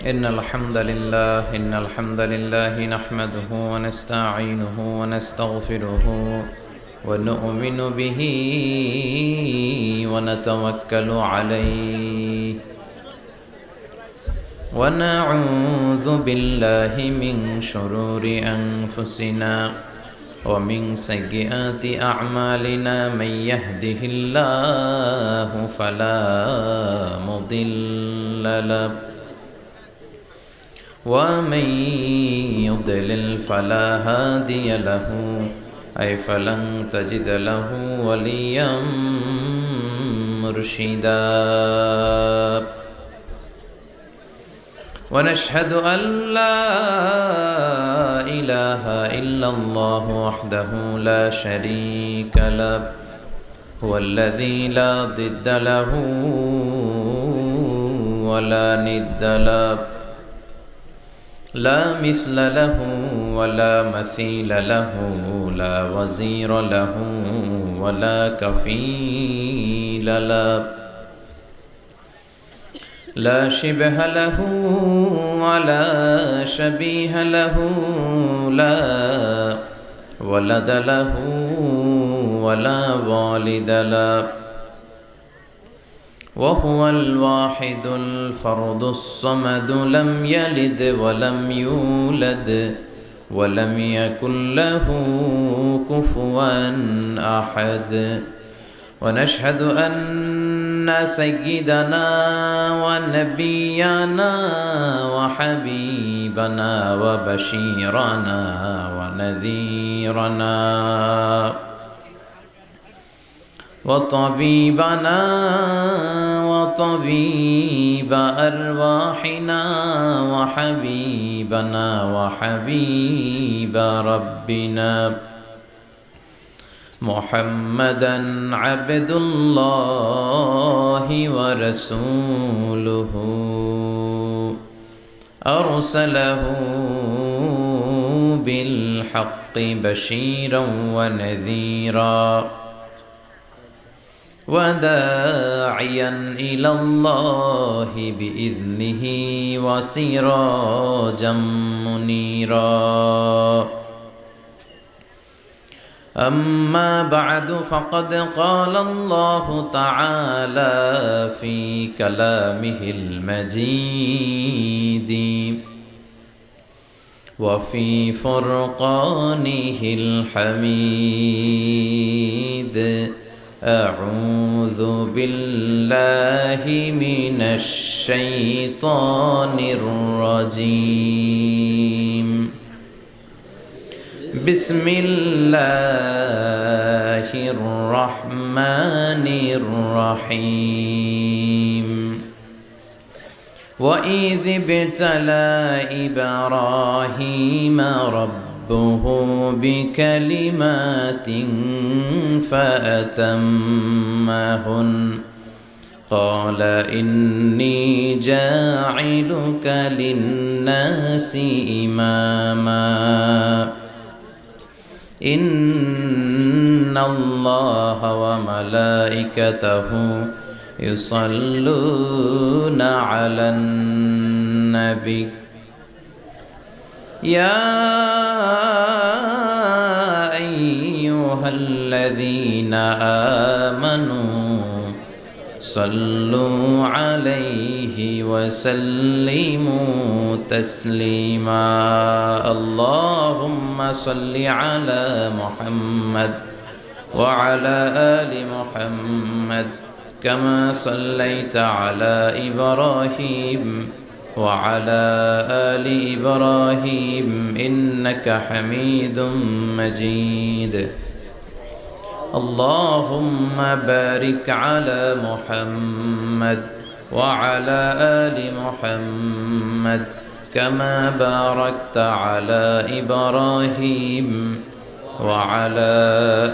إن الحمد لله نحمده ونستعينه ونستغفره ونؤمن به ونتوكل عليه ونعوذ بالله من شرور أنفسنا ومن سيئات أعمالنا من يهده الله فلا مضل له ومن يضلل فلا هادي له فلن تجد له وليا مرشدا ونشهد أن لا إله إلا الله وحده لا شريك له هو الذي لا ضد له ولا ند له لا مثل له ولا مثيل له لا وزير له ولا كفيل له لا شبه له ولا شبيه له لا ولد له ولا والد له وهو الواحد الفرد الصمد لم يلد ولم يولد ولم يكن له كفوا أحد ونشهد أن سيدنا ونبينا وحبيبنا وبشيرنا ونذيرنا وطبيبنا وطبيب أرواحنا وحبيبنا وحبيب ربنا محمدا عبد الله ورسوله أرسله بالحق بشيرا ونذيرا وداعيا إلى الله بإذنه وسراجا منيرا أما بعد فقد قال الله تعالى في كلامه المجيد وفي فرقانه الحميد أعوذ بالله من الشيطان الرجيم بسم الله الرحمن الرحيم وإذ ابتلى إبراهيم ربه بكلمات فأتمهن قال إني جاعلك للناس إماما إن الله وملائكته يصلون على النبي يا أيها الذين آمنوا صلوا عليه وسلموا تسليما اللهم صل على محمد وعلى آل محمد كما صليت على إبراهيم وعلى آل إبراهيم إنك حميد مجيد اللهم بارك على محمد وعلى آل محمد كما باركت على إبراهيم وعلى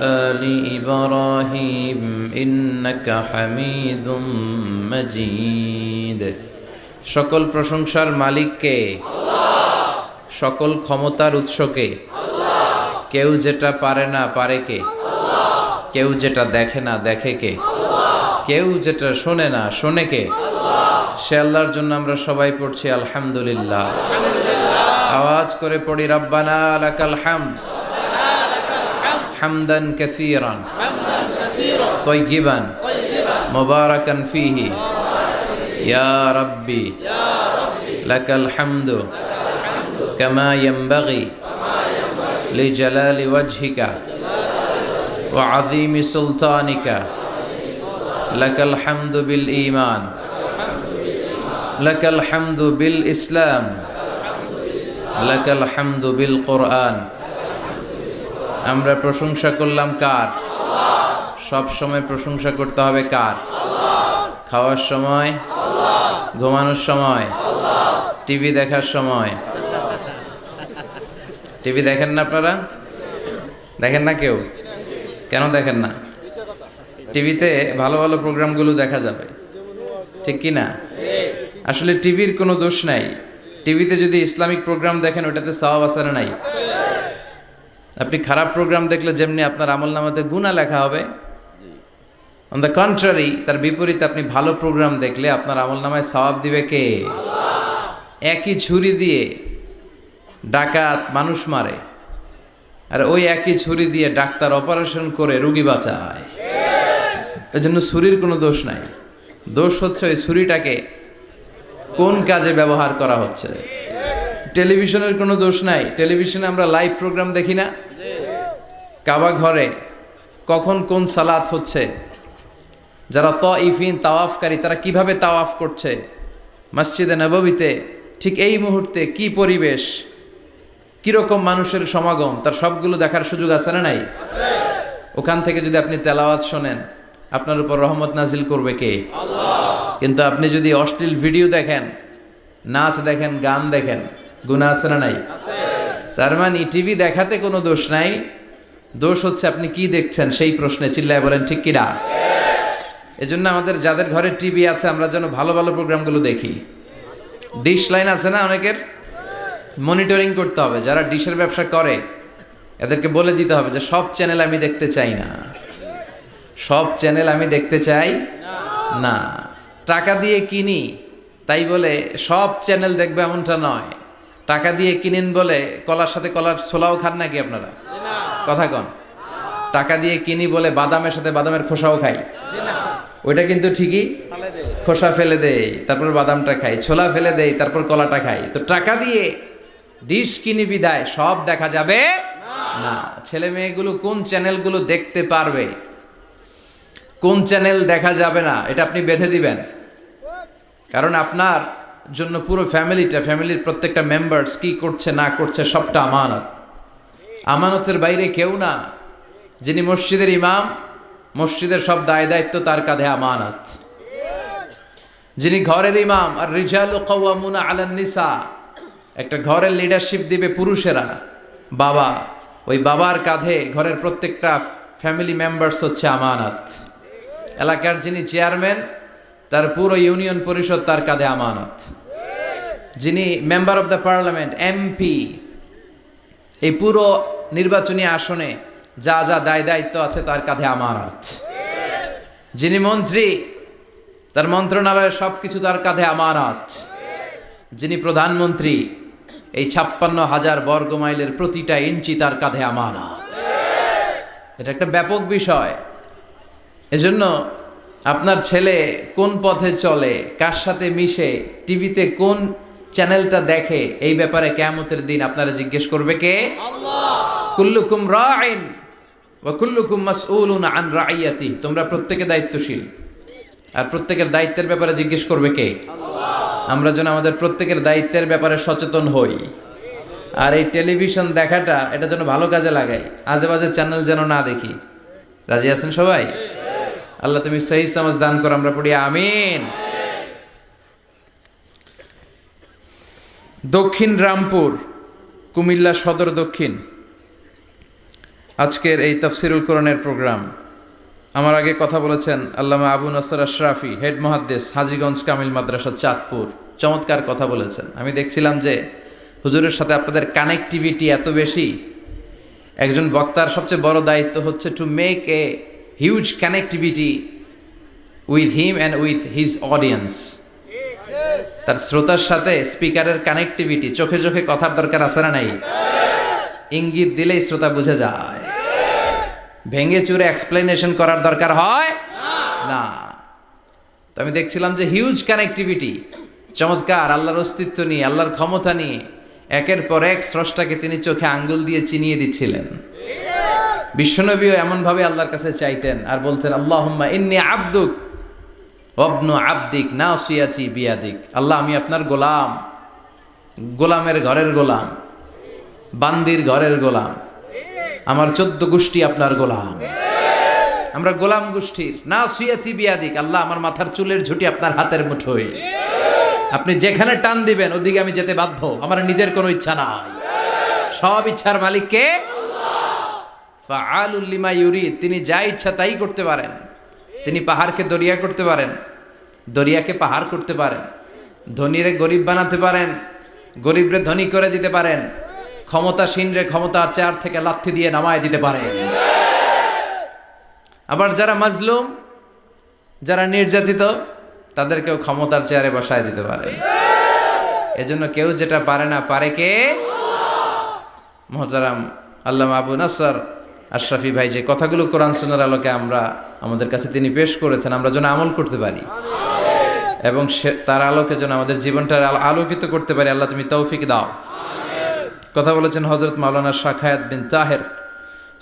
آل إبراهيم إنك حميد مجيد সকল প্রশংসার মালিক কে? আল্লাহ। সকল ক্ষমতার উৎস কে? আল্লাহ। কেউ যেটা পারে না পারে কে? আল্লাহ। কেউ যেটা দেখে না দেখে কে? আল্লাহ। কেউ যেটা শোনে না শোনে কে? আল্লাহ। সে আল্লাহর জন্য আমরা সবাই পড়ছি আলহামদুলিল্লাহ। আওয়াজ করে পড়ি রব্বানা লাকাল হামদ হামদান কাসীরান তাইয়িবান মুবারাকান ফীহি ইয়া রাব্বি লাকাল হামদু কামা ইয়ানবাগি লিজালালি ওয়াজহিকা ওয়া আযীমি সুলতানিকা লাকাল হামদু বিল ঈমান লাকাল হামদু বিল ইসলাম লাকাল হামদু বিল কোরআন। আমরা প্রশংসা করলাম কার? সব সময় প্রশংসা করতে হবে কার? খাওয়ার সময়, ঘুমানোর সময়, টিভি দেখার সময়। টিভি দেখেন না আপনারা? দেখেন না কেউ? কেন দেখেন না? টিভিতে ভালো ভালো প্রোগ্রামগুলো দেখা যাবে, ঠিক কি না? আসলে টিভির কোনো দোষ নাই। টিভিতে যদি ইসলামিক প্রোগ্রাম দেখেন ওটাতে সওয়াব আছে না নাই? আপনি খারাপ প্রোগ্রাম দেখলে যেমনি আপনার আমলনামাতে গুনাহ লেখা হবে, অন দ্য কন্ট্রারি তার বিপরীতে আপনি ভালো প্রোগ্রাম দেখলে আপনার আমলনামায় সওয়াব দিবে কে? একই ছুরি দিয়ে ডাকাত মানুষ মারে, আর ওই একই ছুরি দিয়ে ডাক্তার অপারেশন করে রোগী বাঁচায়। এজন্য ছুরির কোনো দোষ নাই, দোষ হচ্ছে ওই ছুরিটাকে কোন কাজে ব্যবহার করা হচ্ছে। টেলিভিশনের কোনো দোষ নাই, টেলিভিশনে আমরা লাইভ প্রোগ্রাম দেখি না? কাবা ঘরে কখন কোন সালাত হচ্ছে, যারা তাইফিন তাওয়াফকারী তারা কিভাবে তাওয়াফ করছে, মসজিদে নববীতে ঠিক এই মুহূর্তে কি পরিবেশ, কিরকম মানুষের সমাগম, তার সবগুলো দেখার সুযোগ আছে না নাই? ওখান থেকে যদি আপনি তেলাওয়াত শোনেন আপনার উপর রহমত নাজিল করবে কে? কিন্তু আপনি যদি অশ্লীল ভিডিও দেখেন, নাচ দেখেন, গান দেখেন, গুনাহ আছে না নাই? তার মানে টিভি দেখাতে কোনো দোষ নাই, দোষ হচ্ছে আপনি কি দেখছেন সেই প্রশ্নে। চিল্লায় বলেন ঠিক কিনা? এজন্য আমাদের যাদের ঘরে টিভি আছে আমরা যেন ভালো ভালো প্রোগ্রামগুলো দেখি। ডিশ লাইন আছে না অনেকের, মনিটরিং করতে হবে। যারা ডিশের ব্যবসা করে এদেরকে বলে দিতে হবে যে সব চ্যানেল আমি দেখতে চাই না, সব চ্যানেল আমি দেখতে চাই না। টাকা দিয়ে কিনি তাই বলে সব চ্যানেল দেখবে এমনটা নয়। টাকা দিয়ে কিনেন বলে কলার সাথে কলার ছোলাও খান নাকি আপনারা? কথা কন। টাকা দিয়ে কিনি বলে বাদামের সাথে বাদামের খোসাও খাই, ওইটা কিন্তু ঠিকই খোসা ফেলে দেয় তারপর বাদামটা খাই, ছোলা ফেলে দেয় তারপর কলাটা খাই। তো টাকা দিয়ে ডিশ কিনি বিদায় সব দেখা যাবে না। ছেলে মেয়েগুলো কোন চ্যানেলগুলো দেখতে পারবে, কোন চ্যানেল দেখা যাবে না, এটা আপনি বেঁধে দিবেন। কারণ আপনার জন্য পুরো ফ্যামিলির প্রত্যেকটা মেম্বার্স কি করছে না করছে সবটা আমানত। আমানতের বাইরে কেউ না। যিনি মসজিদের ইমাম, মসজিদের সব দায় দায়িত্ব তার কাঁধে আমানত। যিনি ঘরের ইমাম, আর রিজালু কাওয়ামুনা আলান নিসা, একটা ঘরের লিডারশিপ দিবে পুরুষেরা, বাবা, ওই বাবার কাঁধে ঘরের প্রত্যেকটা ফ্যামিলি মেম্বার্স হচ্ছে আমানত। এলাকার যিনি চেয়ারম্যান তার পুরো ইউনিয়ন পরিষদ তার কাঁধে আমানত। যিনি member of the parliament, MP, এই পুরো নির্বাচনী আসনে যা যা দায় দায়িত্ব আছে তার কাঁধে আমানত। যিনি মন্ত্রী তার মন্ত্রণালয়ের সবকিছু তার কাঁধে আমানত। যিনি প্রধানমন্ত্রী এই 56,000 বর্গ মাইলের প্রতিটা ইঞ্চি তার কাঁধে আমানত। এটা একটা ব্যাপক বিষয়। এজন্য আপনার ছেলে কোন পথে চলে, কার সাথে মিশে, টিভিতে কোন চ্যানেলটা দেখে, এই ব্যাপারে কিয়ামতের দিন আপনারা জিজ্ঞেস করবে কে? আল্লাহ। কুল্লুকুম রাইন ওয়া কুল্লুকুম মাসউলুন আন রাইয়াতি। তোমরা প্রত্যেকে দায়িত্বশীল, আর প্রত্যেকের দায়িত্বের ব্যাপারে জিজ্ঞেস করবে কে? আল্লাহ। আমরা যেন আমাদের প্রত্যেকের দায়িত্বের ব্যাপারে সচেতন হই। আর এই টেলিভিশন দেখাটা এটা যেন ভালো কাজে লাগাই, আজে বাজে চ্যানেল যেন না দেখি। রাজি আছেন সবাই? আল্লাহ তুমি সহি সমাজ দান করো, আমরা পড়ি আমিন। দক্ষিণ রামপুর, কুমিল্লা সদর দক্ষিণ, আজকের এই তাফসিরুল কোরআনের প্রোগ্রাম। আমার আগে কথা বলেছেন আল্লামা আবু নাসর আশরাফি, হেড মুহাদ্দিস, হাজীগঞ্জ কামিল মাদ্রাসা, চাঁদপুর। চমৎকার কথা বলেছেন। আমি দেখছিলাম যে হুজুরের সাথে আপনাদের কানেক্টিভিটি এত বেশি। একজন বক্তার সবচেয়ে বড় দায়িত্ব হচ্ছে to make a huge connectivity with him and with his audience. তার শ্রোতার সাথে স্পিকারের কানেক্টিভিটি, চোখে চোখে কথার দরকার আছে না নাই? ইঙ্গিত দিলেই শ্রোতা বুঝে যায়। ভেঙে চুরে এক্সপ্লেনেশন করার দরকার হয় না। তো আমি দেখছিলাম যে হিউজ কানেক্টিভিটি, চমৎকার আল্লাহর অস্তিত্ব নিয়ে, আল্লাহর ক্ষমতা নিয়ে একের পর এক স্রষ্টাকে তিনি চোখে আঙ্গুল দিয়ে চিনিয়ে দিচ্ছিলেন। বিশ্বনবীও এমনভাবে আল্লাহর কাছে চাইতেন আর বলতেন, আল্লাহুম্মা ইন্নী আবদুক ওয়াবনু আবদিক নাসিয়াতি বিয়াদিক। আল্লাহ, আমি আপনার গোলাম, গোলামের ঘরের গোলাম, বান্দির ঘরের গোলাম, আমার 14 গোষ্ঠী আপনার গোলাম, আমরা গোলাম গোষ্ঠীর। নাসিয়াতি বিয়াদিক, আল্লাহ আমার মাথার চুলের ঝুঁটি আপনার হাতের মুঠোয়, আপনি যেখানে টান দিবেন ওদিকে আমি যেতে বাধ্য, আমার নিজের কোনো ইচ্ছা নাই, সব ইচ্ছার মালিক কে? ফাআলুল লিমা ইউরিদ, তিনি যা ইচ্ছা তাই করতে পারেন। তিনি পাহাড়কে দরিয়া করতে পারেন, দরিয়াকে পাহাড় করতে পারেন, ধনীরে গরিব বানাতে পারেন, গরিবরে ধনী করে দিতে পারেন, ক্ষমতাসীনরে ক্ষমতার চেয়ার থেকে লাথি দিয়ে নামায় দিতে পারেন। আবার যারা মাজলুম, যারা নির্যাতিত, তাদেরকেও ক্ষমতার চেয়ারে বসায় দিতে পারে। এজন্য কেউ যেটা পারে না, পারে কে? মুহতারাম আল্লামা আবু নাসর আশরাফি ভাই যে কথাগুলো কোরআন সুন্নাহর আলোকে আমাদের কাছে তিনি পেশ করেছেন, আমরা যেন আমল করতে পারি এবং তার আলোকে যেন আমাদের জীবনটা আলোকিত করতে পারি। আল্লাহ তুমি তৌফিক দাও। কথা বলেছেন হযরত মাওলানা শাখায়াত বিন তাহের,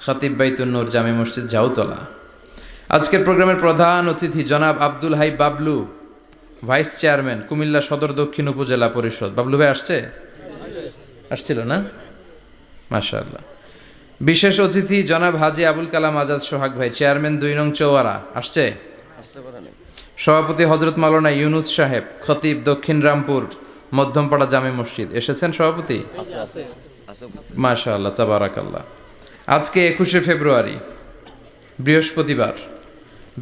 খতিব বাইতুন নূর, জামে মসজিদ, জাউতলা। আজকের প্রোগ্রামের প্রধান অতিথি জনাব আব্দুল হাই বাবলু, ভাইস চেয়ারম্যান, কুমিল্লা সদর দক্ষিণ উপজেলা পরিষদ। বাবলু ভাই আসছিল না? মাশাআল্লাহ। বিশেষ অতিথি জনাব হাজী আবুল কালাম আজাদ সোহাগ ভাই, চেয়ারম্যান 2 নং চৌয়ারা, আসছে? সভাপতি হযরত মাওলানা ইউনুস সাহেব, খতিব দক্ষিণ রামপুর মধ্যমপাড়া জামে মসজিদ, এসেছেন সভাপতি? মাশাআল্লাহ, তাবারাকাল্লাহ। আজকে 21শে ফেব্রুয়ারি,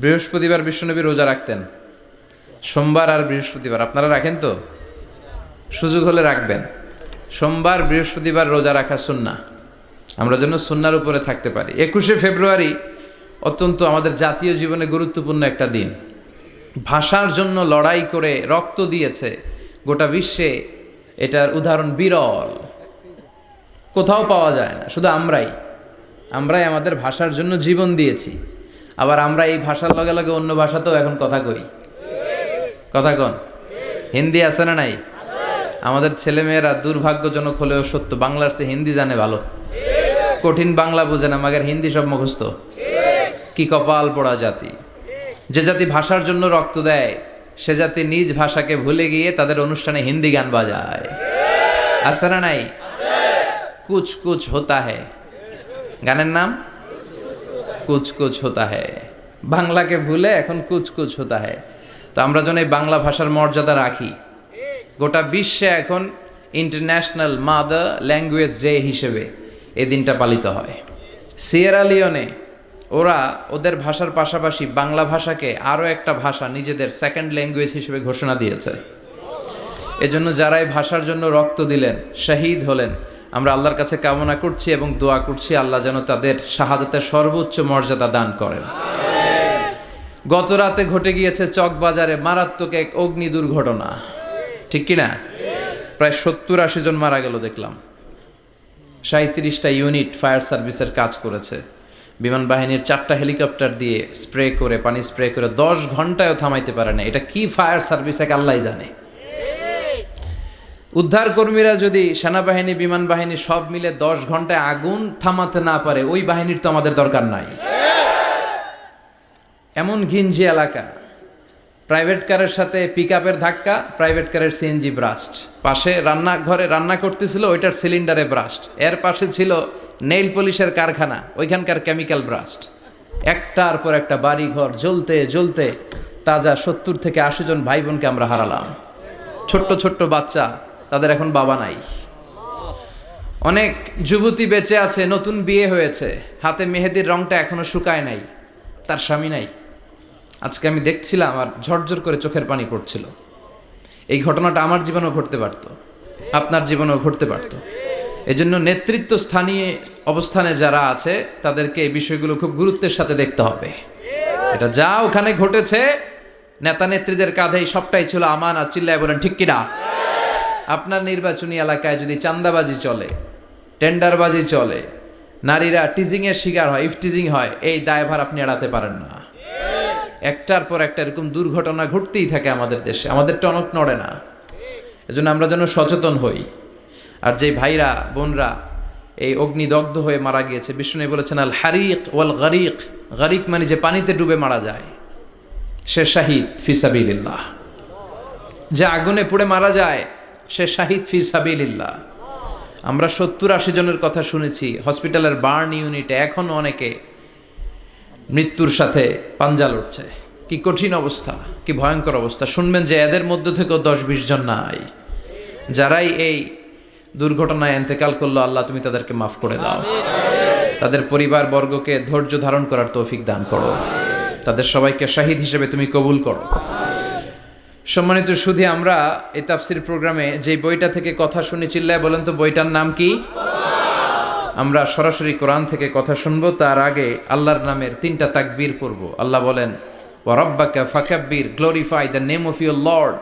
বৃহস্পতিবার বিশ্বনবী রোজা রাখতেন, সোমবার আর বৃহস্পতিবার। আপনারা রাখেন তো? সুযোগ হলে রাখবেন। সোমবার বৃহস্পতিবার রোজা রাখা সুন্নাহ, আমরা যেন সুন্নাহর উপরে থাকতে পারি। 21শে ফেব্রুয়ারি অত্যন্ত আমাদের জাতীয় জীবনে গুরুত্বপূর্ণ একটা দিন। ভাষার জন্য লড়াই করে রক্ত দিয়েছে গোটা বিশ্বে, এটার উদাহরণ বিরল, কোথাও পাওয়া যায় না। শুধু আমরাই আমাদের ভাষার জন্য জীবন দিয়েছি। আবার আমরা এই ভাষার লগে লগে অন্য ভাষাতেও এখন কথা কই। কথা কন, হিন্দি আছে না নাই? আমাদের ছেলেমেয়েরা দুর্ভাগ্যজনক হলেও সত্য, বাংলার চেয়ে হিন্দি জানে ভালো। কঠিন বাংলা বোঝে না, মাগের হিন্দি সব মুখস্থ। কি কপাল পোড়া জাতি! যে জাতি ভাষার জন্য রক্ত দেয়, সে জাতি নিজ ভাষাকে ভুলে গিয়ে তাদের অনুষ্ঠানে হিন্দি গান বাজায়। আছে না নাই? কুছ কুছ হোতা হ্যায়, গানের নাম কুছ কুছ হোতা হ্যায়। বাংলাকে ভুলে এখন কুছ কুছ হোতা হ্যায়। তো আমরা যেন এই বাংলা ভাষার মর্যাদা রাখি। গোটা বিশ্বে এখন ইন্টারন্যাশনাল মাদার ল্যাঙ্গুয়েজ ডে হিসেবে এই দিনটা পালিত হয়। সিয়েরা লিওনে ওরা ওদের ভাষার পাশাপাশি বাংলা ভাষাকে আরও একটা ভাষা নিজেদের সেকেন্ড ল্যাঙ্গুয়েজ হিসেবে ঘোষণা দিয়েছে। এজন্য যারা এই ভাষার জন্য রক্ত দিলেন, শহীদ হলেন, আমরা আল্লাহর কাছে কামনা করছি এবং দোয়া করছি আল্লাহ যেন তাদের শাহাদাতের সর্বোচ্চ মর্যাদা দান করেন। গত রাতে ঘটে গিয়েছে চকবাজারে মারাত্মক এক অগ্নি দুর্ঘটনা, ঠিক কিনা? প্রায় 70-80 জন মারা গেল দেখলাম। 37টা ইউনিট ফায়ার সার্ভিসের কাজ করেছে। বিমান বাহিনীর 4টা হেলিকপ্টার দিয়ে পানি স্প্রে করে 10 ঘন্টায়ও থামাইতে পারে না। এটা কি ফায়ার সার্ভিস এক আল্লাহই জানে। উদ্ধার কর্মীরা যদি সেনাবাহিনী, বিমান বাহিনী সব মিলে 10 ঘন্টায় আগুন থামাতে না পারে, ওই বাহিনীর তো আমাদের দরকার নাই। এমন ঘিঞ্জি এলাকা, প্রাইভেট কারের সাথে পিকআপের ধাক্কা, প্রাইভেট কারের সিএনজি ব্রাস্ট, পাশে রান্নাঘরে রান্না করতেছিল ওইটার সিলিন্ডারে ব্রাস্ট, এর পাশে ছিল নেইল পলিশের কারখানা, ওইখানকার কেমিক্যাল ব্রাস্ট। একটার পর একটা বাড়ি ঘর জ্বলতে জ্বলতে তাজা 70 থেকে 80 জন ভাই বোনকে আমরা হারালাম। ছোট্ট ছোট্ট বাচ্চা, তাদের এখন বাবা নাই। অনেক যুবতী বেঁচে আছে, নতুন বিয়ে হয়েছে, হাতে মেহেদির রংটা এখনো শুকায় নাই, তার স্বামী নাই। আজকে আমি দেখছিলাম আর ঝরঝর করে চোখের পানি পড়ছিল। এই ঘটনাটা আমার জীবনেও ঘটতে পারত, আপনার জীবনেও ঘটতে পারত। এজন্য নেতৃত্ব স্থানীয় অবস্থানে যারা আছে তাদেরকে এই বিষয়গুলো খুব গুরুত্বের সাথে দেখতে হবে। এটা যা ওখানে ঘটেছে নেতা নেত্রীদের কাঁধেই সবটাই ছিল আমানত, চিল্লায় বলেন ঠিক কিনা? আপনার নির্বাচনী এলাকায় যদি চাঁদাবাজি চলে, টেন্ডারবাজি চলে, নারীরা টিজিংয়ের শিকার হয়, ইফটিজিং হয়, এই দায়ভার আপনি এড়াতে পারেন না। একটার পর একটা এরকম দুর্ঘটনা ঘটতেই থাকে আমাদের দেশে, আমাদের টনক নড়ে না। এজন্য আমরা যেন সচেতন হই। আর যে ভাইরা বোনরা এই অগ্নিদগ্ধ হয়ে মারা গিয়েছে, বিষ্ণু বলেছেন আল হারিক ওয়াল গারিক, গারিক মানে যে পানিতে ডুবে মারা যায়, সে শাহিদ ফি সাবিলিল্লাহ। যে আগুনে পুড়ে মারা যায় সে শাহিদ ফি সাবিলিল্লাহ। আমরা 70-80 জনের কথা শুনেছি হসপিটালের বার্ন ইউনিটে, এখনো অনেকে মৃত্যুর সাথে পাঞ্জা লড়ছে। কি কঠিন অবস্থা, কি ভয়ঙ্কর অবস্থা। শুনবেন যে এদের মধ্য থেকেও 10-20 জন নাই, যারাই এই দুর্ঘটনায় ইন্তেকাল করলো, আল্লাহ তুমি তাদেরকে মাফ করে দাও, তাদের পরিবার বর্গকে ধৈর্য ধারণ করার তৌফিক দান করো, তাদের সবাইকে শাহিদ হিসেবে তুমি কবুল করো। সম্মানিত সুধী, আমরা এই তাফসির প্রোগ্রামে যে বইটা থেকে কথা শুনি, চিল্লায় বলেন তো বইটার নাম কি? আমরা সরাসরি কোরআন থেকে কথা শুনবো। তার আগে আল্লাহর নামের 3টা তাকবীর পড়ব। আল্লাহ বলেন ওয়া রাব্বাকা ফাকাব্বির, glorify the name of your Lord.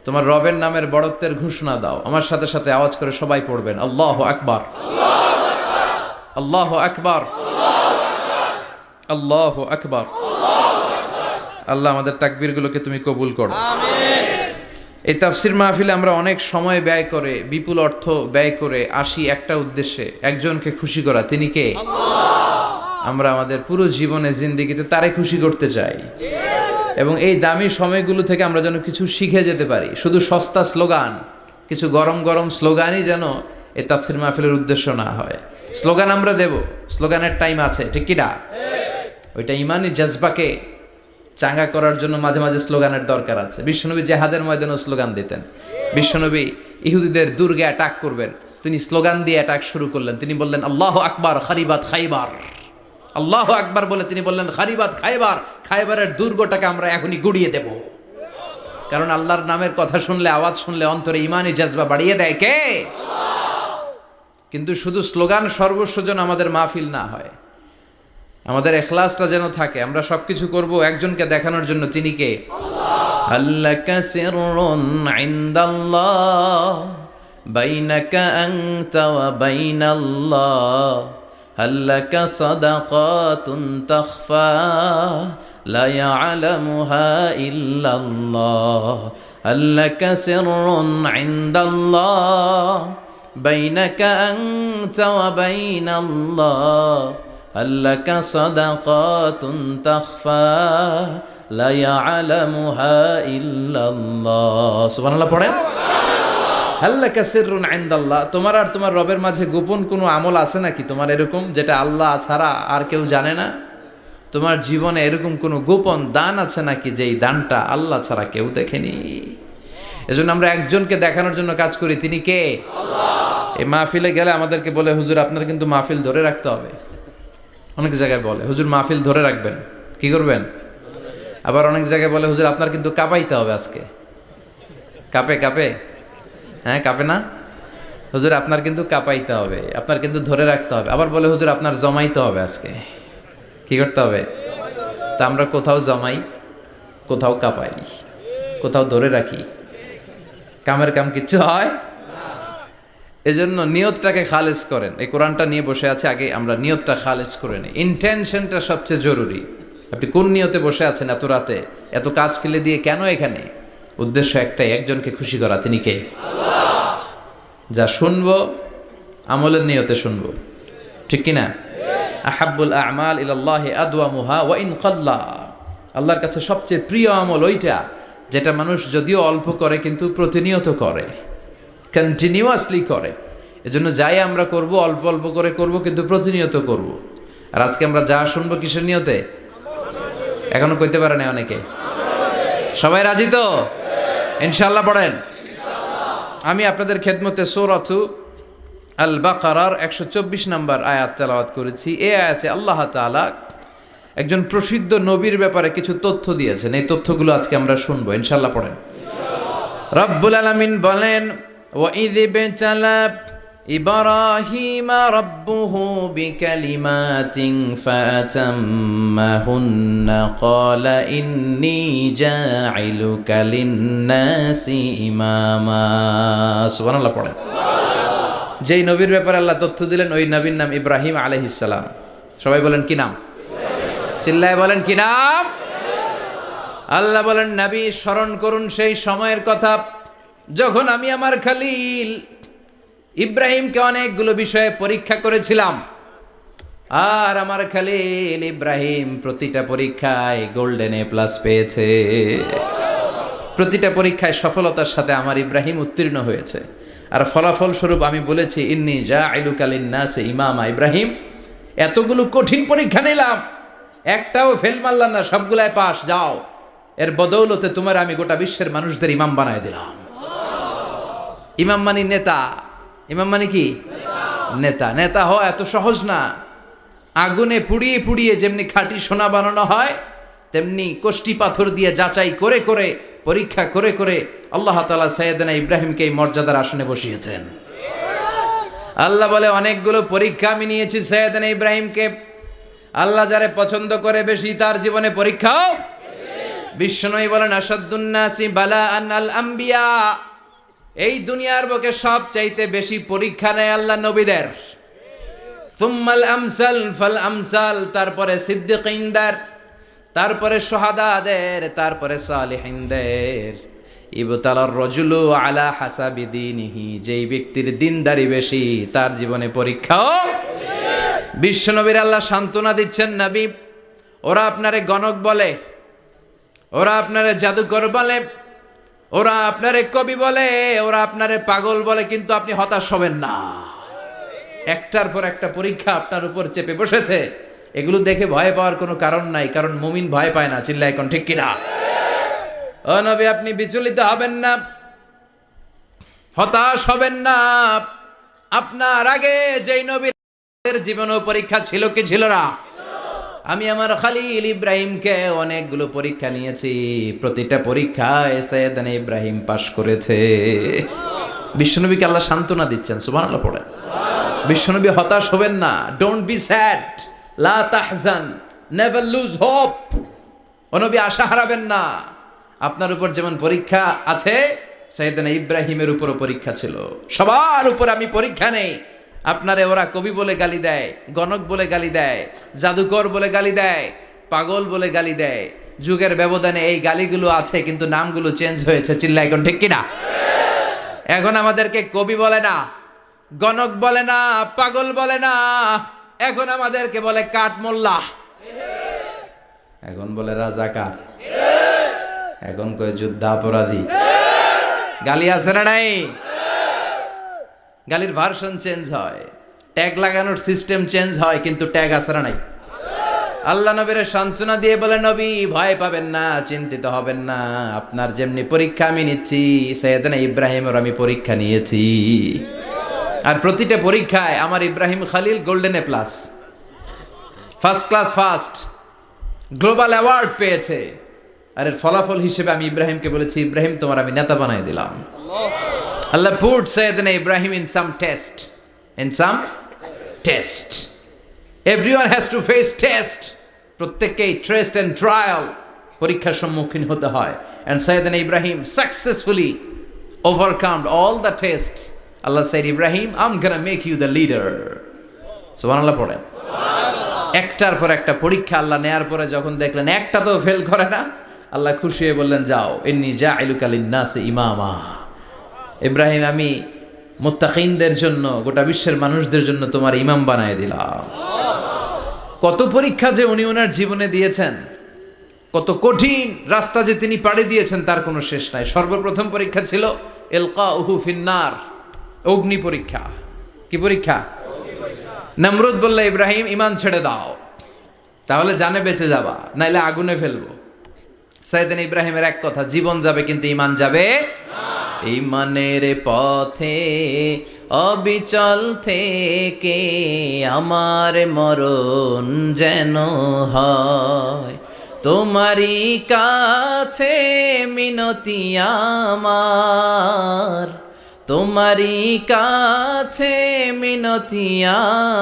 তোমার রবের নামের বড়ত্বের ঘোষণা দাও। আমার সাথে সাথে আওয়াজ করে সবাই পড়বেন আল্লাহু আকবার, আল্লাহু আকবার, আল্লাহু আকবার। আল্লাহ আমাদের তাকবীরগুলোকে তুমি কবুল করো, আমিন। এই তাফসির মাহফিলে আমরা অনেক সময় ব্যয় করে, বিপুল অর্থ ব্যয় করে আসি একটা উদ্দেশ্যে, একজনকে খুশি করা। তিনি কে? আল্লাহ। আমরা আমাদের পুরো জীবনে জিন্দেগিতে তারে খুশি করতে চাই, এবং এই দামি সময়গুলো থেকে আমরা যেন কিছু শিখে যেতে পারি। শুধু সস্তা স্লোগান, কিছু গরম গরম স্লোগানই যেন এই তাফসির মাহফিলের উদ্দেশ্য না হয়। স্লোগান আমরা দেব, স্লোগানের টাইম আছে, ঠিক কি না? ওইটা ইমানি জজবাকে চাঙ্গা করার জন্য মাঝে মাঝে স্লোগানের দরকার আছে। বিশ্বনবী জেহাদের ময়দানেও স্লোগান দিতেন। বিশ্বনবী ইহুদিদের দুর্গে অ্যাটাক করবেন, তিনি স্লোগান দিয়ে অ্যাটাক শুরু করলেন। তিনি বললেন আল্লাহু আকবার খারিবাত খাইবার, আল্লাহু আকবার বলে তিনি বললেন খারিবাত খাইবার, খাইবারের দুর্গটাকে আমরা এখনই গুড়িয়ে দেব। কারণ আল্লাহর নামের কথা শুনলে, আওয়াজ শুনলে অন্তরে ইমানি জজবা বাড়িয়ে দেয় কে? আল্লাহ। কিন্তু শুধু স্লোগান সর্বস্ব যেন আমাদের মাহফিল না হয়, আমাদের ইখলাসটা যেন থাকে। আমরা সবকিছু করব একজনকে দেখানোর জন্য, তিনি কে? আল্লাহ। আল্লাকা সিররুন ইনদাল্লাহ বাইনাকা আনতা ওয়া বাইনাল্লাহ, আল্লাকা সাদাকাতুন তাখফা লা ইয়ালামুহা ইল্লাল্লাহ, আল্লাকা সিররুন ইনদাল্লাহ বাইনাকা আনতা ওয়া বাইনাল্লাহ, আল্লাকা সাদাকাতুন তাখফা লা ইয়ালামুহা ইল্লাল্লাহ। সুবহানাল্লাহ পড়েন। আল্লাকা সিররুন ইনদাল্লাহ, তোমার আর তোমার রবের মাঝে গোপন কোনো আমল আছে নাকি তোমার এরকম, যেটা আল্লাহ ছাড়া আর কেউ জানে না? তোমার জীবনে এরকম কোনো গোপন দান আছে নাকি, যেই দানটা আল্লাহ ছাড়া কেউ দেখেনি? এজন্য আমরা একজনকে দেখানোর জন্য কাজ করি, তিনি কে? আল্লাহ। এই মাহফিলে গেলে আমাদেরকে বলে হুজুর আপনার কিন্তু মাহফিল ধরে রাখতে হবে। অনেক জায়গায় বলে হুজুর মাহফিল ধরে রাখবেন, কি করবেন? আবার অনেক জায়গায় বলে হুজুর আপনার কিন্তু কাঁপাইতে হবে আজকে। কাঁপে কাঁপে, হ্যাঁ কাঁপে না? হুজুর আপনার কিন্তু কাঁপাইতে হবে, আপনার কিন্তু ধরে রাখতে হবে। আবার বলে হুজুর আপনার জমাইতে হবে আজকে। কি করতে হবে? তা আমরা কোথাও জমাই, কোথাও কাঁপাই, কোথাও ধরে রাখি, কামের কাম কিচ্ছু হয়। এজন্য নিয়তটাকে খালেজ করেন। এই কোরআনটা নিয়ে বসে আছে, আগে আমরা নিয়তটা খালেজ করে নিই। ইন্টেনশনটা সবচেয়ে জরুরি। আপনি কোন নিয়তে বসে আছেন এত রাতে, এত কাজ ফেলে দিয়ে কেন এখানে? উদ্দেশ্য একটাই, একজনকে খুশি করা। তিনি কে? আল্লাহ। যা শুনবো আমলের নিয়তে শুনবো, ঠিক কিনা? আহাব্বুল আমাল ইলাল্লাহি আদওয়ামুহা ওয়া ইন কাল্লা। আল্লাহর কাছে সবচেয়ে প্রিয় আমল ওইটা যেটা মানুষ যদিও অল্প করে কিন্তু প্রতিনিয়ত করে, কন্টিনিউয়াসলি করে। এজন্য যাই আমরা করব অল্প অল্প করে করব, কিন্তু প্রতিনিয়ত করব। আর আজকে আমরা যা শুনবো কিসের নিয়তে? এখনো কইতে পারে না অনেকে। সবাই রাজি তো? ইনশাআল্লাহ পড়েন। আমি আপনাদের খেদমতে সূরাতু আল বাকারার 124 নম্বর আয়াত তেলাওয়াত করেছি। এই আয়াতে আল্লাহ তাআলা একজন প্রসিদ্ধ নবীর ব্যাপারে কিছু তথ্য দিয়েছেন। এই তথ্যগুলো আজকে আমরা শুনবো, ইনশাআল্লাহ পড়েন। রব্বুল আলামিন বলেন ওয়াইয ইবতালা ইব্রাহিমা রাব্বুহু বিকালিমাতিন ফাতাম্মাহুন্না ক্বালা ইন্নী জাইলুকা লিন-নাসি ইমামা। সুবহানাল্লাহ পড়েন। যেই নবীর ব্যাপারে আল্লাহ তথ্য দিলেন ওই নবীর নাম ইব্রাহিম আলাইহিস সালাম। সবাই বলেন কি নাম? চিল্লায় বলেন কি নাম? আল্লাহ বলেন নবী স্মরণ করুন সেই সময়ের কথা যখন আমি আমার খলিল ইব্রাহিমকে অনেকগুলো বিষয়ে পরীক্ষা করেছিলাম, আর আমার খলিল ইব্রাহিম প্রতিটা পরীক্ষায় গোল্ডেন এ প্লাস পেয়েছে। প্রতিটা পরীক্ষায় সফলতার সাথে আমার ইব্রাহিম উত্তীর্ণ হয়েছে। আর ফলাফল স্বরূপ আমি বলেছি ইন্নী জাইলুকা লিন-নাসি ইমামা। ইব্রাহিম এতগুলো কঠিন পরীক্ষা নিলাম, একটাও ফেল মারলাম না, সবগুলাই পাস। যাও, এর বদৌলতে তোমার আমি গোটা বিশ্বের মানুষদের ইমাম বানায় দিলাম। ইমাম মানে নেতা। ইমাম মানে কি? নেতা। নেতা হওয়া এত সহজ না। আগুনে পুড়িয়ে পুড়িয়ে যেমনি খাঁটি সোনা বানানো হয়, তেমনি কষ্টি পাথর দিয়ে যাচাই করে করে পরীক্ষা করে করে আল্লাহ তাআলা সাইয়েদনা ইব্রাহিমকে এই মর্যাদার আসনে বসিয়েছেন। আল্লাহ বলে অনেকগুলো পরীক্ষা আমি নিয়েছি সাইয়েদনা ইব্রাহিমকে। আল্লাহ যারে পছন্দ করে বেশি তার জীবনে পরীক্ষাও। বিশ্বনবী বলেন আসাদ্দুন নাসি বালাআন আল আম্বিয়া। এই দুনিয়ার বুকে সব চাইতে বেশি পরীক্ষা নেয় আল্লাহ নবীদের। সুম্মাল আমসাল ফাল আমসাল, তারপরে সিদ্দিকিনদের, তারপরে শুহাদাদের, তারপরে সালিহিনদের। ইবতালার রাজুলু আলা হাসাবি দীনিহি, যেই ব্যক্তির দিনদারি বেশি তার জীবনে পরীক্ষাও। বিশ্বনবীর আল্লাহ সান্ত্বনা দিচ্ছেন, নবী ওরা আপনারে গণক বলে, ওরা আপনারে জাদুকর বলে, ওরা আপনারে কবি বলে, ওরা আপনারে পাগল বলে, কিন্তু আপনি হতাশ হবেন না। একটার পর একটা পরীক্ষা আপনার উপর চেপে বসেছে, এগুলো দেখে ভয় পাওয়ার কোনো কারণ নাই, কারণ মুমিন ভয় পায় না। চিল্লায় এখন ঠিক কিনা? ও নবী আপনি বিচলিত হবেন না, হতাশ হবেন না। আপনার আগে যেই নবীর জীবনেও পরীক্ষা ছিল কি ছিল না? আমি আমার খলিল ইব্রাহিমকে অনেকগুলো পরীক্ষা নিয়েছি, প্রতিটা পরীক্ষায় সাইয়েদনা ইব্রাহিম পাশ করেছে। বিশ্বনবীকে আল্লাহ সান্ত্বনা দিচ্ছেন। সুবহানাল্লাহ পড়েন। বিশ্বনবী হতাশ হবেন না। ডোন্ট বি স্যাড, লা তাহজান, নেভার লুজ হোপ। ও নবী আশা হারাবেন না। আপনার উপর যেমন পরীক্ষা আছে, সাইয়েদনা ইব্রাহিমের উপরও পরীক্ষা ছিল। সবার উপর আমি পরীক্ষা নেই। আপনারে ওরা কবি বলে গালি দেয়, গণক বলে গালি দেয়, জাদুকর বলে গালি দেয়, পাগল বলে গালি দেয়। যুগের ব্যবধানে এই গালিগুলো আছে, কিন্তু নামগুলো চেঞ্জ হয়েছে। চিল্লা এখন ঠিক কিনা? এখন আমাদেরকে কবি বলে না, গণক বলে না, পাগল বলে না, এখন আমাদেরকে বলে কাঠমোল্লা, এখন বলে রাজাকার, এখন কয় যুদ্ধাপরাধী। গালি আছে না নাই? গালির ভার্সন চেঞ্জ হয়, ট্যাগ লাগানোর সিস্টেম চেঞ্জ হয়, কিন্তু ট্যাগ আছে না নাই? আল্লাহ নবীর সান্ত্বনা দিয়ে বলে নবী ভয় পাবেন না, চিন্তিত হবেন না। আপনার যেমনি পরীক্ষা আমি নিচ্ছি, সাইয়েদনা ইব্রাহিমের আমি পরীক্ষা নিয়েছি। আর প্রতিটা পরীক্ষায় আমার Ibrahim Khalil golden A plus, first class first, global award পেয়েছে। আর এর ফলাফল হিসেবে আমি ইব্রাহিমকে বলেছি, ইব্রাহিম তোমার আমি নেতা বানাই দিলাম। Allah put Sayyidina Ibrahim in some test. In some test. Everyone has to face test. প্রত্যেককেই টেস্ট এন্ড ট্রায়াল, পরীক্ষার সম্মুখীন হতে হয়। And Sayyidina Ibrahim successfully overcome all the tests. Allah said, Ibrahim, I'm gonna make you the leader. সুবহানাল্লাহ পড়েন। একটার পর একটা পরীক্ষা আল্লাহ নেয়ার পরে যখন দেখলেন একটা তো ফেল করে না, আল্লাহ খুশি হয়ে বললেন, যাও, ইন্নী জাইলুকা লিন-নাসি ইমামা। ইব্রাহিম আমি মুত্তাকিনদের জন্য, গোটা বিশ্বের মানুষদের জন্য তোমার ইমাম বানায় দিলাম। কত পরীক্ষা যে উনি ওনার জীবনে দিয়েছেন, কত কঠিন রাস্তা যে তিনি পাড়ি দিয়েছেন তার কোনো শেষ নাই। সর্বপ্রথম পরীক্ষা ছিল ইলকাউহু ফিন্নার, অগ্নি পরীক্ষা। কি পরীক্ষা? নমরুদ বলল, ইব্রাহিম ঈমান ছেড়ে দাও, তাহলে জানে বেঁচে যাবা, নাইলে আগুনে ফেলবো। সাইয়েদনা ইব্রাহিমের এক কথা, জীবন যাবে কিন্তু ঈমান যাবে না। ঈমানের পথে অবিচল থেকে আমার মরণ যেন হয়, তোমারই কাছে মিনতি আমার, তোমারই কাছে মিনতি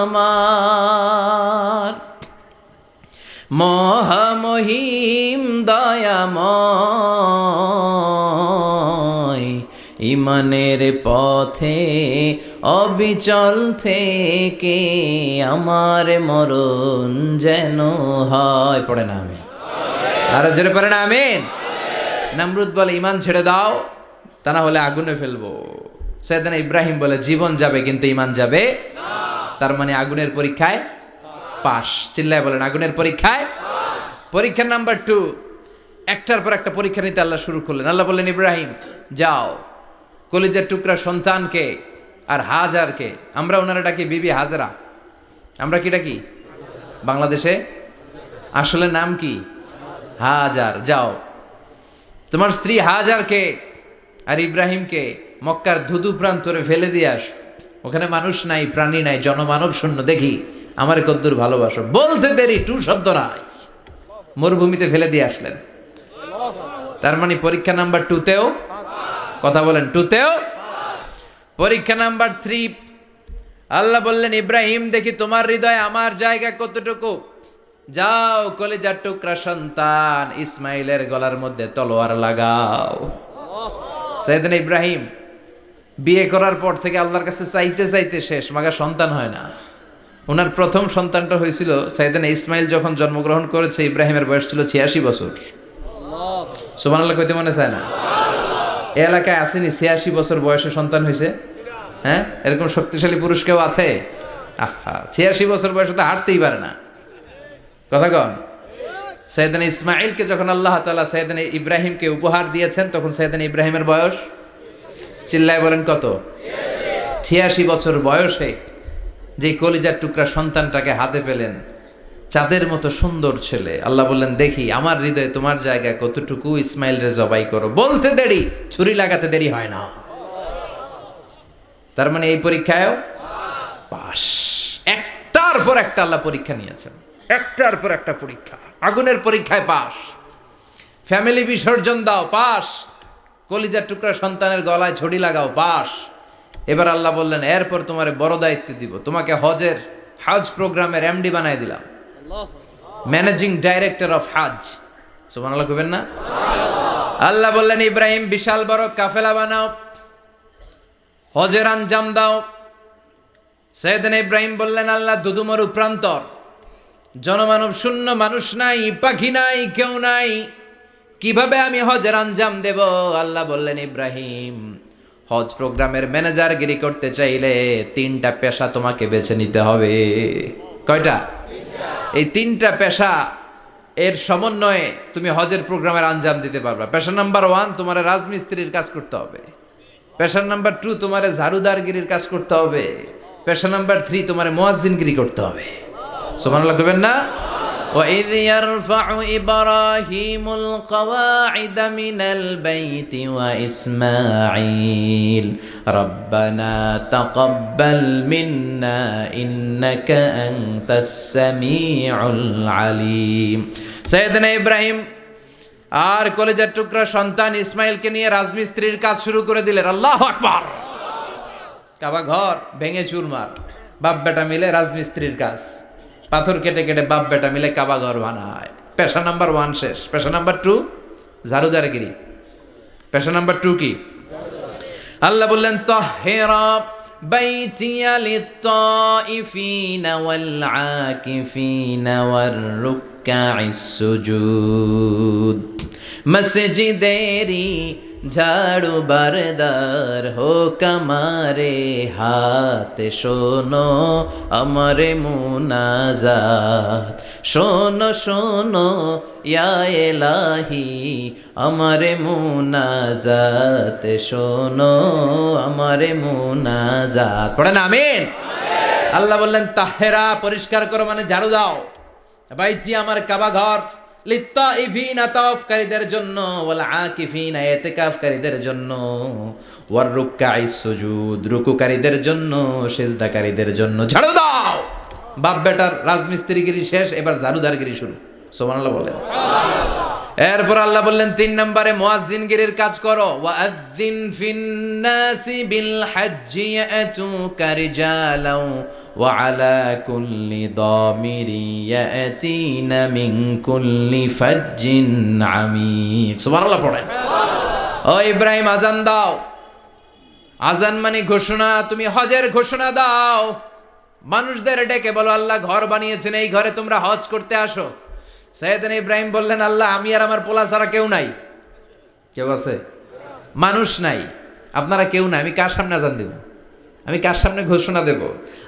আমার, মহামহিম দয়াময়, ইমানের পথে অবিচল থেকে আমার মরণ যেন হয়। পড়ে না আমি আরো জোরে পড়ে না আমিন। নমরুদ বলে ইমান ছেড়ে দাও, তা না হলে আগুনে ফেলবো। সাইয়েদনা ইব্রাহিম বলে জীবন যাবে কিন্তু ইমান যাবে না। তার মানে আগুনের পরীক্ষায় পাস। চিল্লায় বলেন আগুনের পরীক্ষায়। পরীক্ষা নাম্বার 2, একটার পর একটা পরীক্ষা নিতে আল্লাহ শুরু করলেন। আল্লাহ বললেন ইব্রাহিম যাও, কলিজার টুকরা সন্তানকে আর হাজারকে, আমরা ওনারা ডাকি বিবি হাজরা, আমরা কি ডাকি বাংলাদেশে, আসলে নাম কি হাজার, যাও তোমার স্ত্রী হাজারকে আর ইব্রাহিমকে মক্কার ধুধু প্রান্তরে ফেলে দিয়ে আস, ওখানে মানুষ নাই, প্রাণী নাই, জনমানব শূন্য, দেখি আমার কদ্দুর ভালোবাসো। বলতে দেরি, টু শব্দ নাই, মরুভূমিতে ফেলে দিয়ে আসলেন। তার মানে পরীক্ষা নাম্বার 2তেও, কথা বলেন 2তেও। পরীক্ষা নাম্বার 3, আল্লাহ বললেন ইব্রাহিম দেখি তোমার হৃদয়ে আমার জায়গা কতটুকু, যাও কলিজার টুকরা সন্তান ইসমাইলের গলার মধ্যে তলোয়ার লাগাও। সাইয়েদনা ইব্রাহিম বিয়ে করার পর থেকে আল্লাহর কাছে চাইতে চাইতে শেষ, মাগা সন্তান হয় না। ওনার প্রথম সন্তানটা হয়েছিল সাইয়েদনা ইসমাইল যখন জন্মগ্রহণ করেছে, ইব্রাহিমের বয়স ছিল 86 বছর। সুবহানাল্লাহ কইতে মনে চায় না? এই এলাকায় আসেনি 86 বছর বয়সে সন্তান হয়েছে? হ্যাঁ, এরকম শক্তিশালী পুরুষ কেউ আছে? আহা, 86 বছর বয়সে তো হাঁটতেই পারে না। কথা কন। সাইয়েদনা ইসমাইলকে যখন আল্লাহ তাআলা সাইয়েদনা ইব্রাহিমকে উপহার দিয়েছেন, তখন সাইয়েদনা ইব্রাহিমের বয়স, চিল্লায় বলেন কত? 86 বছর বয়সে যে কলিজার টুকরা সন্তানটাকে হাতে পেলেন, চাঁদের মতো সুন্দর ছেলে। আল্লাহ বললেন দেখি আমার হৃদয়ে তোমার জায়গায় কতটুকু, ইসমাইল রে জবাই করো। বলতে দেরি, ছুরি লাগাতে দেরি হয় না। তার মানে এই পরীক্ষায়ও পাস। একটার পর একটা আল্লাহ পরীক্ষা নিয়েছেন, একটার পর একটা পরীক্ষা। আগুনের পরীক্ষায় পাস, ফ্যামিলি বিসর্জন দাও পাস, কলিজার টুকরা সন্তানের গলায় ছড়ি লাগাও পাস। এবার আল্লাহ বললেন এরপর তোমার বড় দায়িত্ব দিব, তোমাকে হজ প্রোগ্রামের এমডি বানাই দিলাম, ম্যানেজিং ডাইরেক্টর অফ হজ। সুবহানাল্লাহ কইবেন না? আল্লাহ বললেন ইব্রাহিম বিশাল বড় কাফেলা বানাও, হজের আঞ্জাম দাও। সাইয়েদনা ইব্রাহিম বললেন আল্লাহ দুদুমরু প্রান্তর, জনমানব শূন্য, মানুষ নাই, পাখি নাই, কেউ নাই, কিভাবে আমি হজের আঞ্জাম দেব? আল্লাহ বললেন ইব্রাহিম হজ প্রোগ্রামের ম্যানেজারগিরি করতে চাইলে 3টা পেশা তোমাকে বেছে নিতে হবে। কয়টা? এই 3টা পেশা এর সমন্বয়ে তুমি হজের প্রোগ্রামের আঞ্জাম দিতে পারবা। পেশা নাম্বার 1 তোমার রাজমিস্ত্রির কাজ করতে হবে। পেশা নাম্বার 2 তোমার ঝাড়ুদারগিরির কাজ করতে হবে। পেশা নাম্বার 3 তোমার মুয়াজ্জিনগিরি করতে হবে। সুবহানাল্লাহ কইবেন না? وَإِذْ يَرْفَعُ إِبْرَاهِيمُ الْقَوَاعِدَ مِنَ الْبَيْتِ وَإِسْمَاعِيلُ رَبَّنَا تَقَبَّلْ مِنَّا إِنَّكَ أَنْتَ السَّمِيعُ الْعَلِيمُ। সাইয়েদনা ইব্রাহিম আর কলেজের টুকরা সন্তান ইসমাইলকে নিয়ে রাজমিস্ত্রির কাজ শুরু করে দিলেন। আল্লাহু আকবার। কাবা ঘর ভেঙে চুরমার, বাপ বেটা মিলে রাজমিস্ত্রির কাজ, পাথর কেটে কেটে বাপ বেটা মিলে কাবা ঘর বানায়। পেশা নাম্বার 1 শেষ। পেশা নাম্বার 2 ঝাড়ুদারগিরি। পেশা নাম্বার 2 কি? আল্লাহ বললেন তাহহিরা বাইতিয়া লিত-তাইফিনা ওয়াল আকিফিনা ওয়ার রুকআইস সুজুদ। মসজিদেরি ঝাড়ু বারদার হোক আমারে হাত, শোনো আমারে মুনাজাত, শোনো শোনো ইয়া এলাহি আমারে মুনাজাত, শোনো আমারে মুনাজাত। পড়েন আমিন। আল্লাহ বললেন তাহেরা পরিষ্কার করো, মানে ঝাড়ু দাও। বাইতি আমার কাবা ঘর, লিত্তাইফিনা তাওয়াফকারীদের জন্য, ওয়াল আকিফিনা ইতিকাফকারীদের জন্য, ওয়ার রুকআইস সুজুদ রুকুকারীদের জন্য, সিজদাকারীদের জন্য। ঝাড়ু দাও। বাপ বেটার রাজমিস্ত্রিগিরি শেষ, এবার ঝাড়ুদারগিরি শুরু। সুবহানাল্লাহ বলেন। এরপর আল্লাহ বললেন 3 নম্বরে মুয়াজ্জিনগিরির কাজ করো, ওয়াআযযিন ফিন-নাসি বিল হাজ্জি ইয়াতুকা রিজালাও ওয়া আলা কুল্লি দামিরি ইয়াতিনা মিন কুল্লি ফাজ্জিন আমিক। সুবহানাল্লাহ পড়েন। ও ইব্রাহিম আজান দাও। আজান মানে ঘোষণা, তুমি হজের ঘোষণা দাও। মানুষদের ডেকে বলো আল্লাহ ঘর বানিয়েছেন, এই ঘরে তোমরা হজ করতে আসো। সাইয়েদনা ইব্রাহিম বললেন আল্লাহ আমি আর আমার পোলা ছাড়া কেউ নাই। কেউ আছে? মানুষ নাই, আপনারা কেউ নাই, আমি কার সামনে আজান দেব? আমি কার সামনে ঘোষণা দেব?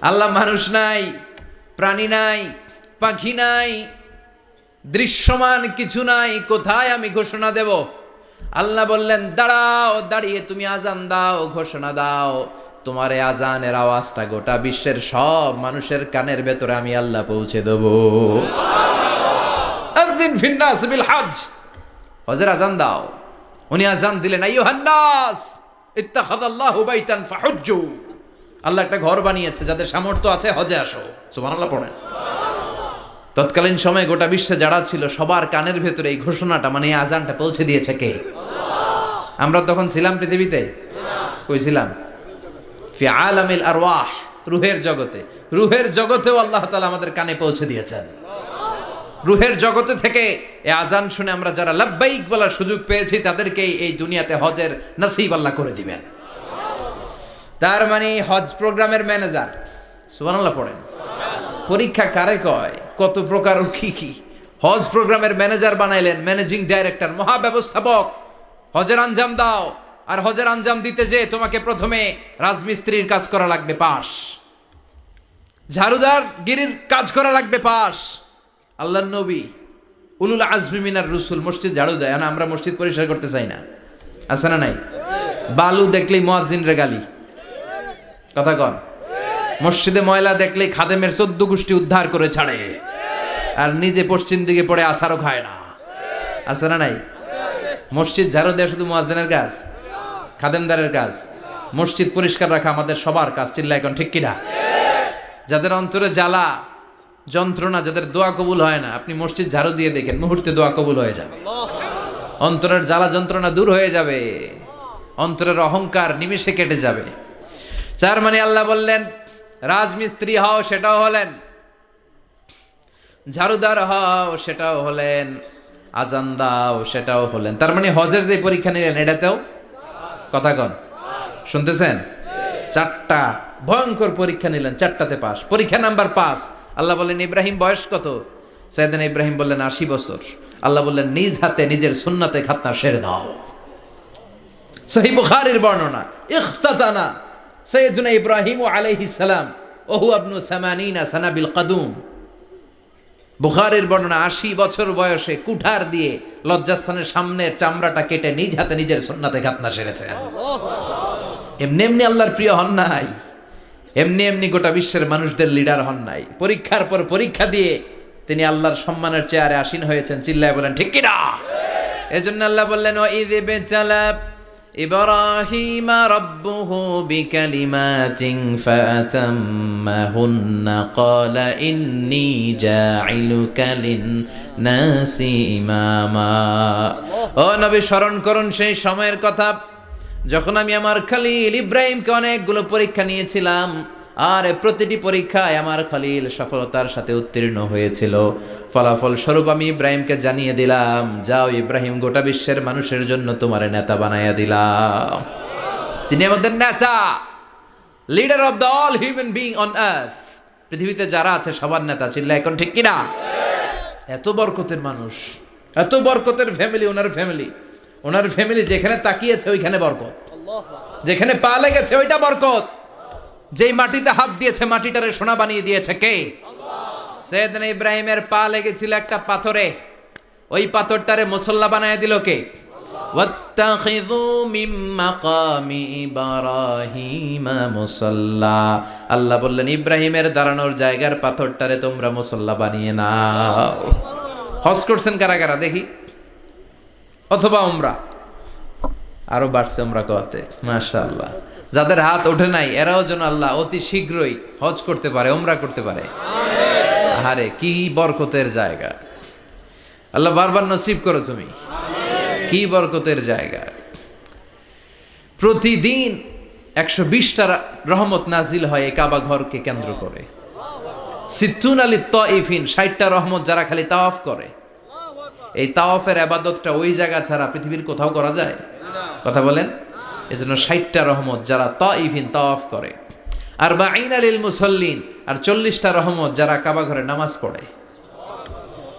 আল্লাহ মানুষ নাই, প্রাণী নাই, পাখি নাই, দৃশ্যমান কিছু নাই, কোথায় আমি ঘোষণা দেব? আল্লাহ বললেন দাঁড়াও, দাঁড়িয়ে তুমি আজান দাও, ঘোষণা দাও। তোমার এই আজানের আওয়াজটা গোটা বিশ্বের সব মানুষের কানের ভেতরে আমি আল্লাহ পৌঁছে দেব। আযিন ফিন-নাস বিল হজ, হজের আজান দাও। উনি আজান দিলেন আইয়ুহান নাস ইত্তাখাযাল্লাহু বাইতান ফাহুজ্জু, আল্লাহ একটা ঘর বানিয়েছে, যাদের সামর্থ্য আছে হজে আসো। সুবহানাল্লাহ পড়েন। তৎকালীন সময়ে গোটা বিশ্বে যারা ছিল সবার কানের ভেতরে এই ঘোষণাটা মানে এই আজানটা পৌঁছে দিয়েছে কে? আমরা তখন ছিলাম পৃথিবীতে? কই ছিলাম? ফি আলামিল আরওয়াহ, রূহের জগতে। রূহের জগতেও আল্লাহ তাআলা আমাদের কানে পৌঁছে দিয়েছেন। রূহের জগতে থেকে এই আজান শুনে আমরা যারা লাব্বাইক বলার সুযোগ পেয়েছি তাদেরকে এই দুনিয়াতে হজের নসিব আল্লাহ করে দিবেন। তার মানে হজ প্রোগ্রামের ম্যানেজার। সুবহানাল্লাহ পড়েন। পরীক্ষা কারে কয়? কত প্রকার কি কি। হজ প্রোগ্রামের ম্যানেজার বানাইলেন, ম্যানেজিং ডাইরেক্টর, মহাব্যবস্থাপক। হজের আঞ্জাম দাও, আর হজের আঞ্জাম দিতে যে তোমাকে প্রথমে রাজমিস্ত্রির কাজ করা লাগবে পাস, ঝাড়ুদার গিরির কাজ করা লাগবে পাস। আল্লাহর নবী উলুল আজমি মিনার রসুল মসজিদ ঝাড়ু দেয় না, আমরা মসজিদ পরিষ্কার করতে চাই না, আছে না নাই? বালু দেখলেই মুয়াজ্জিনরে গালি, কথা কন। মসজিদে ময়লা দেখলেই খাদেমের 14 গোষ্ঠী উদ্ধার করে ছাড়ে, আর নিজে পশ্চিম দিকে পড়ে আসারও খায় না, আছে না নাই? মসজিদ ঝাড়ু দেওয়া শুধু মুয়াজ্জিনের কাজ? খাদেমদারের কাজ? মসজিদ পরিষ্কার রাখা আমাদের সবার কাজ। চিল্লা এখন ঠিক কিনা? যাদের অন্তরে জ্বালা যন্ত্রণা, যাদের দোয়া কবুল হয় না, আপনি মসজিদ ঝাড়ু দিয়ে দেখেন মুহূর্তে দোয়া কবুল হয়ে যাবে। অন্তরের জ্বালা যন্ত্রণা দূর হয়ে যাবে, অন্তরের অহংকার নিমেষে কেটে যাবে। তার মানে আল্লাহ বললেন রাজমিস্ত্রি হও, সেটাও হলেন, ঝাড়ুদার হও, সেটাও হলেন, আজান দাও, সেটাও হলেন। তার মানে হজের যে পরীক্ষা নিলেন এটাতেও, কথা কন, শুনতেছেন? 4টা ভয়ঙ্কর পরীক্ষা নিলেন, 4টাতে পাস। পরীক্ষা নাম্বার 5। আল্লাহ বললেন ইব্রাহিম বয়স কত? সাইয়েদনা ইব্রাহিম বললেন 80 বছর। আল্লাহ বললেন নিজ হাতে নিজের সুন্নাতে খাতনা সেরে দাও। সহিহ বুখারীর বর্ণনা, ইখতাতানা সাইয়েদনা ইব্রাহিম আলাইহিস সালাম ওহু ইবনু 80 সানা বিল কাদুম। বুখারীর বর্ণনা 80 বছর বয়সে কুঠার দিয়ে লজ্জাস্থানের সামনের চামড়াটা কেটে নিজ হাতে নিজের সুন্নাতে খাতনা সেরেছেন। এমনি এমনি আল্লাহর প্রিয় হন নাই, এমনি এমনি গোটা বিশ্বের মানুষদের লিডার হন নাই। পরীক্ষার পর পরীক্ষা দিয়ে তিনি আল্লাহর সম্মানের চেয়ারে আসীন হয়েছেন। চিল্লায় বলেন ঠিক কিনা? এজন্য আল্লাহ বললেন ওয়াইয ইবতালা ইব্রাহিমা রাব্বুহু বিকালিমাতিন ফাতাম্মাহুন্না ক্বালা ইন্নী জাইলুকা লিন-নাসি ইমামা। ও নবী স্মরণ করুন সেই সময়ের কথা যখন আমি আমার খলিল ইব্রাহিমকে অনেকগুলো পরীক্ষা নিয়েছিলাম, আর প্রতিটি পরীক্ষায় আমার খলিল সফলতার সাথে উত্তীর্ণ হয়েছিল। ফলাফল স্বরূপ আমি ইব্রাহিমকে জানিয়ে দিলাম, যাও ইব্রাহিম, গোটা বিশ্বের মানুষের জন্য তোমার নেতা বানাইয়া দিলাম। তিনি আমাদের নেতা, leader of the all human being on earth. পৃথিবীতে যারা আছে সবার নেতা। চিল্লা এখন ঠিক কিনা? এত বরকতের মানুষ, এত বরকতের ফ্যামিলি, ওনার ফ্যামিলি যেখানে তাকিয়েছে ওইখানে বরকত, যেখানে পা লেগেছে ওইটা বরকত। যেই মাটিতে হাত দিয়েছে মাটিটারে সোনা বানিয়ে দিয়েছে কে? সাইয়েদনা ইব্রাহিমের পা লেগেছিল একটা পাথরে, ওই পাথরটারে মুসল্লা বানায় দিল কে? ওয়াত্তাখিযু মিন মাকামি ইব্রাহিমা মুসাল্লা। আল্লাহ বললেন ইব্রাহিমের দাঁড়ানোর জায়গার পাথরটারে তোমরা মুসল্লা বানিয়ে নাও। হজ করছেন কারা কারা দেখি? অথবা উমরা? আরো বাড়ছে উমরা করতে, মাশাআল্লাহ। যাদের হাত ওঠে নাই এরাও যেন আল্লাহ অতি শীঘ্রই হজ করতে পারে, উমরা করতে পারে। আরে কি বরকতের জায়গা! আল্লাহ বারবার নসিব করো তুমি। কি বরকতের জায়গা। প্রতিদিন 120টা রহমত নাজিল হয় এই কাবা ঘরকে কেন্দ্র করে। সিত্তুন আলী তাইফিন, 60টা রহমত যারা খালি তাওয়াফ করে। এই তাওয়াফের ইবাদতটা ওই জায়গা ছাড়া পৃথিবীর কোথাও করা যায়? কথা বলেন। এজন্য 60টা রহমত যারা তাইফিন তাওয়াফ করে। আর বাঈনা লিল মুসাল্লিন, আর 40টা রহমত যারা কাবা ঘরে নামাজ পড়ে।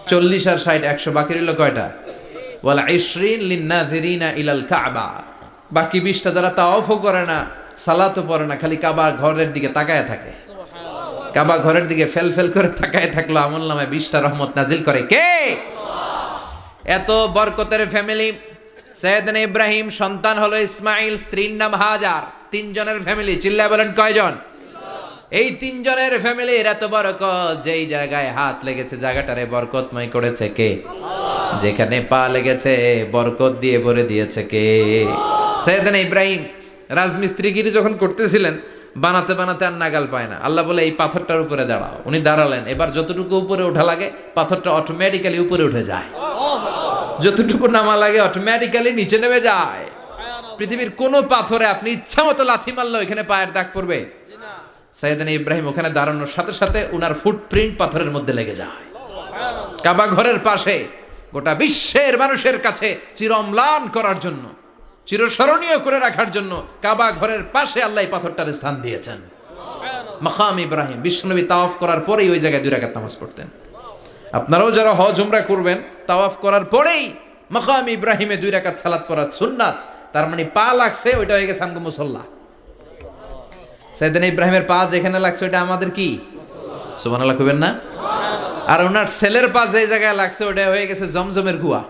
40 আর 60 100, বাকি রইল কয়টা? ওয়াল 20 লিন-নাযিরিনা ইলাল কাবা। বাকি 20টা যারা তাওয়াফও করে না, সালাতও পড়ে না, খালি কাবা ঘরের দিকে তাকায় থাকে। কাবা ঘরের দিকে ফেল ফেল করে তাকায় থাকলো, আমলনামায় 20টা রহমত নাজিল করে কে? এত বরকতের ফ্যামিলি। সাইয়েদনা ইব্রাহিম সন্তান হলো ইসমাইল, স্ত্রীর নাম হাজার। 3 জনের ফ্যামিলি, চিল্লায় বলেন কয়জন? এই 3 জনের ফ্যামিলির এত বরকত, যেই জায়গায় হাত লেগেছে জায়গাটারে বরকতময় করেছে কে? যেখানে পা লেগেছে বরকত দিয়ে ভরে দিয়েছে কে? সাইয়েদনা ইব্রাহিম রাজমিস্ত্রিগিরি যখন করতেছিলেন, বানাতে বানাতে আর নাগাল পায় না। আল্লাহ বলে এই পাথরটার উপরে দাঁড়াও। উনি দাঁড়ালেন। এবার যতটুকু উপরে ওঠা লাগে পাথরটা অটোমেটিক্যালি উপরে উঠে যায়, যতটুকু নামা লাগে অটোমেটিক্যালি নিচে নেমে যায়। পৃথিবীর কোন পাথরে আপনি ইচ্ছা মতো লাথি মারলে এখানে পায়ের দাগ পড়বে? সাইয়েদনা ইব্রাহিম ওখানে দাঁড়ানোর সাথে সাথে উনার ফুটপ্রিন্ট পাথরের মধ্যে লেগে যায়। কাবা ঘরের পাশে গোটা বিশ্বের মানুষের কাছে চিরম্লান করার জন্য, চিরস্মরণীয় করে রাখার জন্য কাবা ঘরের পাশে আল্লাহ পাথরটার স্থান দিয়েছেন। মাকাম ইব্রাহিম। বিশ্বনবী তাওয়াফ করার পরেই ওই জায়গায় 2 রাকাত নামাজ পড়তেন। আপনারাও যারা হজ উমরা করবেন, তাওয়াফ করার পরেই মাকাম ইব্রাহিমে 2 রাকাত সালাত পড়া সুন্নাত। তার মানে পা লাগছে, ওইটা হয়ে গেছে আমগো মুসাল্লা। সাইয়েদনা ইব্রাহিমের পা যেখানে লাগছে ওইটা আমাদের কি? সুবহানাল্লাহ কইবেন না? আর ওনার ছেলের পা যে জায়গায় লাগছে ওটা হয়ে গেছে জমজমের কুয়া।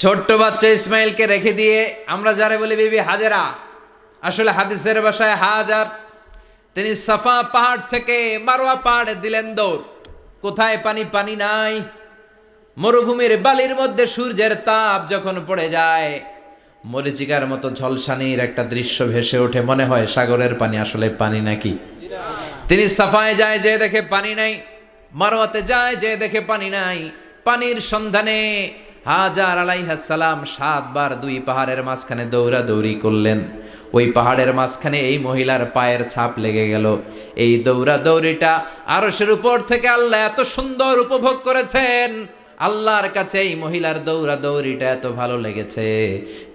ছোট্ট বাচ্চা ইসমাইলকে রেখে দিয়ে আমরা যারা বলি বিবি হাজেরা, আসলে হাদিসের ভাষায় হাজার, তিনি সাফা পাহাড় থেকে মারওয়া পাহাড়ে দিলেন দৌড়। কোথায় পানি? পানি নাই। মরুভূমির বালির মধ্যে সূর্যের তাপ যখন পড়ে যায়, মরিচিকার মতো ঝলসানির একটা দৃশ্য ভেসে ওঠে, মনে হয় সাগরের পানি, আসলে পানি নাকি। তিনি সাফায় যায়, যে দেখে পানি নাই। মারওয়াতে যায়, যে দেখে পানি নাই। পানির সন্ধানে হাজার আলাইহিস সালাম 7 বার 2 পাহাড়ের মাঝখানে দৌড়াদৌড়ি করলেন। ওই পাহাড়ের মাঝখানে এই মহিলার পায়ের ছাপ লেগে গেল। এই দৌড়াদৌড়িটা আরশের উপর থেকে আল্লাহ এত সুন্দর উপভোগ করেছেন। আল্লাহর কাছে এই মহিলার দৌড়াদৌড়িটা এত ভালো লেগেছে,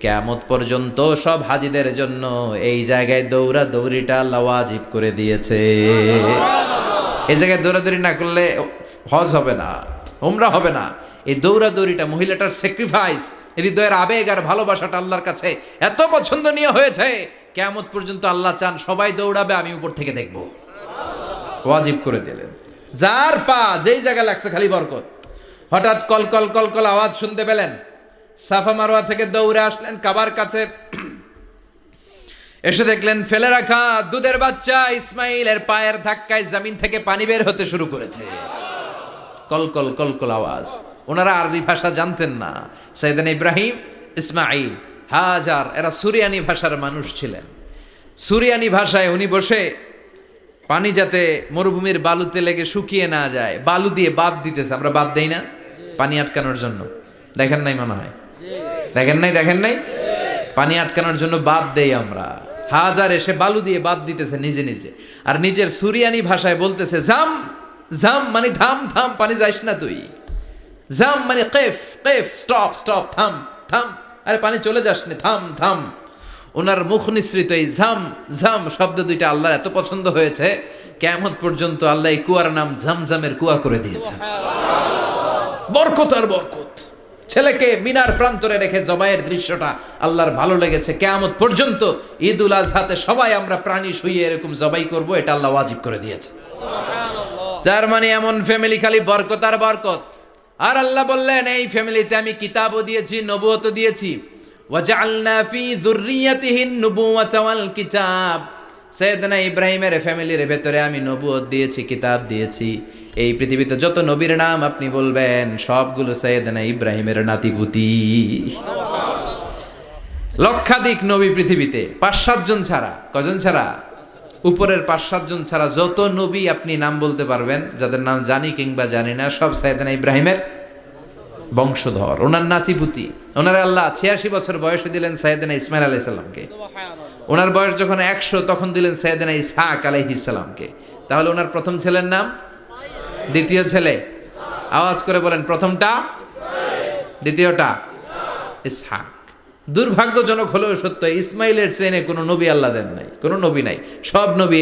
কিয়ামত পর্যন্ত সব হাজীদের জন্য এই জায়গায় দৌড়াদৌড়িটা আল্লাহ ওয়াজিব করে দিয়েছে। এই জায়গায় দৌড়াদৌড়ি না করলে হজ হবে না, উমরা হবে না। এই দৌড়াদৌড়িটা, মহিলাটার স্যাক্রিফাইস, হৃদয়ের আবেগ আর ভালোবাসাটা আল্লাহর কাছে এত পছন্দনীয় হয়েছে, কিয়ামত পর্যন্ত আল্লাহ চান সবাই দৌড়াবে, আমি উপর থেকে দেখব। ওয়াজিব করে দিলেন। যার পা যেই জায়গায় লাগছে খালি বরকত। হঠাৎ কলকল কলকল আওয়াজ শুনতে পেলেন। সাফা মারওয়া থেকে দৌড়ে আসলেন কাবার কাছে। এসে দেখলেন ফেলে রাখা দুধের বাচ্চা ইসমাইলের পায়ের ধাক্কায় জমিন থেকে পানি বের হতে শুরু করেছে। কলকল কলকল আওয়াজ। ওনারা আরবি ভাষা জানতেন না। সাইয়েদনা ইব্রাহিম, ইসমাইল, হাজার এরা সুরিয়ানি ভাষার মানুষ ছিলেন। সুরিয়ানি ভাষায় উনি বসে পানি যাতে মরুভূমির বালুতে লেগে শুকিয়ে না যায়, বালু দিয়ে বাঁধ দিতেছে। আমরা বাঁধ দেই না পানি আটকানোর জন্য? দেখেন নাই মনে হয়? দেখেন নাই? পানি আটকানোর জন্য বাঁধ দেই আমরা। হাজার এসে বালু দিয়ে বাঁধ দিতেছে নিজে নিজে, আর নিজের সুরিয়ানি ভাষায় বলতেছে জাম জাম, মানে থাম থাম, পানি যাইস না তুই। জাম মানে কেফ কেফ, স্টপ স্টপ, থাম থাম, আরে পানি চলে যাস না, থাম থাম। ওনার মুখ নিঃসৃত এই ঝাম ঝাম শব্দ দুইটা আল্লাহর এত পছন্দ হয়েছে, কিয়ামত পর্যন্ত আল্লাহ এই কুয়ার নাম ঝমঝমের কুয়া করে দিয়েছেন। বরকত আর বরকত। ছেলেকে মিনার প্রান্তরে রেখে জবাইয়ের দৃশ্যটা আল্লাহর ভালো লেগেছে। কিয়ামত পর্যন্ত ঈদুল আজহাতে সবাই আমরা প্রাণী শুইয়ে এরকম জবাই করব, এটা আল্লাহ ওয়াজিব করে দিয়েছে। যার মানে এমন ফ্যামিলি খালি বরকত আর বরকত। আর আল্লাহ বললেন এই ফ্যামিলিতে আমি কিতাবও দিয়েছি, নবুয়তও দিয়েছি। ওয়াজআলনা ফি যুররিয়াতিহিন নুবুওয়াতা ওয়াল কিতাব। সাইয়েদনা ইব্রাহিমের ফ্যামিলির ভেতরে আমি নবুয়ত দিয়েছি, কিতাব দিয়েছি। এই পৃথিবীতে যত নবীর নাম আপনি বলবেন সবগুলো সাইয়েদনা ইব্রাহিমের নাতিপুতি। লক্ষাধিক নবী পৃথিবীতে, 5-7 জন ছাড়া। কজন ছাড়া? উপরের 5-7 জন ছাড়া যত নবী আপনি নাম বলতে পারবেন, যাদের নাম জানি কিংবা জানি না, সব সাইয়েদনা ইব্রাহিমের বংশধর, ওনার নাতিপুতি। ওনার আল্লাহ 86 বছর বয়সে দিলেন সাইয়েদনা ইসমাইল আলাইহিস সালামকে। ওনার বয়স যখন 100 তখন দিলেন সাইয়েদনা ইসহাক আলাইহিস সালামকে। তাহলে ওনার প্রথম ছেলের নাম, দ্বিতীয় ছেলে আওয়াজ করে বলেন, প্রথমটা দ্বিতীয়টা ইসহাক। দুর্ভাগ্যজনক হলেও সত্য, ইসমাইলের চেনে কোনো নবী আল্লাহ দেন নাই, কোনো নবী নাই। সব নবী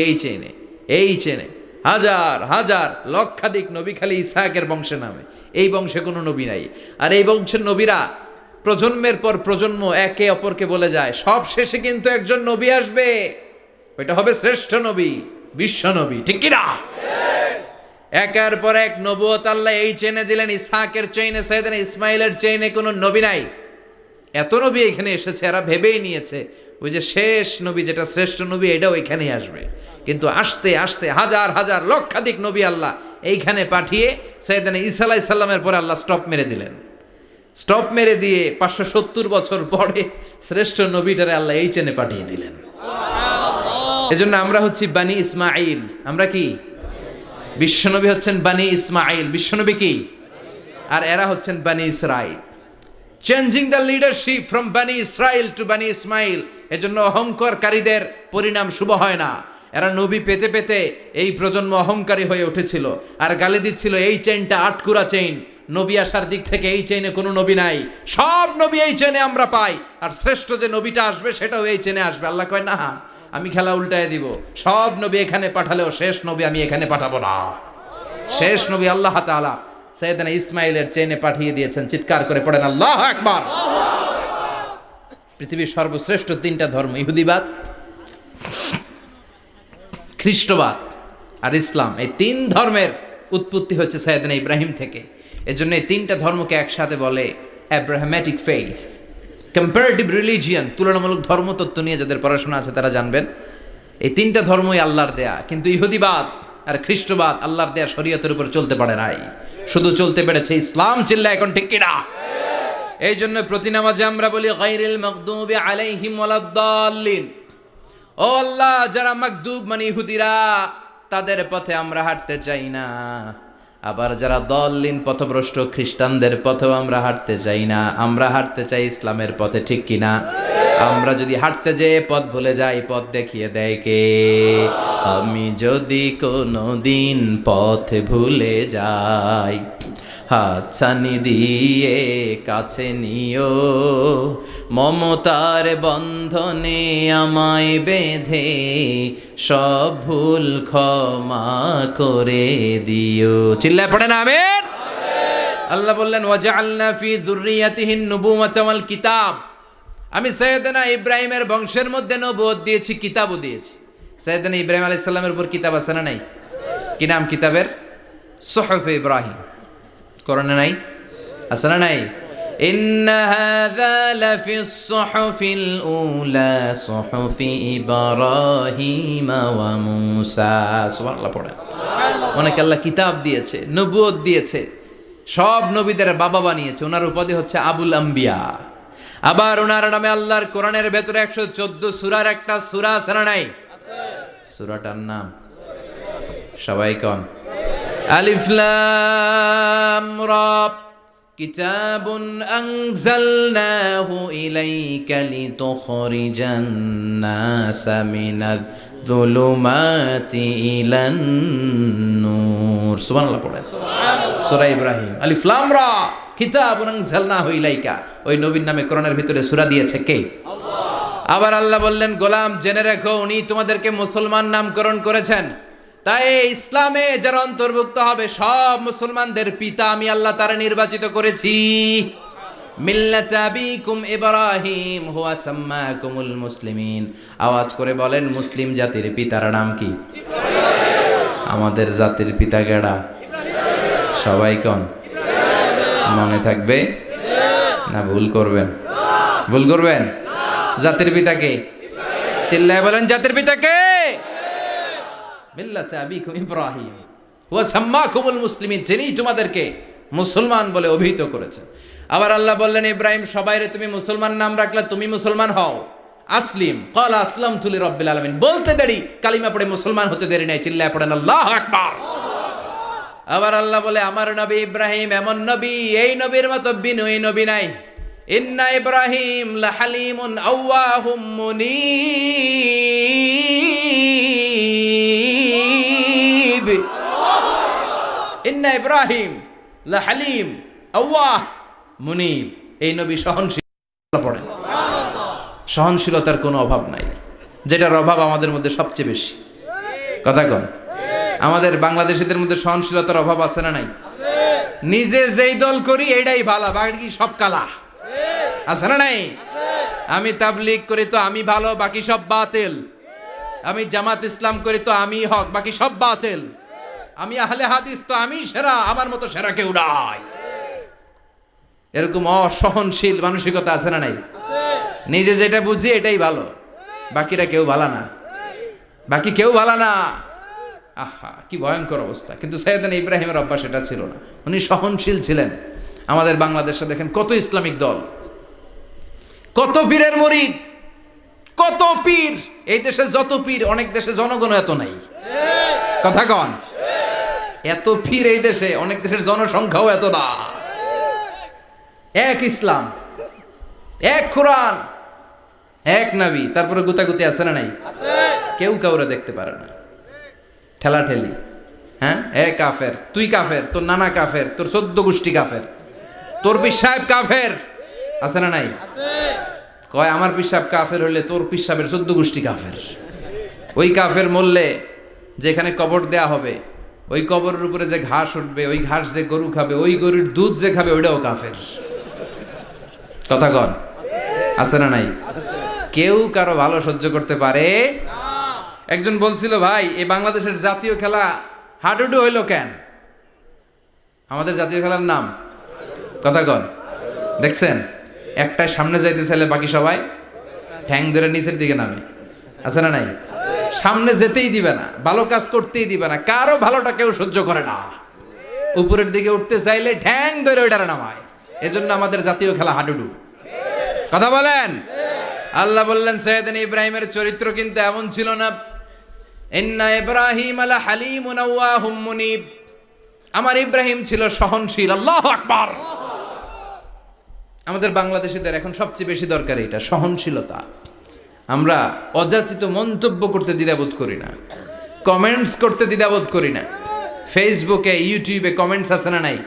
এই চেনে হাজার হাজার লক্ষাধিক নবী খালি ইসহাকের বংশে নামে, এই বংশে কোনো নবী নাই। আর এই বংশের নবীরা প্রজন্মের পর প্রজন্ম একে অপরকে বলে যায়, সব শেষে কিন্তু একজন নবী আসবে, ওইটা হবে শ্রেষ্ঠ নবী, বিশ্ব নবী, ঠিক কিনা? একের পর এক নবুয়ত আল্লাহ এই চেনে দিলেন। ইসহাকের চেইনে, সাইয়েদনা ইসমাইলের চেইনে কোনো নবী নাই। এত নবী এখানে এসেছে, এরা ভেবেই নিয়েছে ওই যে শেষ নবী যেটা শ্রেষ্ঠ নবী এটাও এখানেই আসবে। কিন্তু আস্তে আস্তে হাজার হাজার লক্ষাধিক নবী আল্লাহ এইখানে পাঠিয়ে সাইয়েদনা ঈসা আলাইহিস সালামের পরে আল্লাহ স্টপ মেরে দিলেন। স্টপ মেরে দিয়ে 570 বছর পরে শ্রেষ্ঠ নবীটারে আল্লাহ এই চেনে পাঠিয়ে দিলেন। এজন্য আমরা হচ্ছি বানি ইসমাইল। আমরা কি? বিশ্বনবী হচ্ছেন বানি ইসমাইল, বিশ্বনবী কি? আর এরা হচ্ছেন বানি Israil. Changing the leadership from বানি ইসরাইল টু বানি ইসমাইল। এজন্য অহংকারকারীদের পরিণাম শুভ হয় না। এরা নবী পেতে পেতে এই প্রজন্ম অহংকারী হয়ে উঠেছিল আর গালি দিচ্ছিল এই চেইনটা আটকুরা চেইন, নবী আসার দিক থেকে এই চেইনে কোনো নবী নাই, সব নবী এই চেইনে আমরা পাই, আর শ্রেষ্ঠ যে নবীটা আসবে সেটাও এই চেইনে আসবে। আল্লাহ কয় না, আমি খেলা উল্টায় দিব, সব নবী এখানে পাঠালেও শেষ নবী আমি এখানে পাঠাবো না। শেষ নবী আল্লাহ তাআলা সাইয়েদনা ইসমাইলের চেইনে পাঠিয়ে দিয়েছেন। চিৎকার করে পড়েন আল্লাহু আকবার। পৃথিবীর সর্বশ্রেষ্ঠ 3টা ধর্ম, ইহুদিবাদ, খ্রিস্টবাদ আর ইসলাম, এই 3 ধর্মের উৎপত্তি হচ্ছে সাইয়েদনা ইব্রাহিম থেকে। এজন্য এই 3টা ধর্মকে একসাথে বলে অ্যাব্রাহামেটিক ফেইথ, কম্পারেটিভ রিলিজিয়ান। তুলনামূলক ধর্মতত্ত্ব নিয়ে যাদের পড়াশোনা আছে তারা জানবেন এই 3টা ধর্মই আল্লাহর দেয়া। কিন্তু ইহুদিবাদ আর খ্রিস্টবাদ আল্লাহর দেয়া শরীয়তের উপর চলতে পারে নাই, শুধু চলতে পেরেছে ইসলাম। চিল্লা এখন ঠিক কিনা? এই জন্য প্রতি নামাজে আমরা বলি গায়রিল মাগদুবি আলাইহিম ওয়ালাদ-দাল্লিন। ও আল্লাহ, যারা মাগদুব মানে ইহুদিরা, তাদের পথে আমরা হাঁটতে চাই না। আবার যারা দল্লিন পথভ্রষ্ট খ্রিস্টানদের পথেও আমরা হাঁটতে চাই না, আমরা হাঁটতে চাই ইসলামের পথে, ঠিক কিনা? আমরা যদি হাঁটতে যেয়ে পথ ভুলে যাই, পথ দেখিয়ে দেয় কে? আমি যদি কোনো দিন পথ ভুলে যাই, হাতছানি দিয়ে কাছে নিও, মমতার বন্ধনে আমায় বেঁধে সব ভুল ক্ষমা করে দিও। চিল্লায় পড়েন আমিন। আল্লাহ বললেন ওয়াজআলনা ফি যুররিয়াতিহিন নুবুওয়াতা ওয়াল কিতাব। আমি সাইয়েদনা ইব্রাহিমের বংশের মধ্যে নবুয়ত দিয়েছি, কিতাবও দিয়েছি। সাইয়েদনা ইব্রাহিম আলাইহিস সালামের উপর কিতাব আছে না নাই? কি নাম কিতাবের? সুহুফে ইব্রাহিম। কোরআনে নাই? আছে না নাই? ইন্না হাযা লাফিস সুহুফিল উলা সুহুফি ইব্রাহিম ওয়া মূসা। সুবহানাল্লাহ পড়ে। অনেকে আল্লাহ কিতাব দিয়েছে, নবুয়ত দিয়েছে, সব নবীদের বাবা বানিয়েছে। ওনার উপাধি হচ্ছে আবুল আম্বিয়া। আবার ওনার নামে আল্লাহর কোরআনের ভেতরে 114 সূরার একটা সূরা আছে না নাই? আছে। সূরাটার নাম সবাই কোন? আলিফ লাম রা। কিতাবুন আনজালনাহু ইলাইকা লিতুখরিজান নাসা মিনাজ যুলুমাতি ইলান নূর। সুবহানাল্লাহ পড়েন। সূরা ইব্রাহিম আলিফ লাম রা কিতাবুন আনজালনাহু ইলাইকা। ওই নবীর নামে কোরআনের ভিতরে সূরা দিয়েছে কে? আল্লাহ। আবার আল্লাহ বললেন, গোলাম জেনে রাখো উনি তোমাদেরকে মুসলমান নামকরণ করেছেন। তাই ইসলামে যারা অন্তর্ভুক্ত হবে সব মুসলমানদের পিতা আমি আল্লাহ তারা নির্বাচিত করেছি। মিল্লাত আবিকুম ইব্রাহিম হুয়া সাম্মাকুমুল মুসলিমিন। আওয়াজ করে বলেন, মুসলিম জাতির পিতার নাম কি? ইব্রাহিম। আমাদের জাতির পিতা কেডা? ইব্রাহিম। সবাই কোন? ইব্রাহিম। মনে থাকবে না ভুল করবেন? ভুল করবেন? জাতির পিতা কে? ইব্রাহিম। চিল্লায় বলেন, জাতির পিতা কে? মিল্লাত আবিকুম ইব্রাহিম ওয়া সাম্মাকুমুল মুসলিমিন। তিনি তোমাদেরকে মুসলমান বলে অভিহিত করেছেন। আবার আল্লাহ বললেন, ইব্রাহিম সবাইরে তুমি মুসলমান নাম রাখলে, তুমি মুসলমান হও। আসলিম ক্বালা আসলামতু লিরাব্বিল আলামিন, বলতে দেরি, কালিমা পড়ে মুসলমান হতে দেরি নাই, চিল্লায় পড়েন আল্লাহু আকবার। আবার আল্লাহ বলে আমার নবী ইব্রাহিম এমন নবী, এই নবীর মতো বিনয়ী নবী নাই। ইন্না ইব্রাহিম লাহালিমুন আওয়াহুম মুনীব। ইন্না ইব্রাহিম লাহালিম আওয়াহ মুনীব, এই নবী সহনশীল। পড়েন সহনশীলতার কোনো অভাব নাই, যেটার অভাব আমাদের মধ্যে সবচেয়ে বেশি। কথা কন, আমাদের বাংলাদেশিদের মধ্যে সহনশীলতার অভাব আছে না নাই? নিজে যেই দল করি এটাই ভালো, বাকি সব কালা, আছে না নাই? আমি তাবলীগ করি তো আমি ভালো, বাকি সব বাতিল। আমি জামাত ইসলাম করি তো আমি হক, বাকি সব বাতিল। আমি আহলে হাদিস তো আমি সেরা, আমার মতো সেরা কেউ নাই। এরকম অসহনশীল মানসিকতা আছে না নাই? নিজে যেটা বুঝি এটাই ভালো, বাকিরা কেউ ভালো না, বাকি কেউ ভালো না। আহা কি ভয়ঙ্কর অবস্থা। কিন্তু সাইয়েদনা ইব্রাহিমের অভ্যাস এটা ছিল না, উনি সহনশীল ছিলেন। আমাদের বাংলাদেশে দেখেন কত ইসলামিক দল, কত পীরের মুরিদ, কত পীর। এই দেশে যত পীর, অনেক দেশে জনগণ এত নাই। কথা কন, এত পীর এই দেশে, অনেক দেশের জনসংখ্যাও এত না। এক ইসলাম, এক কোরআন, এক নবী, তারপরে গুতাগুতি আছে না নাই? কেউ কাউরে দেখতে পারে না, ঠেলাঠেলি। হ্যাঁ, এ কাফের, তুই কাফের, তোর নানা কাফের, তোর 14 গোষ্ঠী কাফের, তোর পীর সাহেব কাফের, আছে না নাই? কয় আমার পীর সাহেব কাফের হলে তোর পীর সাহেবের 14 গোষ্ঠী কাফের। ওই কাফের মরলে যেখানে কবর দেয়া হবে, ওই কবরের উপরে যে ঘাস উঠবে, ওই ঘাস যে গরু খাবে, ওই গরুর দুধ যে খাবে, ওইটাও কাফের। কথা কন, আছে না নাই? কেউ কারো ভালো সহ্য করতে পারে না। একজন বলছিল, ভাই এই বাংলাদেশের জাতীয় খেলা হাডুডু হইল কেন? আমাদের জাতীয় খেলার নাম, কথা কন, দেখছেন একটাই সামনে যাইতে চাইলে বাকি সবাই ঠ্যাং ধরে নিচের দিকে নামে, আছে না নাই? সামনে যেতেই দিবে না, ভালো কাজ করতেই দিবে না, কারো ভালোটা কেউ সহ্য করে না। উপরের দিকে উঠতে চাইলে ঠ্যাং ধরে ওইটারে নামায়। এজন্য আমাদের জাতীয় খেলা হাডুডু। কথা বলেন। আল্লাহ বললেন সাইয়েদনা ইব্রাহিমের চরিত্র কিন্তু এমন ছিল না। ইন্না ইব্রাহিম আলা হালিমুন আওয়াহুম মুনীব, আমার ইব্রাহিম ছিল সহনশীল। আল্লাহু আকবার। আমাদের বাংলাদেশিদের এখন সবচেয়ে বেশি দরকার এটা, সহনশীলতা। আমরা অযাচিত মন্তব্য করতে দ্বিধাবোধ করি না, কমেন্টস করতে দ্বিধাবোধ করি না। ফেসবুকে ইউটিউবে কমেন্টস আছে না নাই?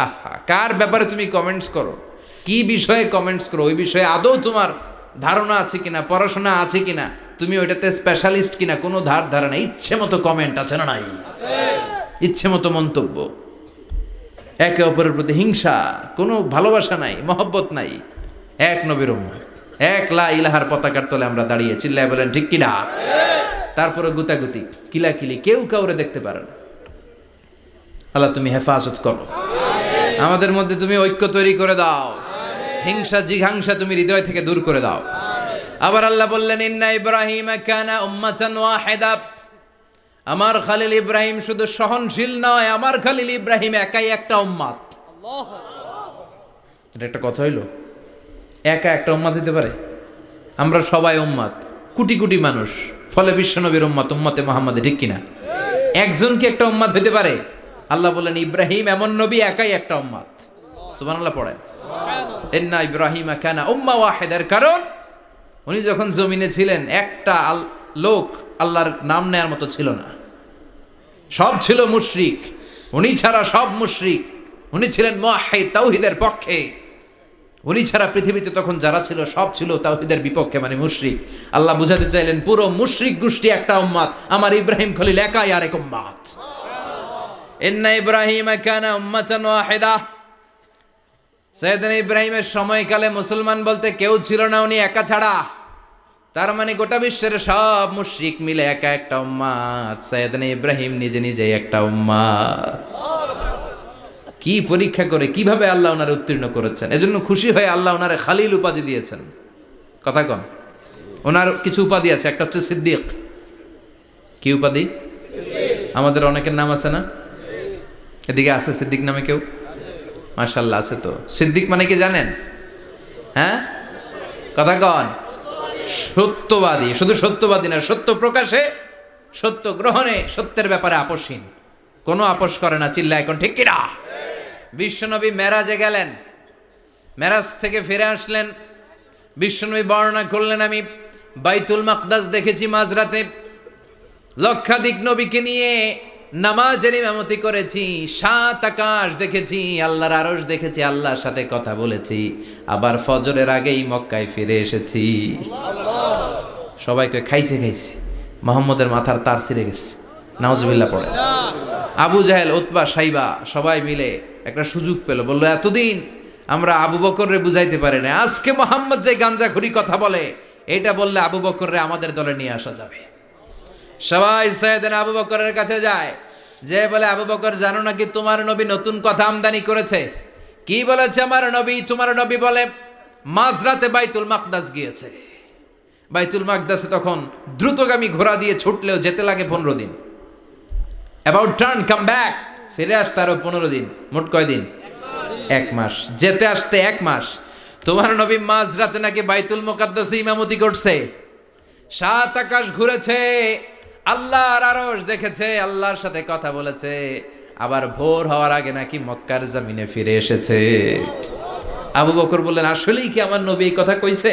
আহা, কার ব্যাপারে তুমি কমেন্টস করো, কি বিষয়ে কমেন্টস করো, ওই বিষয়ে আদৌ তোমার ধারণা আছে কিনা, পড়াশোনা আছে কিনা, তুমি ওইটাতে স্পেশালিস্ট কিনা, কোনো ধারণা। ইচ্ছে মতো কমেন্ট আছে না নাই? ইচ্ছে মতো মন্তব্য, একে অপরের প্রতি হিংসা, কোনো ভালোবাসা নাই, মহব্বত নাই। এক নবীর উম্মত, এক লা ইলাহার পতাকার তলে আমরা দাঁড়িয়ে, চিল্লায় বলেন ঠিক কিনা? তারপরে গুতাগুতি, কিলাকিলি, কেউ কাউরে দেখতে পারে না। আল্লাহ তুমি হেফাজত করো, আমাদের মধ্যে তুমি ঐক্য তৈরি করে দাও, হিংসা জিঘাংসা তুমি হৃদয় থেকে দূর করে দাও। আবার আল্লাহ বললেন ইন্না ইব্রাহিম কানা উম্মাতান ওয়াহিদা, আমার খলিল ইব্রাহিম শুধু সহনশীল নয়, আমার খলিল ইব্রাহিম একাই একটা উম্মাত। এটা একটা কথা হইলো, একা একটা উম্মাত হইতে পারে? আমরা সবাই উম্মাত, কোটি কোটি মানুষ, ফলে বিশ্বনবীর উম্মাত, উম্মতে মুহাম্মাদে, ঠিক কিনা? একজন কি একটা উম্মাত হইতে পারে? আল্লাহ বললেন ইব্রাহিম এমন নবী, একাই একটা উম্মাত। সুবহানাল্লাহ পড়েন। ইন্না ইব্রাহিম কানা উম্মা ওয়াহিদার, কারণ উনি যখন জমিনে ছিলেন একটা লোক আল্লাহর নাম নেয়ার মতো ছিল না, সব ছিল মুশরিক। উনি ছাড়া সব মুশরিক। উনি ছিলেন মুওয়াহহিদ, তাওহীদের পক্ষে। উনি ছাড়া পৃথিবীতে তখন যারা ছিল সব ছিল তাওহীদের বিপক্ষে, মানে মুশরিক। আল্লাহ বুঝাতে চাইলেন পুরো মুশরিক গোষ্ঠী একটা উম্মাত, আমার ইব্রাহিম খলিল একাই আরেক উম্মাত। ইন্না ইব্রাহিম কানা উম্মাতান ওয়াহিদা, সাইয়েদনা ইব্রাহিমের সময়কালে মুসলমান বলতে কেউ ছিল না, উনি একা ছাড়া। তার মানে গোটা বিশ্বের সব মুশরিক মিলে একা একটা উম্মাত, সাইয়েদনা ইব্রাহিম নিজে নিজে একটা উম্মাত। কি পরীক্ষা করে কিভাবে আল্লাহ ওনারে উত্তীর্ণ করেছেন। এজন্য খুশি হয়ে আল্লাহ ওনারে খালিল উপাধি দিয়েছেন। কথা কন, ওনার কিছু উপাধি আছে, একটা হচ্ছে সিদ্দিক। কি উপাধি? আমাদের অনেকের নাম আছে না? এদিকে আছে সিদ্দিক নামে কেউ? মাশাআল্লাহ আছে তো। সিদ্দিক মানে কি জানেন? হ্যাঁ, কথা কন। সত্যবাদী, শুধু সত্যবাদী না, সত্য প্রকাশে, সত্য গ্রহণে, সত্যের ব্যাপারে আপোষহীন, কোনো আপোষ করে না। চিল্লা এখন ঠিক কিনা? বিশ্বনবী মেরাজে গেলেন, মেরাজ থেকে ফিরে আসলেন। বিশ্বনবী বর্ণনা করলেন, আমি বাইতুল মাকদাস দেখেছি মাঝরাতে, লক্ষাধিক নবীকে নিয়ে নামাজের ইমামতি করেছি, 7 আকাশ দেখেছি, আল্লাহর আরশ দেখেছি, আল্লাহর সাথে কথা বলেছি, আবার ফজরের আগেই মক্কায় ফিরে এসেছি। সবাইকে খাইছে খাইছে, মোহাম্মদের মাথার তার ছিঁড়ে গেছে, নাউজুবিল্লাহ পড়ে। আবু জাহেল, উতবা, সাইবা সবাই মিলে একটা সুযোগ পেল, বললো এতদিন আমরা আবু বকররে বুঝাইতে পারি না, আজকে মোহাম্মদ যে গাঞ্জাখুরি কথা বলে এটা বললে আবু বকররে আমাদের দলে নিয়ে আসা যাবে। সবাই সাইয়েদনা আবু বকরের কাছে যায়, যে বলে আবু বকর জানো নাকি তোমার নবী নতুন কথা আমদানি করেছে? কি বলেছে আমার নবী? তোমার নবী বলে মাঝরাতে বাইতুল মাকদাস গিয়েছে। বাইতুল মাকদাসে তখন দ্রুতগামী ঘোড়া দিয়ে ছুটলেও যেতে লাগে 15 দিন। অ্যাবাউট টার্ন কাম ব্যাক, ফিরে আসতে আরো 15 দিন, মোট কয় দিন? 1 মাস, যেতে আসতে 1 মাস। তোমার নবী মাঝরাতে নাকি বাইতুল মুকাদ্দাসে ইমামতি করছে, 7 আকাশ ঘুরেছে, আল্লাহর আরশ দেখেছে, আল্লাহর সাথে কথা বলেছে, আবার ভোর হওয়ার আগে নাকি মক্কার জমিনে ফিরে এসেছে। আবু বকর বললেন আসলেই কি আমার নবী এই কথা কইছে?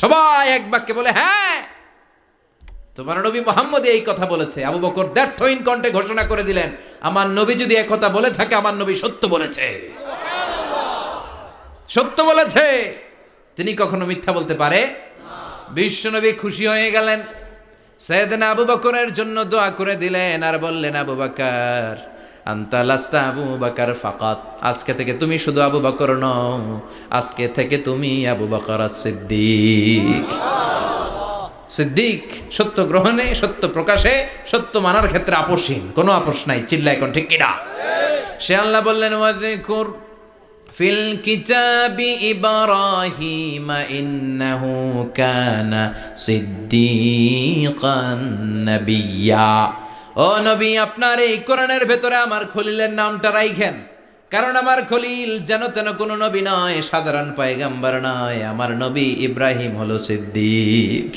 সবাই এক বাক্যে বলে হ্যাঁ, তোমার নবী মুহাম্মদ এই কথা বলেছে। আবু বকর দ্ব্যর্থহীন কণ্ঠে ঘোষণা করে দিলেন, আমার নবী যদি এই কথা বলে থাকে, আমার নবী সত্য বলেছে, সত্য বলেছে, তিনি কখনো মিথ্যা বলতে পারে না। বিশ্বনবী খুশি হয়ে গেলেন, সাইয়েদনা আবু বকরের জন্য দোয়া করে দিলেন, আর বললেন আবু বকর আনতা লাস্তা আবু বকর ফাকাত, আজকে থেকে তুমি শুধু আবু বকর নও, আজকে থেকে তুমি আবু বকর as-সিদ্দিক। সিদ্দিক, সত্য গ্রহণে, সত্য প্রকাশে, সত্য মানার ক্ষেত্রে আপোষহীন, কোনো আপোষ নাই। চিল্লা এখন ঠিক কিনা? সে আল্লাহ বললেন ওয়াযকুর ফিল কিতাবি ইব্রাহিম ইন্নাহু কানা সিদ্দীকান নাবিয়্যা। ও নবী, আপনার এই কোরআনের ভেতরে আমার খলিলের নামটা রাখেন, কারণ আমার খলিল যেন তেন কোনো নবী নয়, সাধারণ পয়গম্বর নয়, আমার নবী ইব্রাহিম হলো সিদ্দিক,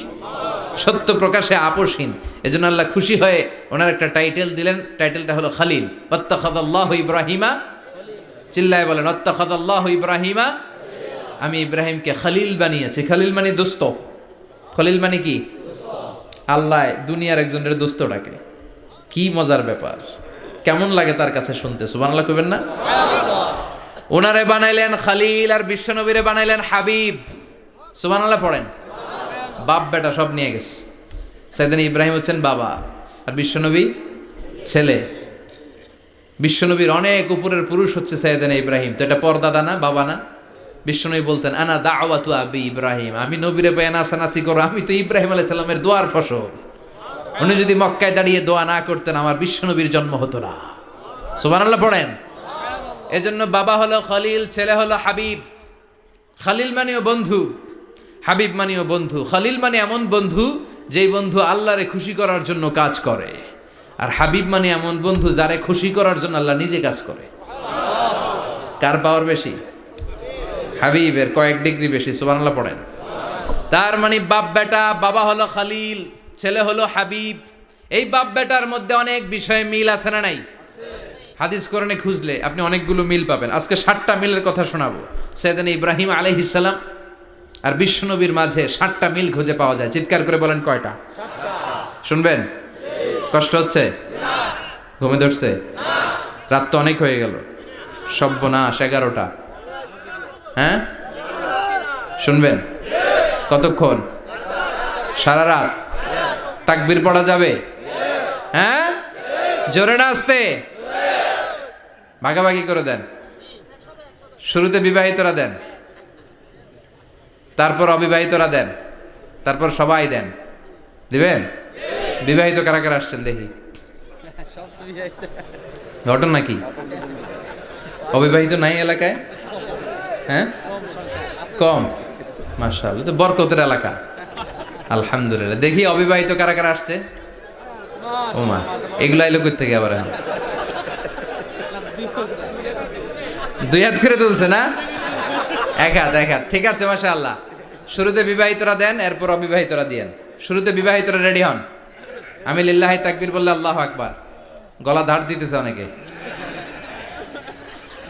সত্য প্রকাশে আপোষহীন। এজন্য আল্লাহ খুশি হয়ে ওনার একটা টাইটেল দিলেন, টাইটেলটা হলো খালিল। ওয়াত্তাখাযাল্লাহু ইব্রাহিমা, চিল্লায় বলেন ওয়াত্তাখাযাল্লাহু ইব্রাহিমা, আমি ইব্রাহিমকে খালিল বানিয়েছি। খালিল মানে দোস্ত, খলিল মানে কি? আল্লাহ দুনিয়ার একজনের দোস্ত ডাকে, কি মজার ব্যাপার, কেমন লাগে তার কাছে শুনতে? সুবহানাল্লাহ কইবেন না? ওনারে বানাইলেন খালিল, আর বিশ্বনবীরে বানাইলেন হাবিব। সুবহানাল্লাহ পড়েন। বাপ বেটা সব নিয়ে গেছে। সাইয়েদনা ইব্রাহিম হচ্ছেন বাবা, আর বিশ্বনবী ছেলে। বিশ্বনবীর অনেক উপরের পুরুষ হচ্ছে সাইয়েদনা ইব্রাহিম, তো এটা পরদাদা না, বাবা না? বিশ্বনবী বলতেন আনা দাওয়াতু আবি ইব্রাহিম, আমি নবীরে পেয়ে নাচানাচি করো, আমি তো ইব্রাহিম আলাইহিস সালামের দোয়ার ফসল। উনি যদি মক্কায় দাঁড়িয়ে দোয়া না করতেন, আমার বিশ্বনবীর জন্ম হতো না। সুবহানাল্লাহ পড়েন। এজন্য বাবা হলো খলিল, ছেলে হলো হাবিব। খালিল মানেও বন্ধু, হাবিব মানেও বন্ধু। খালিল মানে এমন বন্ধু যেই বন্ধু আল্লাহরে খুশি করার জন্য কাজ করে, আর হাবিব মানে এমন বন্ধু যারে খুশি করার জন্য আল্লাহ নিজে কাজ করে। কার পাওয়ার বেশি? হাবিবের কয়েক ডিগ্রি বেশি। সুবহানাল্লাহ পড়েন। তার মানে বাপ বেটা, বাবা হলো খালিল, ছেলে হলো হাবিব। এই বাপ বেটার মধ্যে অনেক বিষয়ে মিল আছে না নাই? হাদিস কোরআনে খুঁজলে আপনি অনেকগুলো মিল পাবেন। আজকে 7টা মিলের কথা শোনাবো। সাইয়েদনা ইব্রাহিম আলাইহিস সালাম আর বিশ্বনবীর মাঝে 7টা মিল খুঁজে পাওয়া যায়। চিৎকার করে বলেন কয়টা? 7টা। শুনবেন? কষ্ট হচ্ছে? ঘুমে ধরছে? রাত তো অনেক হয়ে গেল, সর্বনাশ 11টা। হ্যাঁ শুনবেন? কতক্ষণ? সারা রাত। তাকবীর পড়া যাবে? হ্যাঁ জোরে না আসতে? ভাগাভাগি করে দেন। শুরুতে বিবাহিতরা দেন, তারপর অবিবাহিতরা দেন, তারপর সবাই দেন। দিবেন? বিবাহিত কারা কারা আসছেন দেখি? ঘটনা কি? অবিবাহিত নাই এলাকায়? হ্যাঁ কম, মাশাআল্লাহ, তো বরকতের এলাকা। আলহামদুলিল্লাহ। দেখি অবিবাহিত কারা কারা আসছে? ওমা, এগুলো আইলো কই থেকে আবার? 2 হাত করে তুলছে না? 1 হাত, 1 হাত। ঠিক আছে, মাশাআল্লাহ। শুরুতে বিবাহিতরা দেন, এরপর অবিবাহিতরা দিয়েন। শুরুতে বিবাহিতরা রেডি হন। আমি লিল্লাহি তাকবীর বললে আল্লাহু আকবার, গলা ধার দিতেছে অনেকে।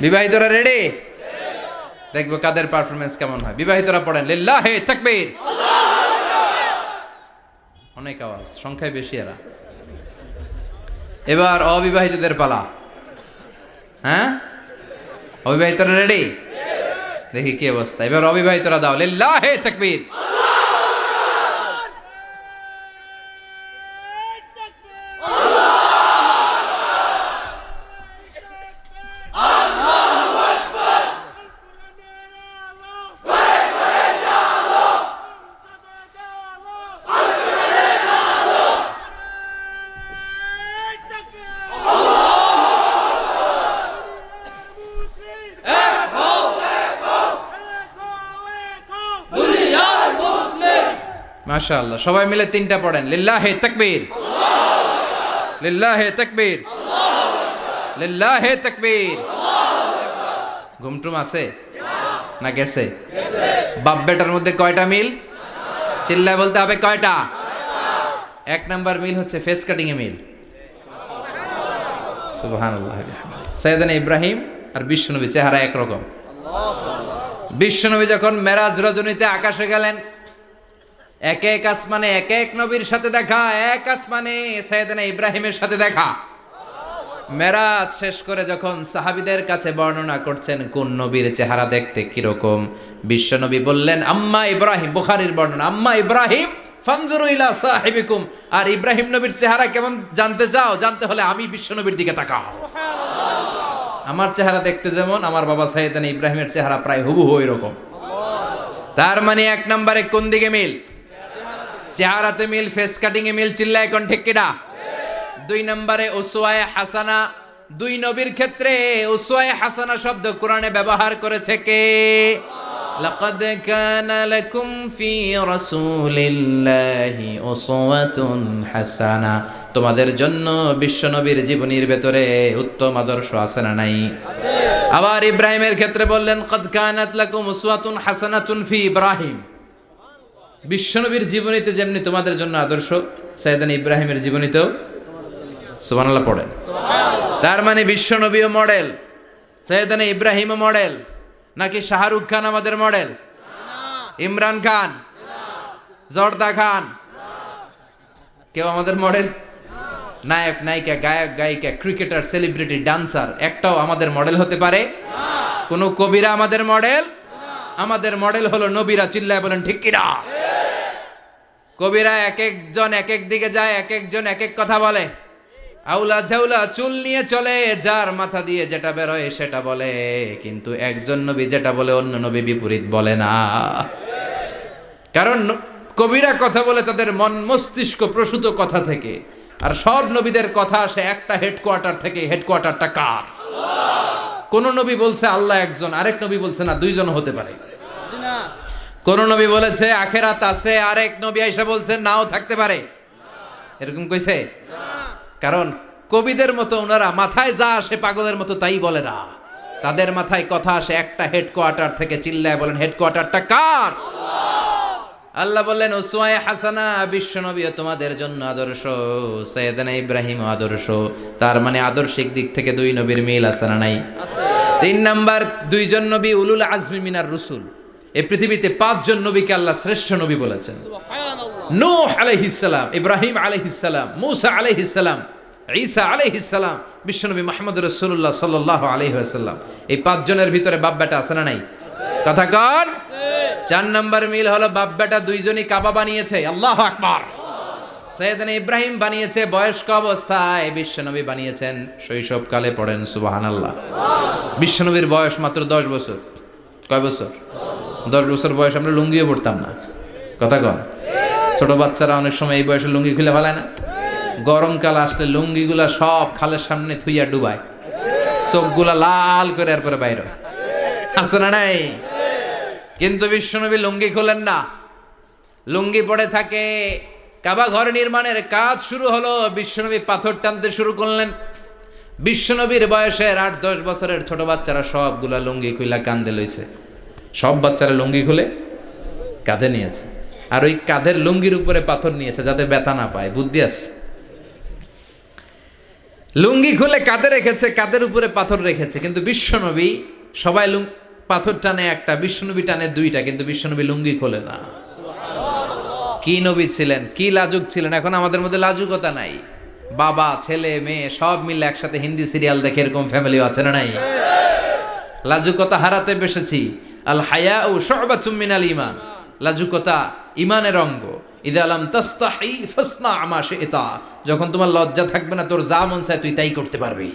বিবাহিতরা রেডি? দেখবো কাদের পারফরমেন্স কেমন হয়। বিবাহিতরা পড়েন লিল্লাহি তাকবীর। অনেক আওয়াজ, সংখ্যায় বেশি এরা। এবার অবিবাহিতদের পালা। হ্যাঁ, অবিবাহিতরা রেডি? দেখি কি অবস্থা। এবার অবিবাহিতরা দাও লিল্লাহি তাকবীর। মাশাআল্লাহ, সবাই মিলে তিনটা পড়েন লিল্লাহি তাকবীর, লিল্লাহি তাকবীর, লিল্লাহি তাকবীর। ঘুমটুম আছে না গেছে? বাপ বেটার মধ্যে কয়টা মিল? চিল্লায় বলতে হবে কয়টা? এক নাম্বার মিল হচ্ছে ফেস কাটিং এ মিল। সুবহানাল্লাহ। সাইয়েদনা ইব্রাহিম আর বিশ্বনবী চেহারা একরকম। বিশ্বনবী যখন মেরাজ রজনীতে আকাশে গেলেন, এক এক আসমানে এক এক নবীর সাথে দেখা, এক আসমানে সাইয়েদনা ইব্রাহিমের সাথে দেখা। মেরাজ শেষ করে যখন সাহাবীদের কাছে বর্ণনা করছেন কোন নবীর চেহারা দেখতে কিরকম, বিশ্বনবী বললেন আম্মা ইব্রাহিম, বুখারীর বর্ণনা, আম্মা ইব্রাহিম ফানজুরু ইলা সাহিবিকুম। আর ইব্রাহিম নবীর চেহারা কেমন জানতে চাও? জানতে হলে আমি বিশ্বনবীর দিকে তাকাও। আমার চেহারা দেখতে যেমন, আমার বাবা সাইয়েদনা ইব্রাহিমের চেহারা প্রায় হুবহু এরকম। তার মানে এক নম্বরে কোন দিকে মিল? চেহারাতে মিল, ফেস কাটিং এ মিল। চিল্লায় কোন ঠিক কিনা? দুই নম্বরে উসওয়ায়ে হাসানা। দুই নবীর ক্ষেত্রে উসওয়ায়ে হাসানা শব্দ কোরআনে ব্যবহার করেছে কে? লাকাদ কানা লাকুম ফি রাসূলিল্লাহি উসওয়াতুন হাসানা। তোমাদের জন্য বিশ্বনবীর জীবনীর ভেতরে উত্তম আদর্শ আছে না নাই? আছে। আবার ইব্রাহিমের ক্ষেত্রে বললেন কাদ কানাত লাকুম উসওয়াতুন হাসানাতুন ফি ইব্রাহিম। বিশ্বনবীর জীবনীতে যেমনি তোমাদের জন্য আদর্শ, সাইয়েদনা ইব্রাহিমের জীবনীতেও। সুবহানাল্লাহ পড়েন। তার মানে বিশ্বনবীও মডেল, সাইয়েদনা ইব্রাহিমও মডেল। নাকি শাহরুখ খান আমাদের মডেল? ইমরান খান, জর্দা খান, কেউ আমাদের মডেল? নায়ক নায়িকা, গায়ক গায়িকা, ক্রিকেটার, সেলিব্রিটি, ডান্সার একটাও আমাদের মডেল হতে পারে? কোন কবিরা আমাদের মডেল? আমাদের মডেল হলো নবীরা। চিল্লায় বলেন ঠিক কিনা? কবিরা এক একজন এক এক দিকে যায়, এক একজন এক এক কথা বলে। আউলা ঝাউলা চুল নিয়ে চলে, যার মাথা দিয়ে যেটা বের হয় সেটা বলে। কিন্তু একজন নবী যেটা বলে অন্য নবী বিপরীত বলে না। কারণ কবিরা কথা বলে তাদের মন মস্তিষ্ক প্রসূত কথা থেকে, আর সব নবীদের কথা আসে একটা হেডকোয়ার্টার থেকে। হেডকোয়ার্টারটা কার? কোন নবী বলছে আল্লাহ একজন, আরেক নবী বলছে না দুইজন হতে পারে। কোন নবী বলেছে আখেরাত আছে, আরেক নবী আইসা বলছে নাও থাকতে পারে। এরকম কইছে? কারণ কবিদের মতো ওনারা মাথায় যা আসে পাগলের মতো তাই বলে না। তাদের মাথায় কথা আসে একটা হেডকোয়ার্টার থেকে। চিল্লায় বলেন হেডকোয়ার্টারটা কার? আল্লাহ বললেন উসওয়ায়ে হাসানা, বিশ্বনবী তোমাদের জন্য আদর্শ, সাইয়েদনা ইব্রাহিম আদর্শ। তার মানে আদর্শিক দিক থেকে দুই নবীর মিল আছে না নাই? আছে। তিন নাম্বার, দুইজন নবী উলুল আজমি মিনার রুসুল। এই পৃথিবীতে পাঁচজন নবীকে আল্লাহ শ্রেষ্ঠ নবী বলেছেন। সুবহানাল্লাহ। নূহ আলাইহিস সালাম, ইব্রাহিম আলাইহিস সালাম, মূসা আলাইহিস সালাম, ঈসা আলাইহিস সালাম, বিশ্বনবী মুহাম্মদ রাসূলুল্লাহ সাল্লাল্লাহু আলাইহি ওয়াসাল্লাম। এই পাঁচজনের ভিতরে বাপ বেটা আছে না নাই? কথা কন। চার নাম্বার মিল হলো বাপ বেটা দুইজনই কাবা বানিয়েছে। আল্লাহু আকবার। সাইয়েদনা ইব্রাহিম বানিয়েছে বয়স্ক অবস্থায়, বিশ্বনবী বানিয়েছেন শৈশবকালে। পড়েন সুবহানাল্লাহ। বিশ্বনবীর বয়স মাত্র 10 বছর। কয় বছর? 10 বছর বয়স আমরা লুঙ্গিও পড়তাম না। কথা কন। ছোট বাচ্চারা অনেক সময় এই বয়সে লুঙ্গি খুলে ফেলায় না? গরমকাল আসলে লুঙ্গিগুলা সব খালের সামনে থুইয়া ডুবায়, চোখগুলা লাল করে এরপরে বাইরে আছে না নাই? কিন্তু বিশ্বনবী লুঙ্গি খোলেন না, লুঙ্গি পড়ে থাকে। কাবা ঘর নির্মাণের কাজ শুরু হলো, বিশ্বনবী পাথর টানতে শুরু করলেন। বিশ্বনবীর বয়সের 8-10 বছরের ছোট বাচ্চারা সবগুলা লুঙ্গি খুইলা কান্দে লইছে। সব বাচ্চারা লুঙ্গি খুলে কাঁধে নিয়েছে, আর ওই কাঁধের লুঙ্গির উপরে পাথর নিয়েছে যাতে ব্যথা না পায়। বুদ্ধি আছে। লুঙ্গি খুলে কাঁধে রেখেছে, কাঁধের উপরে পাথর রেখেছে, কিন্তু বিশ্বনবী সবাই পাথর টানে একটা, বিশ্বনবী টানে দুইটা, কিন্তু বিশ্বনবী লুঙ্গি খোলে না। কি নবী ছিলেন, কি লাজুক ছিলেন। এখন আমাদের মধ্যে লাজুকতা নাই, বাবা ছেলে মেয়ে সব মিলে একসাথে হিন্দি সিরিয়াল দেখে এরকম ফ্যামিলি আছে না নাই? লাজুকতা হারাতে বসেছি। আল হায়াউ শু'বাতুম মিনাল ঈমান, লাজুকতা ঈমানের অঙ্গ। ইযা লাম তাস্তাহি ফাসনা মা শি'তা, যখন তোমার লজ্জা থাকবে না, তোর যা মন চায় তুই তাই করতে পারবি।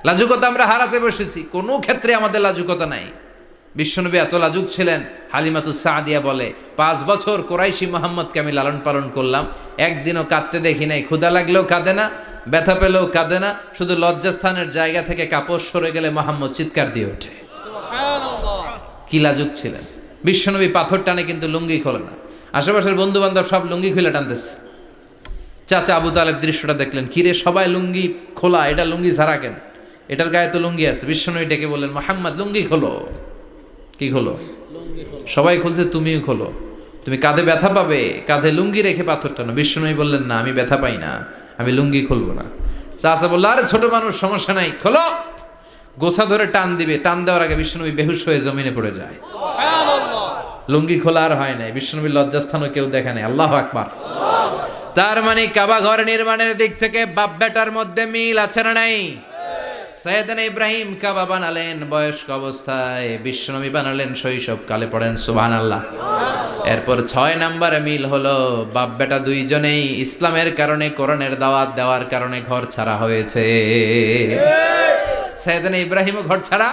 লাজুকতা আমরা হারাতে বসেছি, কোনো ক্ষেত্রে আমাদের লাজুকতা নাই। বিশ্বনবী এত লাজুক ছিলেন, হালিমাতুস সাদিয়া বলে 5 বছর কোরাইশি মুহাম্মদকে আমি লালন পালন করলাম, একদিনও কাঁদতে দেখি নাই। ক্ষুধা লাগলেও কাঁদে না, ব্যথা পেলেও কাঁদে না, শুধু লজ্জাস্থানের জায়গা থেকে কাপড় সরে গেলে মুহাম্মদ চিৎকার দিয়ে ওঠে। কি লাজুক ছিলেন বিশ্বনবী। পাথর টানে কিন্তু লুঙ্গি খোলে না। আশেপাশের বন্ধু বান্ধব সব লুঙ্গি খুলে টানতেছে। চাচা আবু তালেব দৃশ্যটা দেখলেন, কিরে সবাই লুঙ্গি খোলা, এটা লুঙ্গি ছাড়া কেন? এটার গায়ে তো লুঙ্গি আছে। বিশ্বনবী ডেকে বললেন, মুহাম্মদ লুঙ্গি খোলো। কি খোলো? সবাই খুলছে, তুমিও খোলো। তুমি কাঁধে ব্যথা পাবে, কাঁধে লুঙ্গি রেখে পাথর টানো। বিশ্বনবী বললেন, না আমি ব্যথা পাই না, আমি লুঙ্গি খুলবো না। চাচা বললো, আরে ছোট মানুষ, সমস্যা নাই, খোলো। গোছা ধরে টান দিবে, টান দেওয়ার আগে বিশ্বনবী বেহুশ হয়ে জমিনে পড়ে যায়। লুঙ্গি খোলা আর হয় নাই। বিশ্বনবীর লজ্জাস্থানও কেউ দেখে নাই। আল্লাহু আকবার। তার মানে কাবা ঘর নির্মাণের দিক থেকে বাপ বেটার মধ্যে মিল আছে না নাই? সাইয়েদনা ইব্রাহিম কাবা বানালেন বয়স্ক অবস্থায়, বিশ্বনবী বানালেন শৈশবকালে। পড়েন সুবহানাল্লাহ। এরপর 6 নম্বরে মিল হলো, বাপ বেটা দুইজনেই ইসলামের কারণে, কোরআনের দাওয়াত দেওয়ার কারণে ঘর ছাড়া হয়েছে। সাইয়েদনা ইব্রাহিমও ঘর ছাড়া,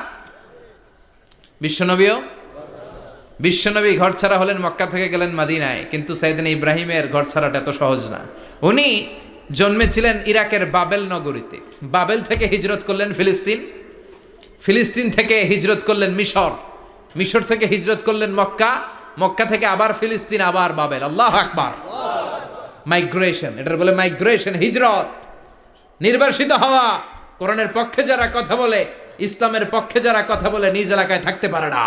বিশ্বনবী ঘর ছাড়া হলেন, মক্কা থেকে গেলেন মদিনায়। কিন্তু সাইয়েদনা ইব্রাহিমের ঘর ছাড়াটা এত সহজ না। উনি জন্মেছিলেন ইরাকের বাবেল নগরীতে। বাবেল থেকে হিজরত করলেন ফিলিস্তিন, ফিলিস্তিন থেকে হিজরত করলেন মিশর, মিশর থেকে হিজরত করলেন মক্কা, মক্কা থেকে আবার ফিলিস্তিন, আবার বাবেল। আল্লাহু আকবার। মাইগ্রেশন, এটার বলে মাইগ্রেশন, হিজরত, নির্বাসিত হওয়া। কোরআনের পক্ষে যারা কথা বলে, ইসলামের পক্ষে যারা কথা বলে, নিজ এলাকায় থাকতে পারে না।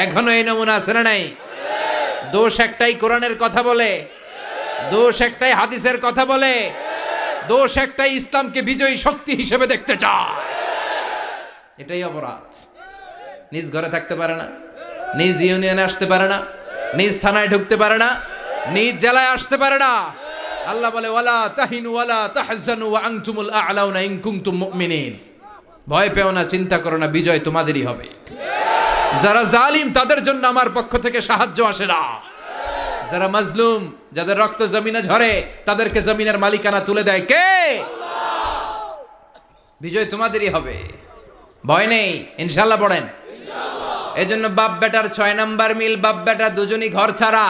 এখনো এই নমুনা আছে না নাই? দোষ একটাই, কোরআনের কথা বলে। দোষ একটাই, হাদিসের কথা বলে। দোষ একটাই, ইসলামকে বিজয়ী শক্তি হিসেবে দেখতে চায়। এটাই অপরাধ। নিজ ঘরে থাকতে পারে না, নিজ ইউনিয়নে আসতে পারে না, নিজ থানায় ঢুকতে পারে না, নিজ জেলায় আসতে পারে না। আল্লাহ বলে, ওয়ালা তাহিনু ওয়ালা তাহজানু ওয়া আনতুমুল আ'লাউনা ইন কুনতুম মুমিনিন। ভয় পেও না, চিন্তা করো না, বিজয় তোমাদেরই হবে। যারা জালিম তাদের জন্য আমার পক্ষ থেকে সাহায্য আসে না। যারা মাজলুম, যাদের রক্ত জমিনে ঝরে, তাদেরকে জমিনের মালিকানা তুলে দেয় কে? বিজয় তোমাদেরই হবে, ভয় নেই, ইনশাআল্লাহ। পড়েন এই জন্য বাপ বেটার 6 নাম্বার মিল, বাপ বেটা দুজনই ঘর ছাড়া,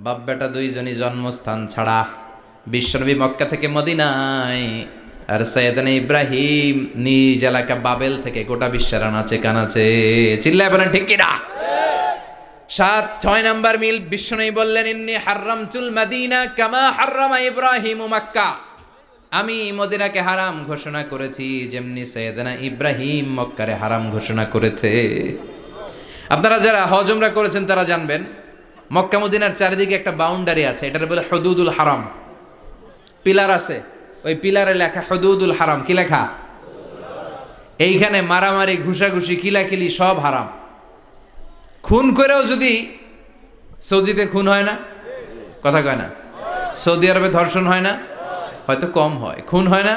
বাপ বেটা দুইজনই জন্মস্থান ছাড়া। বিশ্বনবী মক্কা থেকে মদিনায়, আর সাইয়েদনা ইব্রাহিম নিজ এলাকা বাবেল থেকে গোটা বিশ্বের আনাচে কানাচে। চিল্লায় বলেন ঠিক কিনা? 6 নাম্বার মিল, বিশ্বনবী বললেন, ইন্নী হাররামতুল মদিনা কামা হাররামা ইব্রাহিম মক্কা। আমি মদিনাকে হারাম ঘোষণা করেছি যেমনি সাইয়েদনা ইব্রাহিম মক্কারে হারাম ঘোষণা করেছে। আপনারা যারা হজ উমরা করেছেন তারা জানবেন, মক্কা মদিনার চারিদিকে একটা বাউন্ডারি আছে, এটার বলে হুদুদুল হারাম। পিলার আছে, ওই পিলারে লেখা হুদুদুল হারাম। কি লেখা? এইখানে মারামারি, ঘুষাঘুষি, কিলাকিলি সব হারাম। খুন করেও যদি, সৌদিতে খুন হয় না, কথা কয় না? সৌদি আরবে ধর্ষণ হয় না? হয়তো কম হয়, খুন হয় না?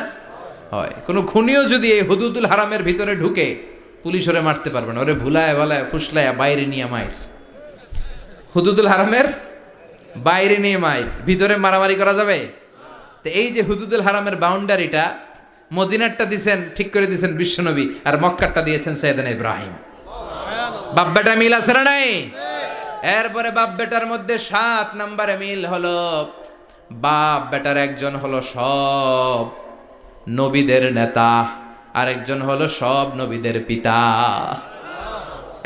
হয়। কোনো খুনিও যদি এই হুদুদুল হারামের ভিতরে ঢুকে, পুলিশ ওরে মারতে পারবে না। ওরে ভুলায় ভালায় ফুসলায় বাইরে নিয়ে মায়ের। হুদুদুল হারামের বাইরে নিয়ে মায়ের, ভিতরে মারামারি করা যাবে? তো এই যে হুদুদুল হারামের বাউন্ডারিটা, মদিনারটা দিয়েছেন, ঠিক করে দিয়েছেন বিশ্বনবী, আর মক্কারটা দিয়েছেন সাইয়েদনা ইব্রাহিম। বাপ বেটা মিল আছে না নাই? এরপরে বাপ বেটার মধ্যে 7 নম্বরে মিল হলো, বাপ বেটার একজন হলো সব নবীদের নেতা, আর একজন হলো সব নবীদের পিতা।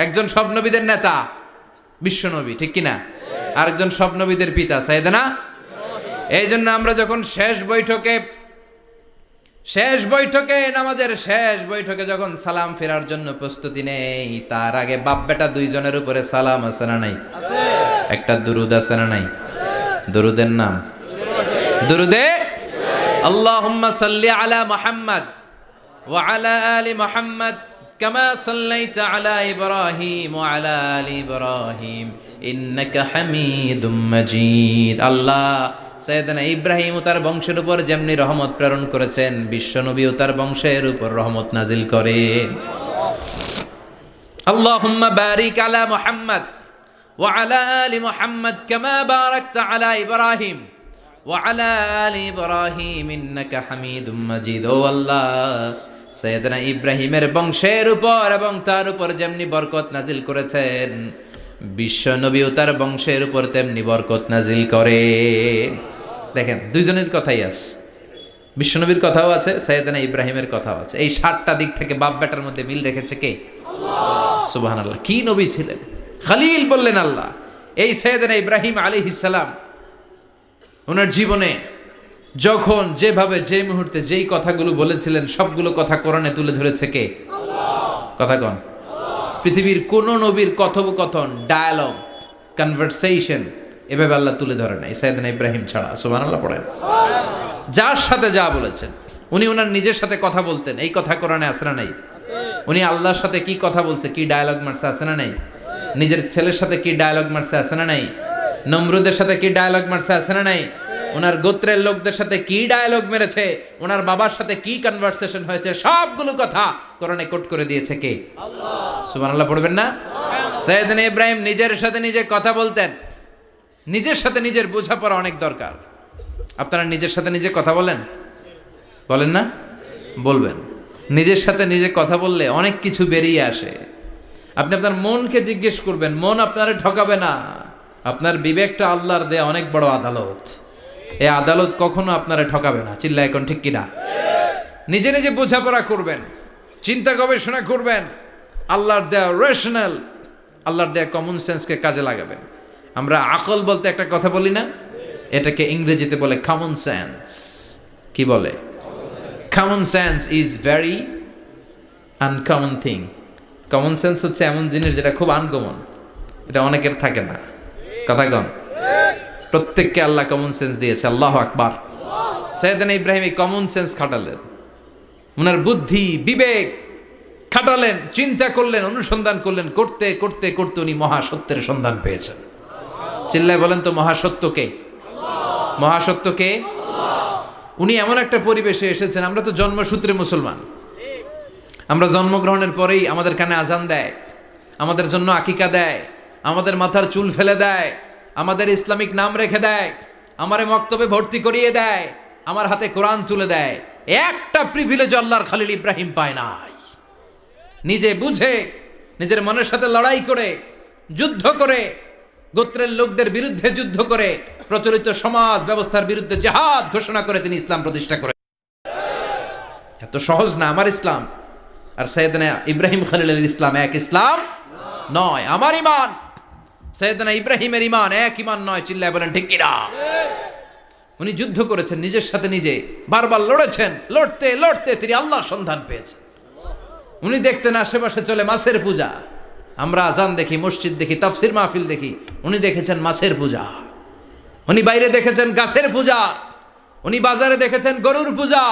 একজন সব নবীদের নেতা বিশ্বনবী, ঠিক কিনা? আরেকজন সব নবীদের পিতা সাইয়েদনা। এই জন্য আমরা যখন শেষ বৈঠকে শেষ বৈঠকে, নামাজের শেষ বৈঠকে যখন সালাম ফেরার জন্য প্রস্তুতি নেই, তার আগে বাপ বেটা দুইজনের উপরে সালাম আছে না নাই? একটা দুরুদ আছে না নাই? দুরুদের নাম দুরুদে আল্লাহুম্মা সাল্লি আলা মুহাম্মদ ওয়া আলা আলি মুহাম্মদ কামা সাল্লাইতা আলা ইব্রাহিম ওয়া আলা আলি ইব্রাহিম ইন্নাকা হামিদুম মাজিদ। আল্লাহ সাইয়েদনা ইব্রাহিম ও তার বংশের উপর যেমনি রহমত প্রেরণ করেছেন, বিশ্বনবী ও তার বংশের উপর রহমত নাজিল করেন। আল্লাহুম্মা বারিক আলা মুহাম্মদ ওয়া আলা আলি মুহাম্মদ কামা বারাকতা আলা ইব্রাহিম ওয়া আলা আলি ইব্রাহিম ইন্নাকা হামিদুম মাজিদ। ও আল্লাহ, সাইয়েদনা ইব্রাহিমের বংশের উপর এবং তার উপর যেমনি বরকত নাজিল করেছেন, বিশ্বনবী ও তার বংশের উপর তেমনি বরকত নাজিল করে। দেখেন, দুইজনের কথাই আছে, বিশ্বনবীর কথাও আছে, সাইয়েদনা ইব্রাহিমের কথাও আছে। এই 7টা দিক থেকে বাপ বেটার মধ্যে মিল রেখেছে কে? আল্লাহ। সুবহানাল্লাহ। কি নবী ছিলেন! খলিল বললেন আল্লাহ। এই সাইয়েদনা ইব্রাহিম আলাইহিস সালাম ওনার জীবনে যখন যেভাবে যে মুহূর্তে যেই কথাগুলো বলেছিলেন, সবগুলো কথা কোরআনে তুলে ধরেছে কে? আল্লাহ। কথা কন। পৃথিবীর কোন নবীর কথোপকথন, ডায়ালগ, কনভারসেশন এভাবে আল্লাহ তুলে ধরে নাই সাইয়েদনা ইব্রাহিম ছাড়া। সুবহানাল্লাহ পড়েন। যার সাথে যা বলেছেন, উনি ওনার নিজের সাথে কথা বলতেন, এই কথা কোরআনে আছে না নাই? উনি আল্লাহর সাথে কি কথা বলছে, কি ডায়ালগ মারছে, আছে না নাই? নিজের ছেলের সাথে কি ডায়ালগ মারছে, আছে না নাই? নমরুদের সাথে কি ডায়ালগ মারছে, আছে না নাই? ওনার গোত্রের লোকদের সাথে কি ডায়ালগ মেরেছে, ওনার বাবার সাথে কি কনভারসেশন হয়েছে, সবগুলো কথা কোরআনে কোট করে দিয়েছে কে? আল্লাহ। সুবহানাল্লাহ পড়বেন না? সাইয়েদনা ইব্রাহিম নিজের সাথে নিজে কথা বলতেন। নিজের সাথে নিজের বোঝাপড়া অনেক দরকার। আপনারা নিজের সাথে নিজে কথা বলেন? বলেন না? বলবেন। নিজের সাথে নিজে কথা বললে অনেক কিছু বেরিয়ে আসে। আপনি আপনার মনকে জিজ্ঞেস করবেন, মন আপনারে ঠকাবে না। আপনার বিবেকটা আল্লাহর দেয়া অনেক বড় আদালত। এই আদালত কখনো আপনারে ঠকাবে না। চিল্লা এখন ঠিক কিনা? নিজে নিজে বোঝাপড়া করবেন, চিন্তা গবেষণা করবেন, আল্লাহর দেয়া রেশনাল, আল্লাহর দেয়া কমন সেন্সকে কাজে লাগাবেন। আমরা আকল বলতে একটা কথা বলি না, এটাকে ইংরেজিতে বলে কমন সেন্স। কি বলে? Common sense is very uncommon thing. Common sense হচ্ছে এমন জিনিস যেটা খুব আনকমন, এটা অনেকের থাকে না। কথা কন। প্রত্যেককে আল্লাহ কমন সেন্স দিয়েছে। আল্লাহু আকবার। সাইয়েদনা ইব্রাহিম এই কমন সেন্স খাটালেন, ওনার বুদ্ধি বিবেক খাটালেন, চিন্তা করলেন, অনুসন্ধান করলেন, করতে করতে করতে উনি মহাসত্যের সন্ধান পেয়েছেন। চিল্লায় বলেন তো, মহাসত্যকে? মহাসত্যকে? উনি এমন একটা পরিবেশে এসেছেন, আমরা তো জন্মসূত্রে মুসলমান। আমরা জন্মগ্রহণের পরেই আমাদের কানে আজান দেয়, আমাদের জন্য আকিকা দেয়, আমাদের মাথার চুল ফেলে দেয়, আমাদের ইসলামিক নাম রেখে দেয়, আমারে মক্তবে ভর্তি করিয়ে দেয়, আমার হাতে কোরআন তুলে দেয়। একটা প্রিভিলেজ আল্লাহর খলিল ইব্রাহিম পায় নাই। নিজে বুঝে, নিজের মনের সাথে লড়াই করে, যুদ্ধ করে, গোত্রের লোকদের বিরুদ্ধে যুদ্ধ করে, প্রচলিত সমাজ ব্যবস্থার বিরুদ্ধে জিহাদ ঘোষণা করে তিনি ইসলাম প্রতিষ্ঠা করেন। এত সহজ না আমার ইসলাম আর সাইয়েদনা ইব্রাহিম খলিলের ইসলাম এক ইসলাম নয়। আমার ঈমান, সাইয়েদনা ইব্রাহিমের ঈমান এক ঈমান নয়। চিল্লায় বলেন ঠিক কিনা? উনি যুদ্ধ করেছেন, নিজের সাথে নিজে বারবার লড়েছেন। লড়তে লড়তে তিনি আল্লাহর সন্ধান পেয়েছেন। উনি দেখতেন আশেপাশে চলে মাছের পূজা। আমরা আজান দেখি, মসজিদ দেখি, তাফসির মাহফিল দেখি। উনি দেখেছেন মাছের পূজা। উনি বাইরে দেখেছেন গাছের পূজা। উনি বাজারে দেখেছেন গরুর পূজা।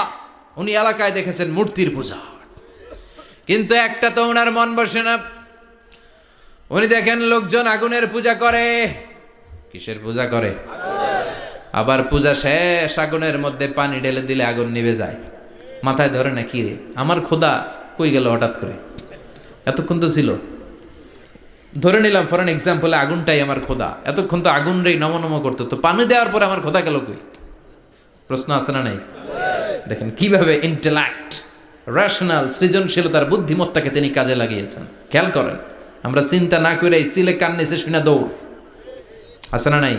উনি এলাকায় দেখেছেন মূর্তির পূজা। কিন্তু একটা তো ওনার মন বসে না। উনি দেখেন লোকজন আগুনের পূজা করে। কিসের পূজা করে? আবার পূজা শেষ, আগুনের মধ্যে পানি ঢেলে দিলে আগুন নিভে যায়। মাথায় ধরে না, কি রে আমার খোদা কই গেল হঠাৎ করে? এতক্ষণ তো ছিল। ধরে নিলাম ফর এন এক্সাম্পলে আগুনটাই আমার খোদা। এতক্ষণ তো আগুন রে নম নম করতো, তো পানি দেওয়ার পরে আমার খোদা গেল কই? প্রশ্ন আছে না নাই? দেখেন কিভাবে ইন্টেলেক্ট, রেশনাল, সৃজনশীলতার বুদ্ধিমত্তাকে তিনি কাজে লাগিয়েছেন। খেয়াল করেন, আমরা চিন্তা না করে সিলে কান নিচে শুনে দৌড়। আছে না নাই?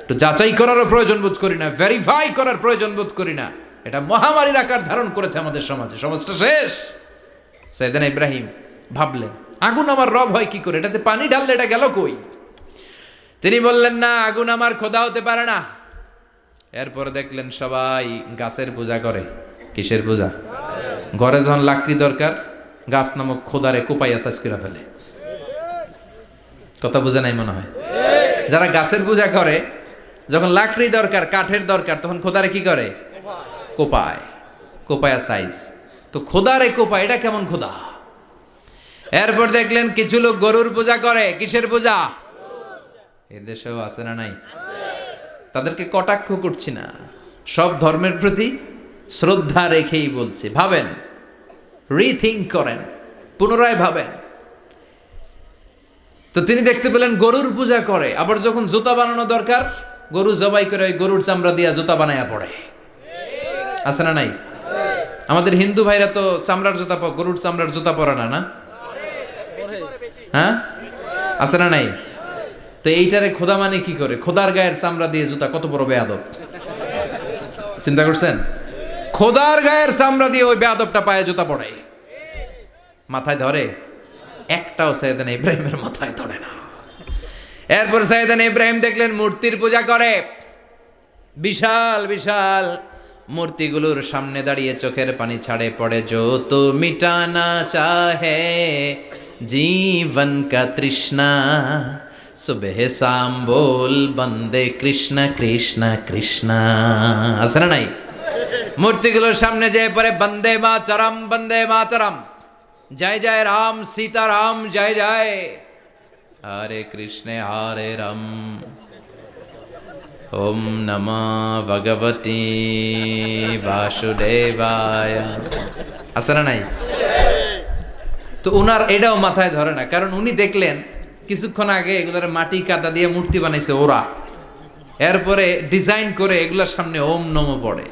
একটু যাচাই করারও প্রয়োজন বোধ করি না, ভেরিফাই করার প্রয়োজন বোধ করি না। এটা মহামারীর আকার ধারণ করেছে আমাদের সমাজে। সমাজটা শেষ। সাইয়েদনা ইব্রাহিম ভাবলেন, আগুন আমার রব হয় কি করে? এটাতে পানি ঢাললে এটা গেল কই? তিনি বললেন, না, আগুন আমার খোদা হতে পারে না। এরপর দেখলেন সবাই গাছের পূজা করে। কিসের পূজা? ঘরে যখন লাকড়ি দরকার, গাছ নামক খোদারে কোপাইয়া সাজ করে ফেলে। কথা বোঝা নাই মনে হয়? যারা গাছের পূজা করে, যখন লাকড়ি দরকার, কাঠের দরকার, তখন খোদারে কি করে? কোপায়, কোপায়া সাইজ। তো খোদারে কোপায়, এটা কেমন খোদা? এরপর দেখলেন কিছু লোক গরুর পূজা করে। কিসের পূজা? এদেশেও আছে না নাই? তাদেরকে কটাক্ষ করছি না, সব ধর্মের প্রতি শ্রদ্ধা রেখেই বলছি। ভাবেন, রিথিঙ্ক করেন, পুনরায় ভাবেন। তো তিনি দেখতে পেলেন গরুর পূজা করে, আবার যখন জুতা বানানো দরকার, গরু জবাই করে ওই গরুর চামড়া দিয়া জুতা বানায়া পড়ে। আছে না নাই? আমাদের হিন্দু ভাইরা তো চামড়ার জুতা, গরুর চামড়ার জুতা পরে না, না? হ্যাঁ, আছে না নাই? তো এইটারে খোদা মানে কি করে? খোদার গায়ের চামড়া দিয়ে জুতা, কত বড় বেয়াদব! চিন্তা করছেন? খোদার গায়ের চামড়া দিয়ে ওই বেয়াদবটা পায়ে জুতা পড়ে, মাথায় ধরে? একটাও সাইয়েদানা ইব্রাহিমের মাথায় ধরে না। এরপর সাইয়েদানা ইব্রাহিম দেখলেন মূর্তির পূজা করে। বিশাল বিশাল মূর্তিগুলোর সামনে দাঁড়িয়ে চোখের পানি ছাড়ে, পড়ে जो तो मिटाना चाहे जीवन का तृष्णा सुबह शाम बोल बंदे कृष्ण कृष्ण कृष्ण। আছে না নাই? মূর্তিগুলোর সামনে যেয়ে পড়ে বন্দে মাতরম, বন্দে মাতরম, জয় জয় রাম সীতারাম, জয় জয় হরে কৃষ্ণ হরে রাম, ওম নমঃ ভগবতে বাসুদেবায়। আছে না নাই? তো উনার এটাও মাথায় ধরে না, কারণ উনি দেখলেন কিছুক্ষণ আগে এগুলোর মাটি কাদা দিয়ে মূর্তি বানাইছে ওরা, এরপরে ডিজাইন করে এগুলোর সামনে ওম নমঃ পড়ে।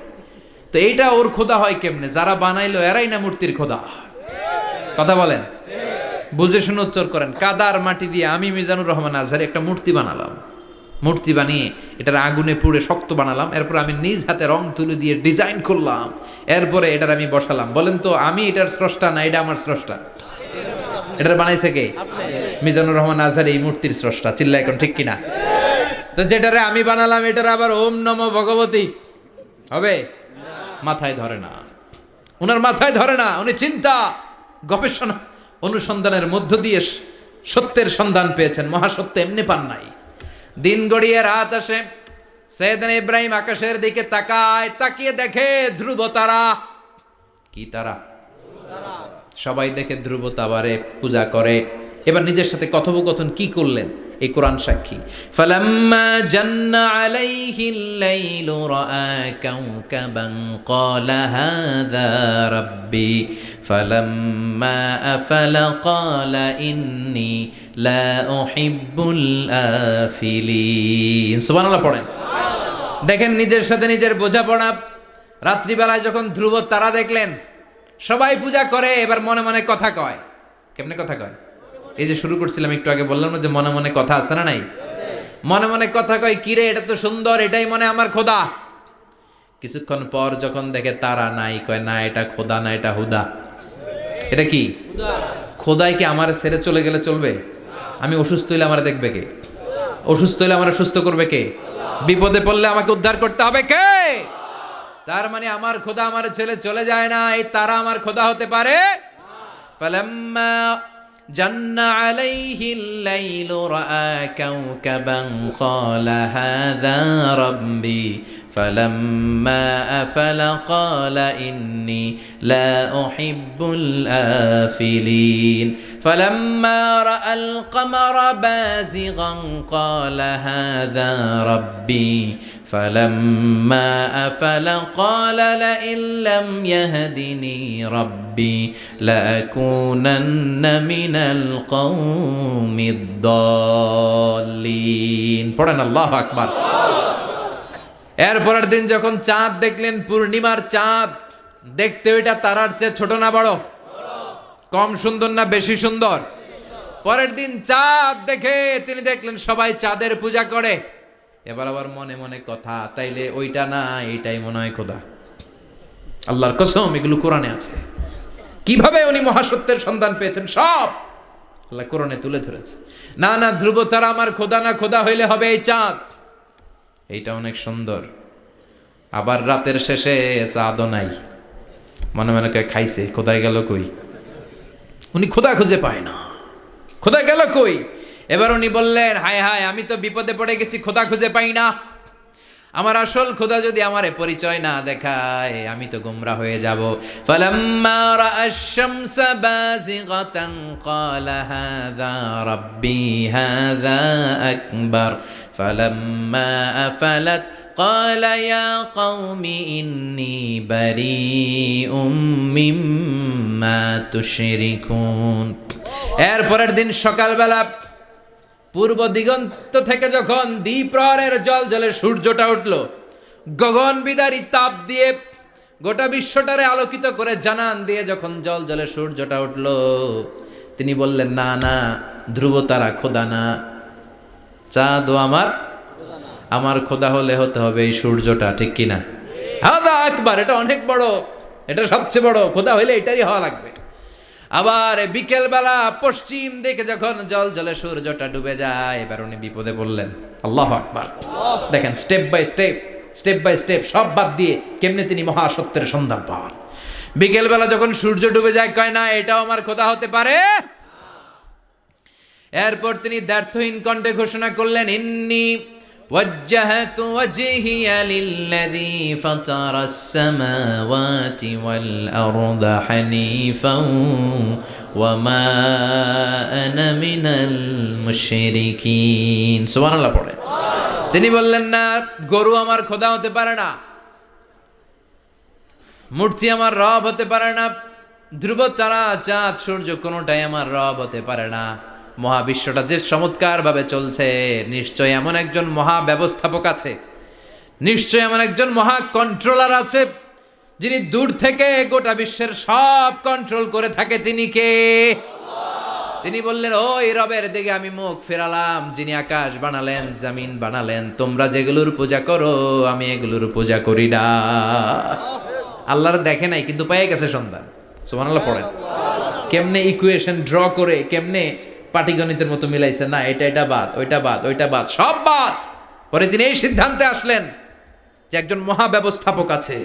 তো এইটা ওর খোদা হয় কেমনে? যারা বানাইলো এরাই না মূর্তির খোদা? কথা বলেন, বুঝে শুনে উচ্চার করেন। কাদার মাটি দিয়ে আমি মিজানুর রহমান আজহারি একটা মূর্তি বানালাম, মূর্তি বানিয়ে এটার আগুনে পুড়ে শক্ত বানালাম, এরপর আমি নিজ হাতে রং তুলে দিয়ে ডিজাইন করলাম, এরপরে এটার আমি বসালাম। বলেন তো আমি এটার স্রষ্টা না এটা আমার স্রষ্টা? এটার বানাইছে কে? মিজানুর রহমান আজহারি এই মূর্তির স্রষ্টা। চিল্লা এখন ঠিক কিনা? তো যেটারে আমি বানালাম এটার আবার ওম নমঃ ভগবতী হবে? মাথায় ধরে না, উনার মাথায় ধরে না। উনি চিন্তা, গবেষণা, অনুসন্ধানের মধ্য দিয়ে সত্যের সন্ধান পেয়েছেন। মহাসত্য এমনি পান নাই। দিন গড়িয়ে রাত আসে, সাইয়েদনা ইব্রাহিম আকাশের দিকে তাকায়, তাকিয়ে দেখে ধ্রুব তারা। কি তারা? সবাই দেখে ধ্রুব তারারে পূজা করে। এবার নিজের সাথে কথোপকথন কি করলেন এই কোরআন সাক্ষী। ফালাম্মা জান্না আলাইহিল লাইলু রাআ কাওকাবান ক্বালা হাযা রাব্বি ফালাম্মা আফালা ক্বালা ইন্নী লা উহিব্বুল আফিলিন। সুবহানাল্লাহ পড়েন। দেখেন নিজের সাথে নিজের বোঝাপড়া। রাত্রিবেলায় যখন ধ্রুব তারা দেখলেন, সবাই পূজা করে, এবার মনে মনে কথা কয়। কেমনে কথা কয়? এই যে শুরু করছিলাম একটু আগে, বললাম না যে মনে মনে কথা আছে না নাই? মনে মনে কথা কয়, কিরে এটা তো সুন্দর, এটাই মনে আমার খোদা। কিছুক্ষণ পর যখন দেখে তারা নাই, কয় না এটা খোদা না, এটা হুদা। এটা কি? খোদাই কি আমার ছেড়ে চলে গেলে চলবে? আমি অসুস্থ হইলে আমার দেখবে কে? অসুস্থ হইলে আমার সুস্থ করবে কে? বিপদে পড়লে আমাকে উদ্ধার করতে হবে কে? তার মানে আমার খোদা আমার ছেলে চলে যায় না, এই তারা আমার খোদা হতে পারে? ফালাম্মা জান্না আলাইহিল লাইলু রাআ কাওকাবান ক্বালা হাযা রাব্বি ফালাম্মা আফালা ক্বালা ইন্নী লা উহিব্বুল আফিলিন ফালাম্মা রাআল কমারা বাযিগান ক্বালা হাযা রাব্বি فلما أفل قال لئن لم يهدني ربي لأكونن من القوم الضالين। পড়েন আল্লাহু আকবার। এরপরের দিন যখন চাঁদ দেখলেন, পূর্ণিমার চাঁদ, দেখতে ওইটা তারার চেয়ে ছোট না বড়? কম সুন্দর না বেশি সুন্দর? পরের দিন চাঁদ দেখে তিনি দেখলেন সবাই চাঁদের পূজা করে। এবার আবার মনে মনে কথা, তাইলে ওইটা না এইটাই মনে হয় খোদা। আল্লাহর কসম এগুলো কোরআনে আছে। কিভাবে উনি মহাসত্যের সন্ধান পেয়েছেন সব আল্লাহ কোরআনে তুলে ধরেছে। না না, ধ্রুব তারা আমার খোদা না, খোদা হইলে হবে এই চাঁদ। এইটা অনেক সুন্দর। আবার রাতের শেষে চাঁদও নাই, মনে মনে কয় খাইছে, খোদায় গেল কই? উনি খোদা খুঁজে পায় না, খোদা গেল কই? এবার উনি বললেন, হায় হায়, আমি তো বিপদে পড়ে গেছি, খোদা খুঁজে পাই না। আমার আসল খোদা যদি আমারে পরিচয় না দেখায়, আমি তো গোমরা হয়ে যাব। ফালাম্মা রাআশ শামসা বাযিগাতান ক্বালা হাযা রাব্বি হাযা আকবার ফালাম্মা আফালাত ক্বালা ইয়া কওমি ইন্নী বারীউম মিম্মা তুশরিকুন। এর পরের দিন সকালবেলা পূর্ব দিগন্ত থেকে যখন দ্বিপ্রহরের জলে সূর্যটা উঠল, গগন বিদারী তাপ দিয়ে গোটা বিশ্বটারে আলোকিত করে জানান দিয়ে যখন জলে সূর্যটা উঠল, তিনি বললেন, না না, ধ্রুব তারা খোদা না, চাঁদও আমার খোদা হলে হতে হবে এই সূর্যটা, ঠিক কিনা? হাদা আকবার, এটা অনেক বড়, এটা সবচেয়ে বড়, খোদা হইলে এটারই হওয়া লাগবে। আবার বিকেল বেলা পশ্চিম দিকে যখন জলে সূর্যটা ডুবে যায়, এবার উনি বিপদে বললেন। আল্লাহু আকবার। দেখেন, স্টেপ বাই স্টেপ সব বাদ দিয়ে কেমনে তিনি মহাসত্যের সন্ধান পান। বিকেল বেলা যখন সূর্য ডুবে যায়, কয় না এটাও আমার খোদা হতে পারে। এরপর তিনি দ্ব্যর্থহীন কণ্ঠে ঘোষণা করলেন, ইন্নী وجهت وجهي للذي فطر السماوات والأرض حنيفا وما أنا من المشركين। সুবহান আল্লাহ পড়ে। তিনি বললেন, না, গরু আমার খোদা হতে পারে না, মূর্তি আমার রব হতে পারে না, ধ্রুব তারা চাঁদ সূর্য কোনোটাই আমার রব হতে পারে না। মহাবিশ্বটা যে চমৎকার ভাবে চলছে, নিশ্চয় এমন একজন মহা ব্যবস্থাপক আছে, নিশ্চয় এমন একজন মহা কন্ট্রোলার আছে, যিনি দূর থেকে গোটা বিশ্বের সব কন্ট্রোল করে থাকে। তিনি কে? তিনি বললেন, ওই রবের দিকে আমি মুখ ফেরালাম, যিনি আকাশ বানালেন, জমিন বানালেন। তোমরা যেগুলোর পূজা করো, আমি এগুলোর পূজা করি না। আল্লাহর দেখে নাই, কিন্তু পেয়ে গেছে সন্ধান। সুবহানাল্লাহ পড়েন। কেমনে ইকুয়েশন ড্র করে, কেমনে পাটিগণিতের মতো মিলাইছে, না এটা বাদ, ওইটা বাদ, সব বাদ। পরে তিনি এই সিদ্ধান্তে আসলেন যে একজন মহা ব্যবস্থাপক আছে,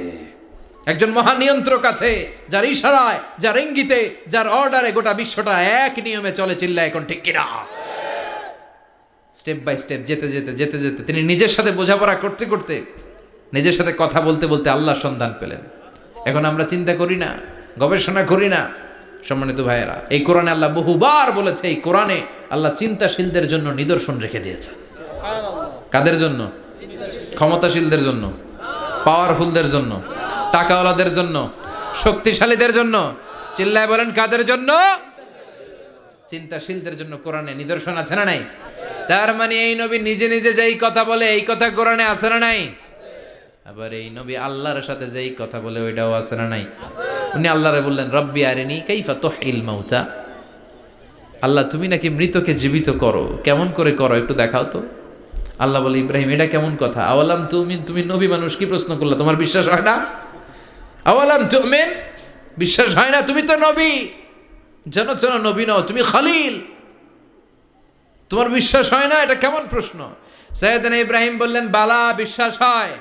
একজন মহা নিয়ন্ত্রক আছে, যার ইশারায়, যার ইঙ্গিতে, যার অর্ডারে গোটা বিশ্বটা এক নিয়মে চলে। চিল্লায় এখন ঠিক কিনা? স্টেপ বাই স্টেপ যেতে তিনি নিজের সাথে বোঝাপড়া করতে করতে, নিজের সাথে কথা বলতে বলতে আল্লাহর সন্ধান পেলেন। এখন আমরা চিন্তা করি না, গবেষণা করি না। সম্মানিত ভাইয়েরা, এই কোরআনে আল্লাহ বহুবার বলেছে, এই কোরআনে আল্লাহ চিন্তাশীলদের জন্য নিদর্শন রেখে দিয়েছে। কাদের জন্য? ক্ষমতাশীলদের জন্য, পাওয়ারফুলদের জন্য, টাকাওয়ালাদের জন্য, শক্তিশালীদের জন্য। চিল্লায় বলেন, কাদের জন্য? চিন্তাশীলদের জন্য কোরআনে নিদর্শন আছে না নাই? তার মানে এই নবী নিজে নিজে যেই কথা বলে, এই কথা কোরআনে আছে না নাই? আবার এই নবী আল্লাহর সাথে যেই কথা বলে, ওইটাও আছে না নাই? উনি আল্লাহরে বললেন, রব্বি আরিনি কাইফা তুহিল মাউতা। আল্লাহ, তুমি নাকি মৃতকে জীবিত করো, কেমন করে করো একটু দেখাও তো। আল্লাহ বলে, ইব্রাহিম, এটা কেমন কথা? আওয়ালাম তুমি নবী মানুষ, কি প্রশ্ন করলা? তোমার বিশ্বাস হয় না? আওয়ালাম তুমিন, বিশ্বাস হয় না? তুমি তো নবী, জানো নবী নও, তুমি খলিল, তোমার বিশ্বাস হয় না? এটা কেমন প্রশ্ন? সাইয়েদনা ইব্রাহিম বললেন, বালা, বিশ্বাস হয়,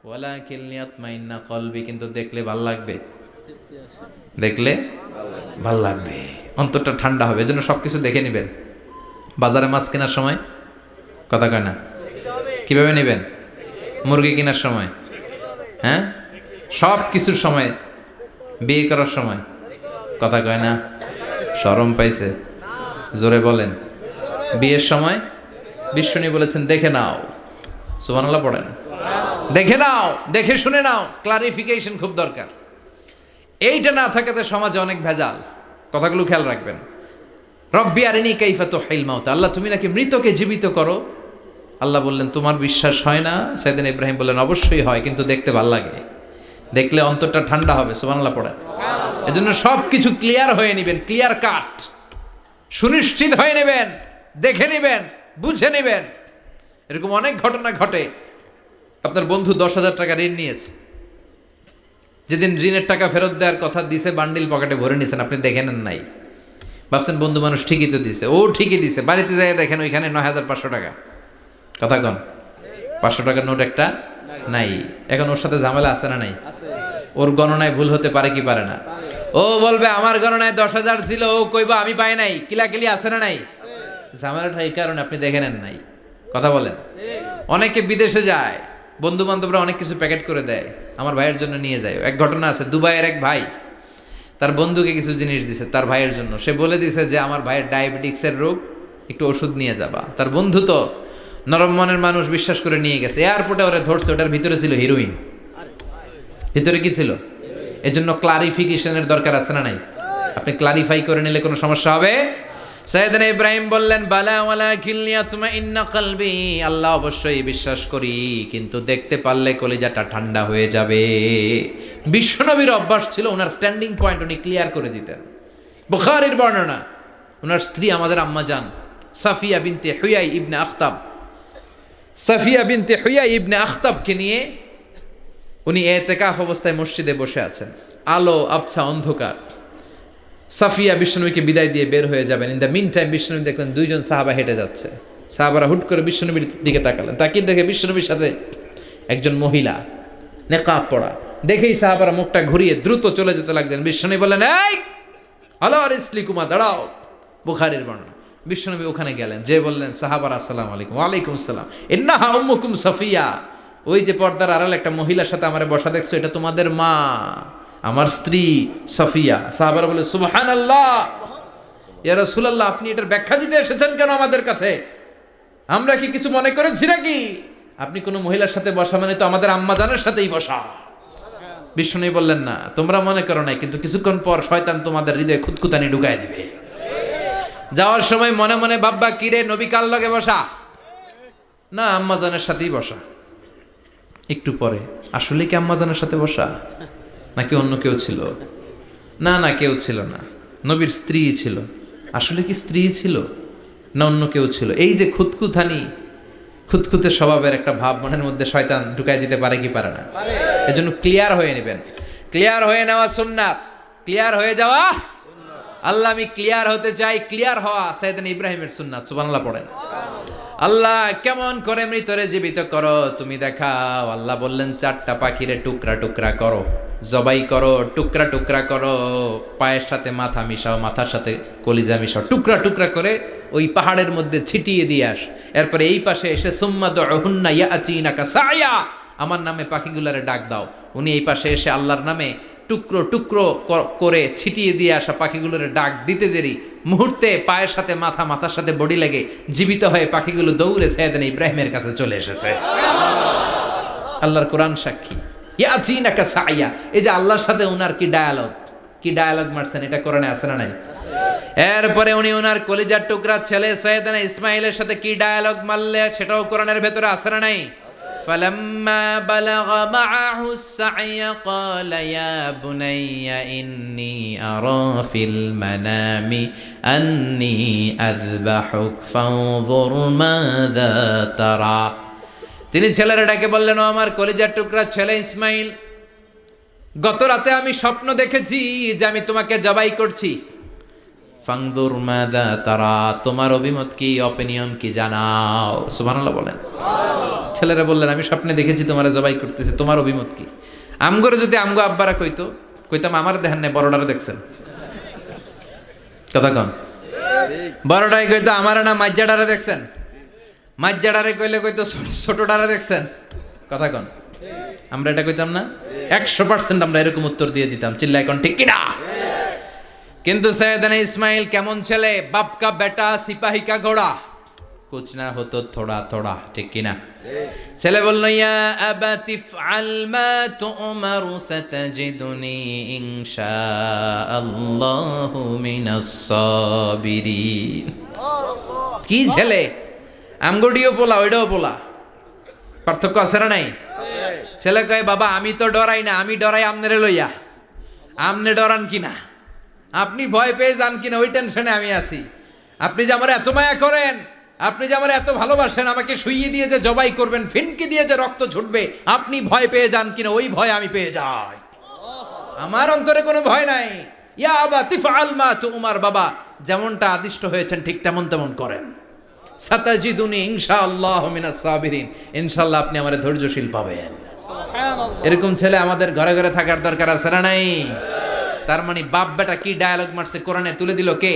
ওয়ালাকিন লিয়াতমাইন্না কলবি, কিন্তু দেখলে ভাল লাগবে, দেখলে ভাল লাগবে, অন্তরটা ঠান্ডা হবে। এজন্য সবকিছু দেখে নেবেন। বাজারে মাছ কেনার সময় কথা কয় না, কিভাবে নেবেন? মুরগি কেনার সময়, হ্যাঁ, সব কিছুর সময়, বিয়ে করার সময় কথা কয় না, শরম পাইছে, জোরে বলেন। বিয়ের সময় বিশ্বনী বলেছেন, দেখে নাও। সুবহানাল্লাহ পড়েন। দেখে নাও, দেখে শুনে নাও, ক্লারিফিকেশন খুব দরকার। এইটা না থাকাতে সমাজে অনেক ভেজাল। কথাগুলো খেয়াল রাখবেন। রব্বি আরিনি কাইফা তুহিল মাউতা, আল্লাহ, তুমি নাকি মৃতকে জীবিত করো। আল্লাহ বললেন, তোমার বিশ্বাস হয় না? সাইয়েদনা ইব্রাহিম বললেন, অবশ্যই হয়, কিন্তু দেখতে ভাল লাগে, দেখলে অন্তরটা ঠান্ডা হবে। সুবহানাল্লাহ পড়েন। এজন্য সব কিছু ক্লিয়ার হয়ে নেবেন, ক্লিয়ার কাট, সুনিশ্চিত হয়ে নেবেন, দেখে নেবেন, বুঝে নেবেন। এরকম অনেক ঘটনা ঘটে। আপনার বন্ধু 10,000 টাকা ঋণ নিয়েছে, যেদিন ঋণের টাকা ফেরত দেওয়ার কথা দিছে, বান্ডিল পকেটে ভরে নিয়েছেন, আপনি দেখে নেন নাই। ভাবছেন বন্ধু মানুষ ঠিকই তো দিছে, ও ঠিকই দিছে। বাড়িতে যাই দেখেন ওইখানে 9,500 টাকা। কথা কন, 500 টাকার নোট একটা নাই। এখন ওর সাথে ঝামেলা আছে না নাই? ওর গণনায় ভুল হতে পারে কি পারে না? ও বলবে আমার গণনায় 10,000 ছিল, ও কইবা আমি পাই নাই, কিলাকিলি আছে না নাই? ঝামেলাটা এই কারণে আপনি দেখে নেন নাই। কথা বলেন। অনেকে বিদেশে যায়, বন্ধু বান্ধবরা অনেক কিছু প্যাকেট করে দেয়, আমার ভাইয়ের জন্য নিয়ে যায়। এক ঘটনা আছে, দুবাইয়ের এক ভাই তার বন্ধুকে কিছু জিনিস দিছে তার ভাইয়ের জন্য। সে বলে দিছে যে আমার ভাইয়ের ডায়াবেটিক্সের রোগ, একটু ওষুধ নিয়ে যাবা। তার বন্ধু তো নরম মনের মানুষ, বিশ্বাস করে নিয়ে গেছে। এয়ারপোর্টে ওরা ধরছে, ওটার ভিতরে ছিল হিরোইন। ভিতরে কি ছিল? এজন্য ক্লারিফিকেশনের দরকার আছে না নাই? আপনি ক্লারিফাই করে নিলে কোনো সমস্যা হবে? সাইয়েদনা ইব্রাহিম বললেন বালা ওয়ালাকিন লিয়াতমাইন্না কলবি, আল্লাহ অবশ্যই বিশ্বাস করি, কিন্তু দেখতে পারলে কলিজাটা ঠান্ডা হয়ে যাবে। বিশ্বনবীর অভ্যাস ছিল, ওনার স্ট্যান্ডিং পয়েন্ট উনি ক্লিয়ার করে দিতেন। বুখারীর বর্ণনা, ওনার স্ত্রী আমাদের আম্মা জান সাফিয়া বিনতে হুয়াই ইবনে আখতাব, সাফিয়া বিনতে হুয়াই ইবনে আখতাবকে নিয়ে উনি ইতিকাফ অবস্থায় মসজিদে বসে আছেন। আলো আবছা অন্ধকার। সাফিয়া বিশ্বনবীকে বিদায় দিয়ে বের হয়ে যাবেন। ইন দ্য মিন টাইম বিশ্বনবী দেখলেন দুইজন সাহাবা হেঁটে যাচ্ছে। সাহাবারা হুট করে বিশ্বনবীর দিকে তাকালেন। তাকিয়ে দেখে বিশ্বনবীর সাথে একজন মহিলা, নেকাব পরা। দেখেই সাহাবারা মুখটা ঘুরিয়ে দ্রুত চলে যেতে লাগলেন। বিশ্বনবী বললেন, এই আলা রিসলিকুমা, দাঁড়াও। বুখারীর বর্ণনা। বিশ্বনবী ওখানে গেলেন, যে বললেন সাহাবারা আসসালামু আলাইকুম। ওয়ালাইকুম আসসালাম। ইন্নাহা উম্মুকুম সাফিয়া, ওই যে পর্দার আড়াল একটা মহিলার সাথে আমারে বসা দেখছো, এটা তোমাদের মা, আমার স্ত্রী সাফিয়া। সাহাবারা বলে সুবহানাল্লাহ, ইয়া রাসূলুল্লাহ, আপনি এটার ব্যাখ্যা দিতে এসেছেন কেন আমাদের কাছে? আমরা কি কিছু মনে করেছি নাকি? আপনি কোনো মহিলার সাথে বসা মানে তো আমাদের আম্মা জানের সাথেই বসা। বিষ্ণু বললেন, না তোমরা মনে করো নাই, কিন্তু কিছুক্ষণ পর শয়তান তোমাদের হৃদয়ে খুঁতখুঁতানি ঢুকায় দিবে। যাওয়ার সময় মনে মনে ভাববা, কিরে নবী কার লগে বসা? না, আম্মা জানের সাথেই বসা। একটু পরে, আসলে কি আম্মা জানের সাথে বসা নাকি অন্য কেউ ছিল? না না, কেউ ছিল না, নবীর স্ত্রী ছিল। আসলে কি স্ত্রী ছিল না অন্য কেউ ছিল? এই যে খুঁতখুঁতানি, খুঁতখুঁতে স্বভাবের একটা ভাব মনের মধ্যে শয়তান ঢুকাই দিতে পারে কি পারে না? এজন্য ক্লিয়ার হয়ে নেবেন। ক্লিয়ার হয়ে নেওয়া সুন্নাত, ক্লিয়ার হয়ে যাওয়া। আল্লাহ আমি ক্লিয়ার হতে চাই, ক্লিয়ার হওয়া সাইয়েদনা ইব্রাহিমের সুন্নাত। সুবহানাল্লাহ পড়েন। আল্লাহ কেমন করে মৃতরে জীবিত করো তুমি দেখাও। আল্লাহ বললেন, 4টা পাখিরে টুকরা টুকরা করো, জবাই করো, টুকরা টুকরা করো, পায়ের সাথে মাথা মিশাও, মাথার সাথে কলিজা মিশাও, টুকরা টুকরা করে ওই পাহাড়ের মধ্যে ছিটিয়ে দিয়ে আস। এরপরে এই পাশে এসে সুম্মা দুহুন্না ইয়াতিনাকা সায়া, আমার নামে পাখিগুলারে ডাক দাও। উনি এই পাশে এসে আল্লাহর নামে টুকরো টুকরো করে ছিটিয়ে দিয়ে আসা পাখিগুলোর ডাক দিতে দেরি, মুহূর্তে পায়ের সাথে মাথা, মাথার সাথে বডি লেগে জীবিত হয়ে পাখিগুলো দৌড়ে সাইয়েদনা ইব্রাহিমের কাছে চলে এসেছে। আল্লাহর কোরআন সাক্ষী। ইয়াতিনাকা সায়া, এই যে আল্লাহর সাথে উনার কি ডায়ালগ মারছেন, এটা কোরআনে আছে না নাই? এরপরে উনি ওনার কলিজার টুকরা ছেলে সাইয়েদনা ইসমাইলের সাথে কি ডায়ালগ মারলে, সেটাও কোরআনের ভেতরে আছে না নাই? فلما بلغ معه السعي قال يا بني إني أرى في المنام أني أذبحك فانظر ماذا ترى। তিনি ছেলের ডাকে বললেন, ও আমার কলিজার টুকরা ছেলে ইসমাইল, গত রাতে আমি স্বপ্ন দেখেছি যে আমি তোমাকে জবাই করছি। ফাংদুর মাযা তারা, তোমার অভিমত কি, অপিনিয়ন কি জানাও। সুবহানাল্লাহ বলেন। ছেলেরা বললেন, আমি স্বপ্নে দেখেছি তোমার জবাই করতেছে, তোমার অভিমত কি? আমগরে যদি আমগো আব্বারা কইতাম আমার দেখেন না, বড়ডারে দেখছেন। কথা কন। বড়ডাই কইতো আমার না মাজ্জাডারে দেখছেন, মাজ্জাডারে কইলে কইতো ছোটডারে দেখছেন। কথা কন। আমরা এটা কইতাম না? 100% আমরা এরকম উত্তর দিয়ে দিতাম। চিল্লাই কোন ঠিক কিনা? কিন্তু সাইয়েদনা ইসমাইল কেমন ছেলে, বাপ কা বেটা সিপাহী কা ঘোড়া, কুছ না হতো থোড়া থোড়া, ঠিক কিনা? ছেলে বলল, ইয়া আবাতি ফআল মা তুমারু সাতাজিদুনি ইনশাআল্লাহু মিনাস সাবিরিন। কি ছেলে, আমগডিও পোলা ওইটাও পোলা, পার্থক্য আছে না নাই? ছেলে কয়, বাবা আমি তো ডরাই না, আমি ডরাই আমনেরে লইয়া। আমনে ডরান কিনা, আপনি ভয় পেয়ে যান কিনা, ওই টেনশনে আমি আছি। আপনি যে আমার এত মায়া করেন, আপনি যে আমার এত ভালোবাসেন, আমাকে শুইয়ে দিয়ে যে জবাই করবেন, ফিনকি দিয়ে যে রক্ত ছুটবে, আপনি ভয় পেয়ে যান কিনা, ওই ভয় আমি পেয়ে যাই। আমার অন্তরে কোনো ভয় নাই। ইয়া আবাতি ফাআল মা তুমার, বাবা যেমনটা আদিষ্ট হয়েছেন ঠিক তেমন তেমন করেন। সাতাজিদুনি ইনশাআল্লাহু মিনাস সাবিরিন, ইনশাআল্লাহ আপনি আমারে ধৈর্যশীল পাবেন। এরকম ছেলে আমাদের ঘরে ঘরে থাকার দরকার আছে না নাই? তার মানে বাপ বেটা কি ডায়ালগ মারছে কোরআনে তুলে দিল কে?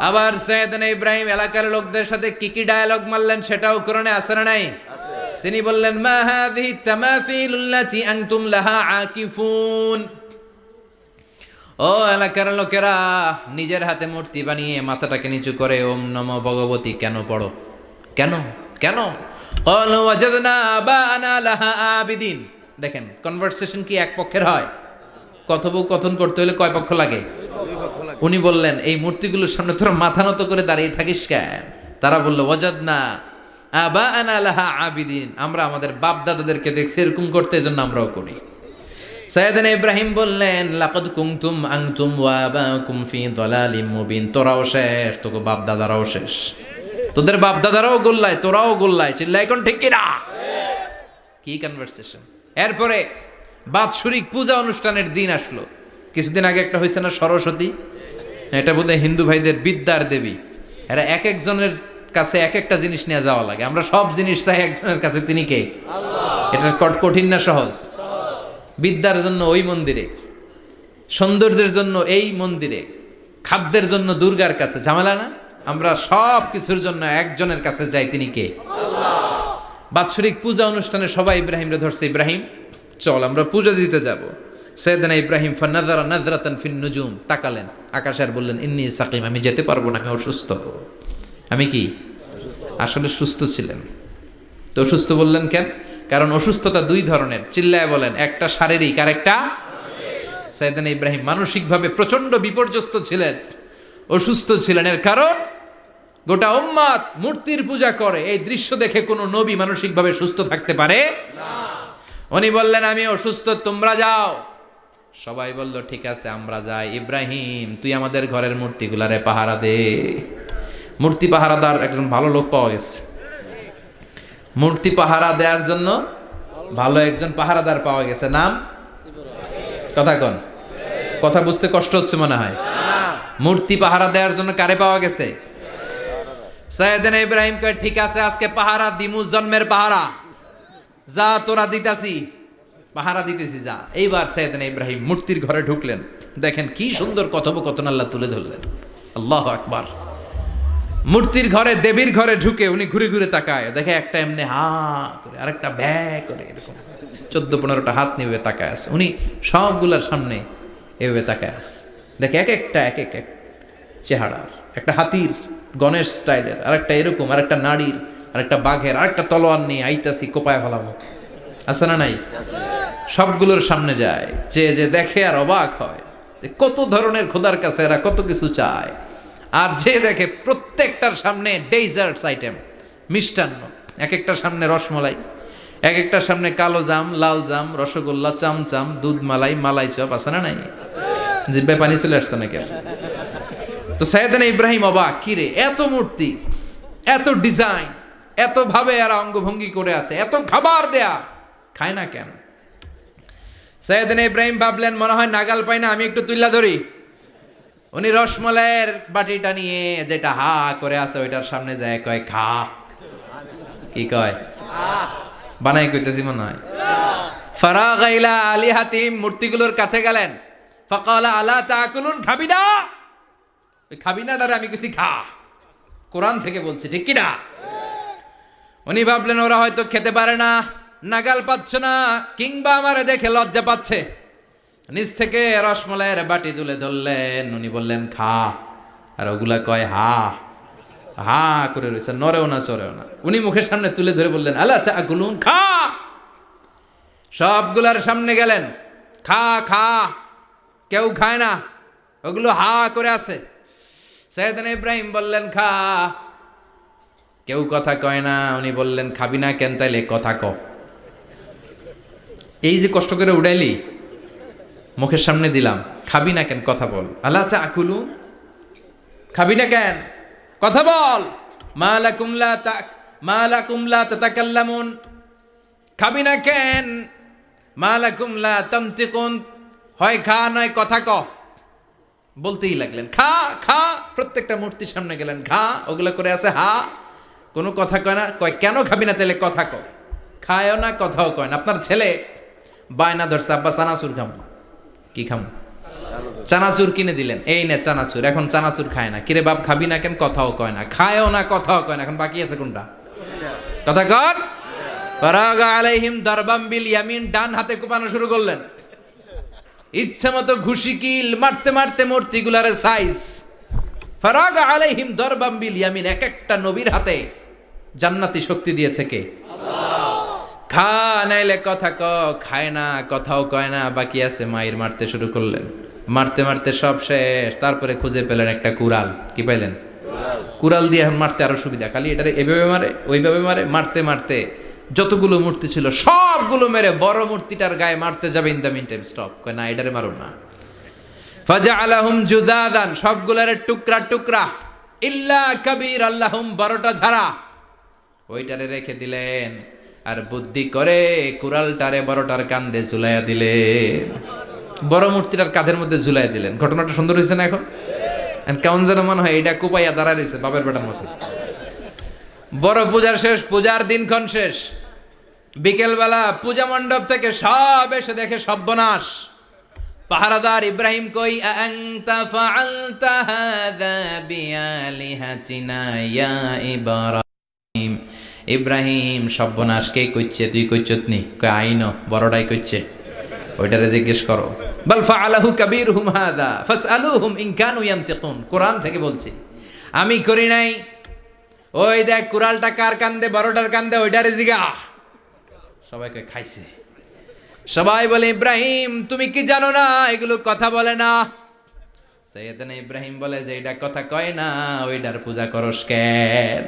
আবার সাইয়েদনা ইব্রাহিম এলাকার লোকদের সাথে কি কি ডায়ালগ মারলেন সেটাও কোরআনে আছে না নাই? তিনি বললেন মা হাযিহি তামাসিলুল্লাতী আনতুম লাহা আকিফুন। ও এলাকার লোকেরা, নিজের হাতে মূর্তি বানিয়ে মাথাটাকে নিচু করে ওম নমো ভগবতী কেন পড়ো? কেন কেন? ক্বালু ওয়াজাদনা আবানা লাহা আবিদিন। দেখেন কনভারসেশন কি এক পক্ষের হয়? কথোপকথন করতে হলে কয় পক্ষ লাগে? উনি বললেন এই মূর্তিগুলোর সামনে তোরা মাথা নত করে দাঁড়িয়ে থাকিস কেন? তারা বলল ওয়াজাদনা আবানা লাহা আবিদিন, আমরা আমাদের বাপ দাদাদেরকে দেখছি এরকম করতে, এজন্য আমরাও করি। সাইয়েদনা ইব্রাহিম বললেন লাকাদ কুনতুম আনতুম ওয়া আবাকুম ফি দালালিম মুবিন। তোরাও শেষ, তোকে বাপ দাদারাও শেষ, তোদের বাপ দাদারাও গোল্লায়, তোরাও গোল্লায়। চিল্লাই কোন ঠিক কিনা? কি কনভারসেশন! এরপরে বাৎসরিক পূজা অনুষ্ঠানের দিন আসলো। কিছুদিন আগে একটা হয়েছে না সরস্বতী, এটা বোধহয় হিন্দু ভাইদের বিদ্যার দেবী। এরা এক একজনের কাছে এক একটা জিনিস নিয়ে যাওয়া লাগে। আমরা সব জিনিস চাই একজনের কাছে, তিনি কে? আল্লাহ। এটা কঠিন না সহজ? বিদ্যার জন্য ওই মন্দিরে, সৌন্দর্যের জন্য এই মন্দিরে, খাদ্যের জন্য দুর্গার কাছে, ঝামেলা না? আমরা সব কিছুর জন্য একজনের কাছে যাই, তিনি কে? আল্লাহ। বাৎসরিক পূজা অনুষ্ঠানে সবাই ইব্রাহিমরে ধরছে, ইব্রাহিম চল আমরা পূজা দিতে যাব। সাইয়েদনা ইব্রাহিম ফানাযারা নাযরাতান ফিন নুজুম, তাকালেন আকাশে আর বললেন ইন্নী সাকিম, আমি যেতে পারবো না, আমি অসুস্থ। আমি কি? আসলে সুস্থ ছিলেন তো অসুস্থ বললেন কেন? কারণ অসুস্থতা দুই ধরনের, চিল্লায় বলেন। একটা শারীরিক আর একটা মানসিক। সাইয়েদনা ইব্রাহিম মানসিকভাবে প্রচন্ড বিপর্যস্ত ছিলেন, অসুস্থ ছিলেন। এর কারণ গোটা উম্মত মূর্তির পূজা করে, এই দৃশ্য দেখে কোনো নবী মানসিকভাবে সুস্থ থাকতে পারে না। উনি বললেন আমি অসুস্থ, তোমরা যাও। সবাই বলল ঠিক আছে আমরা যাই। ইব্রাহিম তুই আমাদের ঘরের মূর্তিগুলারে পাহারা দে। মূর্তি পাহারাদার একজন ভালো লোক পাওয়া গেছে, মূর্তি পাহারা দেওয়ার জন্য ভালো একজন পাহারাদার পাওয়া গেছে। নাম? কথা কন, কথা বুঝতে কষ্ট হচ্ছে মনে হয়। মূর্তি পাহারা দেওয়ার জন্য কারে পাওয়া গেছে? সাইয়েদনা ইব্রাহিম কয় ঠিক আছে আজকে পাহারা দিমু, জন্মের পাহারা। যা তোরা দিতাছি, পাহারা দিতেছি যা। এইবার সাইয়েদনা ইব্রাহিম মূর্তির ঘরে ঢুকলেন। দেখেন কি সুন্দর কথোপকথন আল্লাহ তুলে ধরলেন। আল্লাহু আকবার। মূর্তির ঘরে, দেবীর ঘরে ঢুকে উনি ঘুরে ঘুরে তাকায়, দেখে একটা এমনি হা করে, আরেকটা ব্যা করে, এরকম 14-15টা হাত নিয়ে তাকায় আছে। উনি সবগুলার সামনে এভাবে তাকায় আছে, দেখে এক একটা এক এক এক চেহারার, একটা হাতির গণেশ স্টাইলের, আরেকটা এরকম, আরেকটা নারীর, আরেকটা বাঘের, আরেকটা তলোয়ার নিয়ে আইতাছি কোপায় ফেলামো। আছে না নাই? সবগুলোর সামনে যায়, যে দেখে আর অবাক হয় কত ধরনের খোদার কাছে এরা কত কিছু চায়। আর যে দেখে প্রত্যেকটার সামনে ডেজার্টস আইটেম, মিষ্টান্ন, এক একটার সামনে রসমলাই, এক একটার সামনে কালো জাম, লাল জাম, রসগোল্লা, চামচাম, দুধ মালাই, মালাই চপ। আছে না নাই? জিব্বায় পানি চলে আসছে নাকি? তো সাইয়েদনা ইব্রাহিম অবাক, কি রে এত মূর্তি, এত ডিজাইন, এত ভাবে এরা অঙ্গভঙ্গি করে আছে, এত খাবার দেয়া, খায় না কেন? সাইয়েদনা ইব্রাহিম ভাবলেন মনে হয় নাগাল পাই না, আমি একটু তুইলা ধরি। উনি রসমলাইয়ের বাটিটা নিয়ে যেটা হা করে আছে ওইটার সামনে যায়, কয় খা। কি কয়? বানাই কইতেছি মনে হয়। ফারাগা ইলা আলিহাতিম, মূর্তিগুলোর কাছে গেলেন। ফাকালা আলা তাকুলুন, খাবি না? ওই খাবি না ডারে আমি কইছি খা, কোরআন থেকে বলছি, ঠিক কি না? উনি ভাবলেন ওরা হয়তো খেতে পারে না, নাগাল পাচ্ছে না, কিংবা আমারে দেখে লজ্জা পাচ্ছে। নিচ থেকে রসমলাইয়ের বাটি তুলে ধরলেন, উনি বললেন খা। আর ওগুলা কয় হা হা করে রয়েছে, নরেও না চড়েও না। উনি মুখের সামনে তুলে ধরে বললেন আলা তাকুলুন, খা। সবগুলার সামনে গেলেন, খা খা। কেউ খায় না, ওগুলো হা করে আছে। সাইয়েদনা ইব্রাহিম বললেন খা, কেউ কথা কয় না। উনি বললেন খাবি না কেন? তাইলে কথা ক। এই যে কষ্ট করে উড়াইলি, মুখের সামনে দিলাম, খাবি না কেন? কথা বল। আলা তাকুলুন, খাবি না কেন? কথা বল। মা লাকুম লা তাতাকাল্লামুন, খাবি না কেন? মা লাকুম লা তানতিকুন, হয় খা নয় কথা ক। বলতেই লাগলেন খা খা। প্রত্যেকটা মূর্তির সামনে গেলেন, খা। ওগুলো করে আছে হা, কোনো কথা কয় না। কয় কেন খাবি না? তাহলে কথা ক। খায়ও না, কথাও কয় না। আপনার ছেলে বায়না ধরছে, আব্বা চানাচুর খাম। কি খাম? চানাচুর কিনে দিলেন, এই নে চানাচুর। এখন চানাচুর খায় না। কিরে বাপ খাবি না কেন? কথাও কয় না, খায়ও না, কথাও কয় না। এখন বাকি আছে কোনটা? কথা কর। ফারাগা আলাইহিম দারবাম বিল ইয়ামিন, ডান হাতে কোপানো শুরু করলেন। ইচ্ছা মতো ঘুষি কিল মারতে মারতে মূর্তিগুলার সাইজ। ফারাগা আলাইহিম দারবাম বিল ইয়ামিন, এক একটা নবীর হাতে জান্নাতি শক্তি দিয়েছে কে? খা নাইলে কথা ক, খায় না, কথাও কয় না, বাকি আছে। মায়ের মারতে শুরু করলেন, মারতে মারতে সব শেষ। তারপরে খুঁজে পেলেন একটা কুড়াল। কি পাইলেন? কুড়াল দিয়ে এখন মারতে আরো সুবিধা। খালি এটারে এভাবে মারে, ওইভাবে মারে। মারতে মারতে যতগুলো মূর্তি ছিল সবগুলো মেরে বড় মূর্তিটার গায়ে মারতে যাবে। In the mean time stop, কয় না এটারে মারুন না। ফাজআলাহুম জুদাদান, সবগুলোরে টুকরা টুকরা। ইল্লা কাবীর আল্লাহুম, 12টা ঝাড়া ওইটারে রেখে দিলেন। আর বুদ্ধি করে কুড়ালটারে বড়টার কাঁধে ঝুলাইয়া দিলেন। বড় মূর্তিটার কাঁধের মধ্যে ঝুলাইয়া দিলেন। ঘটনাটা সুন্দর হয়েছে না? এখন কেমন যেন মনে হয় এটা কুপাইয়া দাঁড়া রয়েছে বাপের বেটার মতো। বড় পূজার শেষ, পূজার দিনক্ষণ শেষ। বিকেলবেলা পূজা মণ্ডপ থেকে সব এসে দেখে সর্বনাশ। পাহারাদার ইব্রাহিম কই, আনতা ফাআলতা হাযা বিআলিহাতিনা ইয়া ইব্রাহিম। ইব্রাহিম সর্বনাশ কে কইছে? তুই কইছত নি? কয় আইনো, বড়টাই কইছে। ওইটারে জিজ্ঞেস করো। বাল ফাআলাহু কাবীরুহুম হাযা ফাসআলুহুম ইন কানু ইয়ানতিকুন। কোরআন থেকে বলছি, আমি করি নাই। ওই দেখ কুড়ালটা কার কান্দে? বড়টার কান্দে, ওইটারে জিগা। সবাই কয় খাইছে। সবাই বলে ইব্রাহিম তুমি কি জানো না এগুলো কথা বলে না? সাইয়েদনা ইব্রাহিম বলে যে এটা কথা কয় না, ওইটার পূজা করস কেন?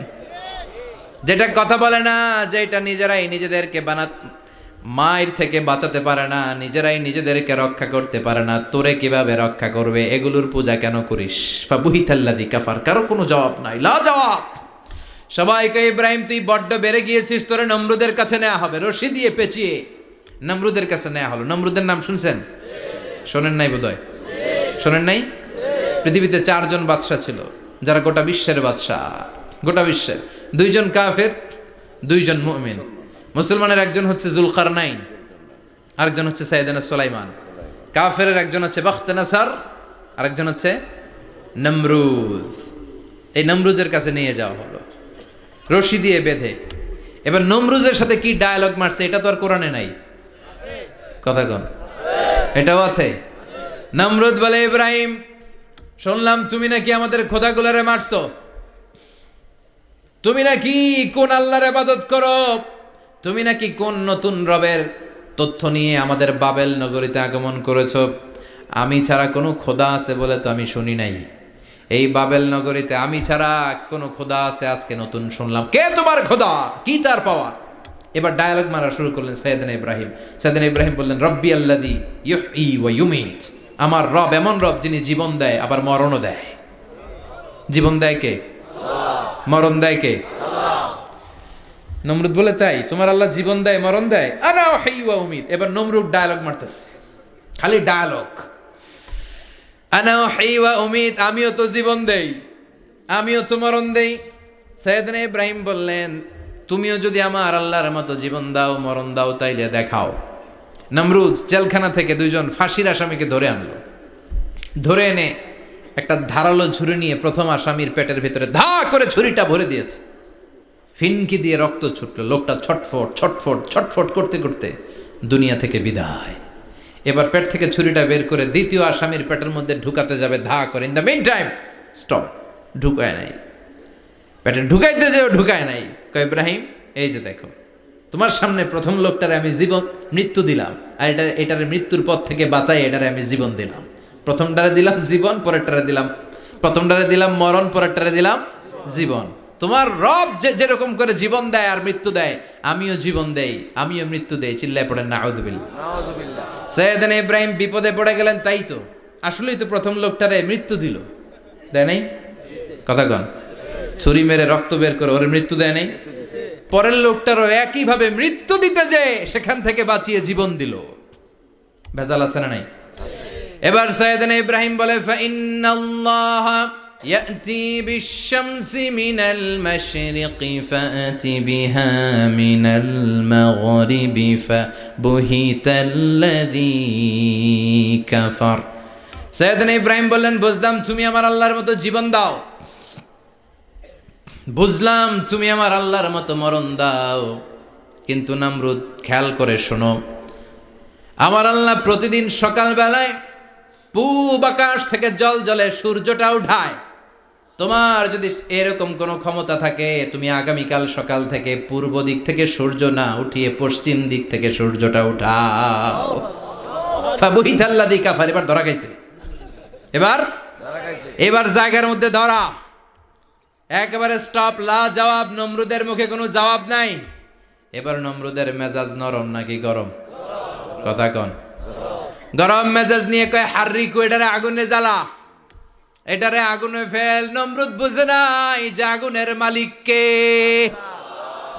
যেটা কথা বলে না, যেটা নিজেরাই নিজেদেরকে মায়ের থেকে বাঁচাতে পারে না, নিজেরাই নিজেদেরকে রক্ষা করতে পারে না, তোরে কিভাবে রক্ষা করবে? এগুলোর পূজা কেন করিস? ফাবুহিতাল্লাযী কাফার। কারো কোনো জবাব নাই, লা জবাব। সবাইকে ইব্রাহিম তুই বড্ড বেড়ে গিয়েছিস, তোরে নমরুদের কাছে নেওয়া হবে। রশি দিয়ে পেঁচিয়ে নমরুদের কাছে নেওয়া হলো। নমরুদের নাম শুনছেন? শোনেন নাই বোধহয়? শোনেন নাই? পৃথিবীতে 4 জন বাদশা ছিল, যারা গোটা বিশ্বের বাদশা। গোটা বিশ্বের 2 জন কাফের, 2 জন মুমিন। মুসলমানের একজন হচ্ছে জুলকারনাইন, আরেকজন হচ্ছে সাইয়েদনা সুলাইমান। কাফেরের একজন হচ্ছে বাখতানাসার, আরেকজন হচ্ছে নমরুদ। এই নমরুদের কাছে নিয়ে যাওয়া হলো রশি দিয়ে বেঁধে। এবার নমরুদের সাথে কি ডায়ালগ মারছে এটা তো আর কোরআনে নাই। কথা কন, এটাও আছে। নমরুদ বলে, ইব্রাহিম শুনলাম তুমি নাকি আমাদের খোদাগুলারে মারছো। তুমি নাকি কোন আল্লাহর ইবাদত করো। তুমি নাকি কোন নতুন রবের তথ্য নিয়ে আমাদের বাবেল নগরীতে আগমন করেছো। আমি ছাড়া কোনো খোদা আছে বলে তো আমি শুনি নাই। এই বাবেল নগরীতে আমি ছাড়া কোনো খোদা আছে আজকে নতুন শুনলাম। কে তোমার খোদা? কি তার পাওয়া? এবার ডায়ালগ মারা শুরু করলেন সাইয়েদনা ইব্রাহিম। সাইয়েদনা ইব্রাহিম বললেন, রব্বি আল্লাযী ইউহয়ী ওয়া ইউমীত। আমার রব এমন রব যিনি জীবন দেয় আবার মরণও দেয়। জীবন দেয় কে? মরণ দেয় কে? নমরুদ বলে, তাই তোমার আল্লাহ জীবন দেয় মরণ দেয়? আনা উহয়ী ওয়া উমীত। এবার নমরুদ ডায়ালগ মারতেছে, খালি ডায়ালগ। আনা উহয়ী ওয়া উমীত, আমিও তো জীবন দেই, আমিও তো মরণ দেই। সাইয়েদনা ইব্রাহিম বললেন, তুমিও যদি আমার আল্লাহর মতো জীবন দাও মরণ দাও তাইলে দেখাও। নমরুদ জেলখানা থেকে 2 জন ফাঁসির আসামিকে ধরে আনলো। ধরে এনে একটা ধারালো ছুরি নিয়ে প্রথম আসামির পেটের ভিতরে ধা করে ছুরিটা ভরে দিয়েছে। ফিনকি দিয়ে রক্ত ছুটলো। লোকটা ছটফট ছটফট ছটফট করতে করতে দুনিয়া থেকে বিদায়। এবার পেট থেকে ছুরিটা বের করে দ্বিতীয় আসামির পেটের মধ্যে ঢুকাতে যাবে ধা করে। In the mean time stop, ঢুকায় নাই। পেটে ঢুকাইতে যেও ঢুকায় নাই। কয় ইব্রাহিম এই যে দেখো, তোমার সামনে প্রথম লোকটারে আমি মৃত্যু দিলাম, আর এটারে মৃত্যুর পথ থেকে বাঁচাই এটারে আমি জীবন দিলাম। প্রথমটারে দিলাম জীবন, পরেরটারে দিলাম, প্রথমটারে দিলাম মরণ, পরেরটারে দিলাম জীবন। তোমার রব যেরকম করে জীবন দেয় আর মৃত্যু দেয়, আমিও জীবন দেই আমিও মৃত্যু দেই। চিল্লায় পড়েন নাউযুবিল্লাহ। সাইয়েদনা ইব্রাহিম বিপদে পড়ে গেলেন। তাই তো, আসলেই তো প্রথম লোকটারে মৃত্যু দিল, দেয় নাই? কথা কন, ছুরি মেরে রক্ত বের করে ওর মৃত্যু দেয় নাই? পরের লোকটারও একইভাবে মৃত্যু দিতে যে সেখান থেকে বাঁচিয়ে জীবন দিল। ভেজাল আছে না নাই? এবার সাইয়েদনা ইব্রাহিম বলে, ফাইন্নাল্লাহা يأتي بالشمس من المشرق فأت بها من المغرب فبهت الذي كفر সৈয়দনা ইব্রাহিম বললেন বুঝলাম তুমি আমার আল্লাহর মতো জীবন দাও, বুঝলাম তুমি আমার আল্লাহর মতো মরণ দাও, কিন্তু নমরুদ খেয়াল করে শোনো, আমার আল্লাহ প্রতিদিন সকালবেলায় পূব আকাশ থেকে জল জলে সূর্যটা উঠায়। তোমার যদি এরকম কোনো ক্ষমতা থাকে, তুমি আগামীকাল সকাল থেকে পূর্ব দিক থেকে সূর্য না উঠিয়ে পশ্চিম দিক থেকে সূর্যটা উঠাও। ফাবুহিতাল্লাযী কাফার, এবার ধরা খাইছে, এবার জায়গার মধ্যে ধরা, একেবারে স্টপ, লা জবাব। নমরুদের মুখে কোনো জবাব নাই। এবার নমরুদের মেজাজ নরম নাকি গরম? কথা কন। গরম মেজাজ নিয়ে কয় হাররিকু, এটারে আগুনে জ্বালা, এটারে আগুনে ফেল। নমরুদ বুঝে নাই যে আগুনের মালিক কে।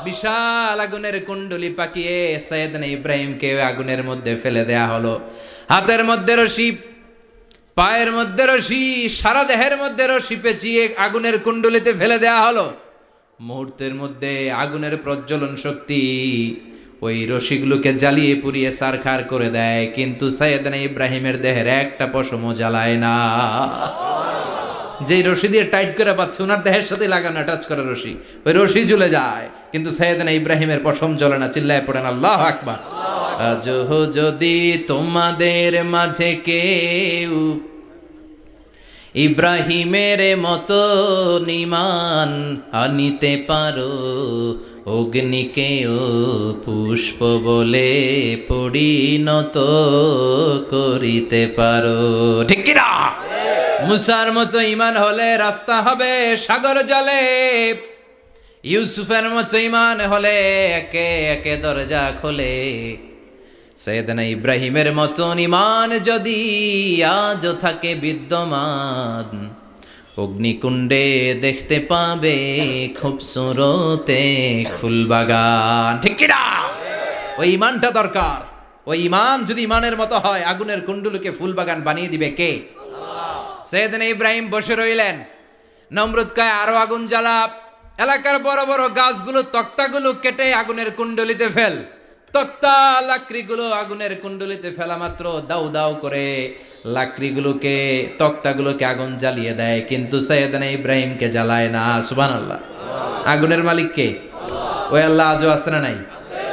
বিশাল আগুনের কুণ্ডলি পাকিয়ে সৈয়দনা ইব্রাহিমকে আগুনের মধ্যে ফেলে দেয়া হলো। হাতের মধ্যে রশি, পায়ের মধ্যে রশি, সারা দেহের মধ্যে রশি পেঁচিয়ে আগুনের কুণ্ডলিতে ফেলে দেয়া হলো। মুহূর্তের মধ্যে আগুনের প্রজ্বলন শক্তি ওই রশিগুলোকে জ্বালিয়ে পুড়িয়ে ছারখার করে দেয়, কিন্তু সৈয়দনা ইব্রাহিমের দেহের একটা পশমও জ্বালায় না। যেই রশি দিয়ে টাইট করে পাচ্ছে, ওনার দেহের সাথে লাগানো টাচ করা রশি, ওই রশি জ্বলে যায়, কিন্তু সৈয়দনা ইব্রাহিমের পশম জ্বলে না। চিল্লায় পড়েন আল্লাহু আকবার। আজ যদি তোমাদের মাঝে কেউ ইব্রাহিমের মতো ঈমান আনিতে পারো, অগ্নিকেও পুষ্প বলে পরিণত করিতে পারো, ঠিক কি না? মুসার মতো ঈমান হলে রাস্তা হবে সাগর জলে, ইউসুফের মতো ঈমান হলে একে একে দরজা খোলে। সৈয়দনা ইব্রাহিমের মতন ঈমান যদি আজও থাকে বিদ্যমান, অগ্নিকুণ্ডে দেখতে পাবে খুবসুরত এক ফুলবাগান, ঠিক কি না? ওই ঈমানটা দরকার। ওই ঈমান যদি ঈমানের মতো হয়, আগুনের কুণ্ডুলকে ফুলবাগান বানিয়ে দিবে কে? সৈয়দনা ইব্রাহিম বসে রইলেন। নমরুদ কয় আরো আগুন জ্বালা, এলাকার বড় বড় গাছগুলো তক্তাগুলো কেটে আগুনের কুণ্ডলিতে ফেল। তক্তা লাকড়িগুলো আগুনের কুণ্ডলিতে ফেলা মাত্র দাউ দাউ করে লাকড়িগুলোকে, তক্তাগুলোকে আগুন জ্বালিয়ে দেয়, কিন্তু সৈয়দনা ইব্রাহিমকে জ্বালায় না। সুবহানাল্লাহ। আগুনের মালিক কে? ওই আল্লাহ আজও আছে না নাই?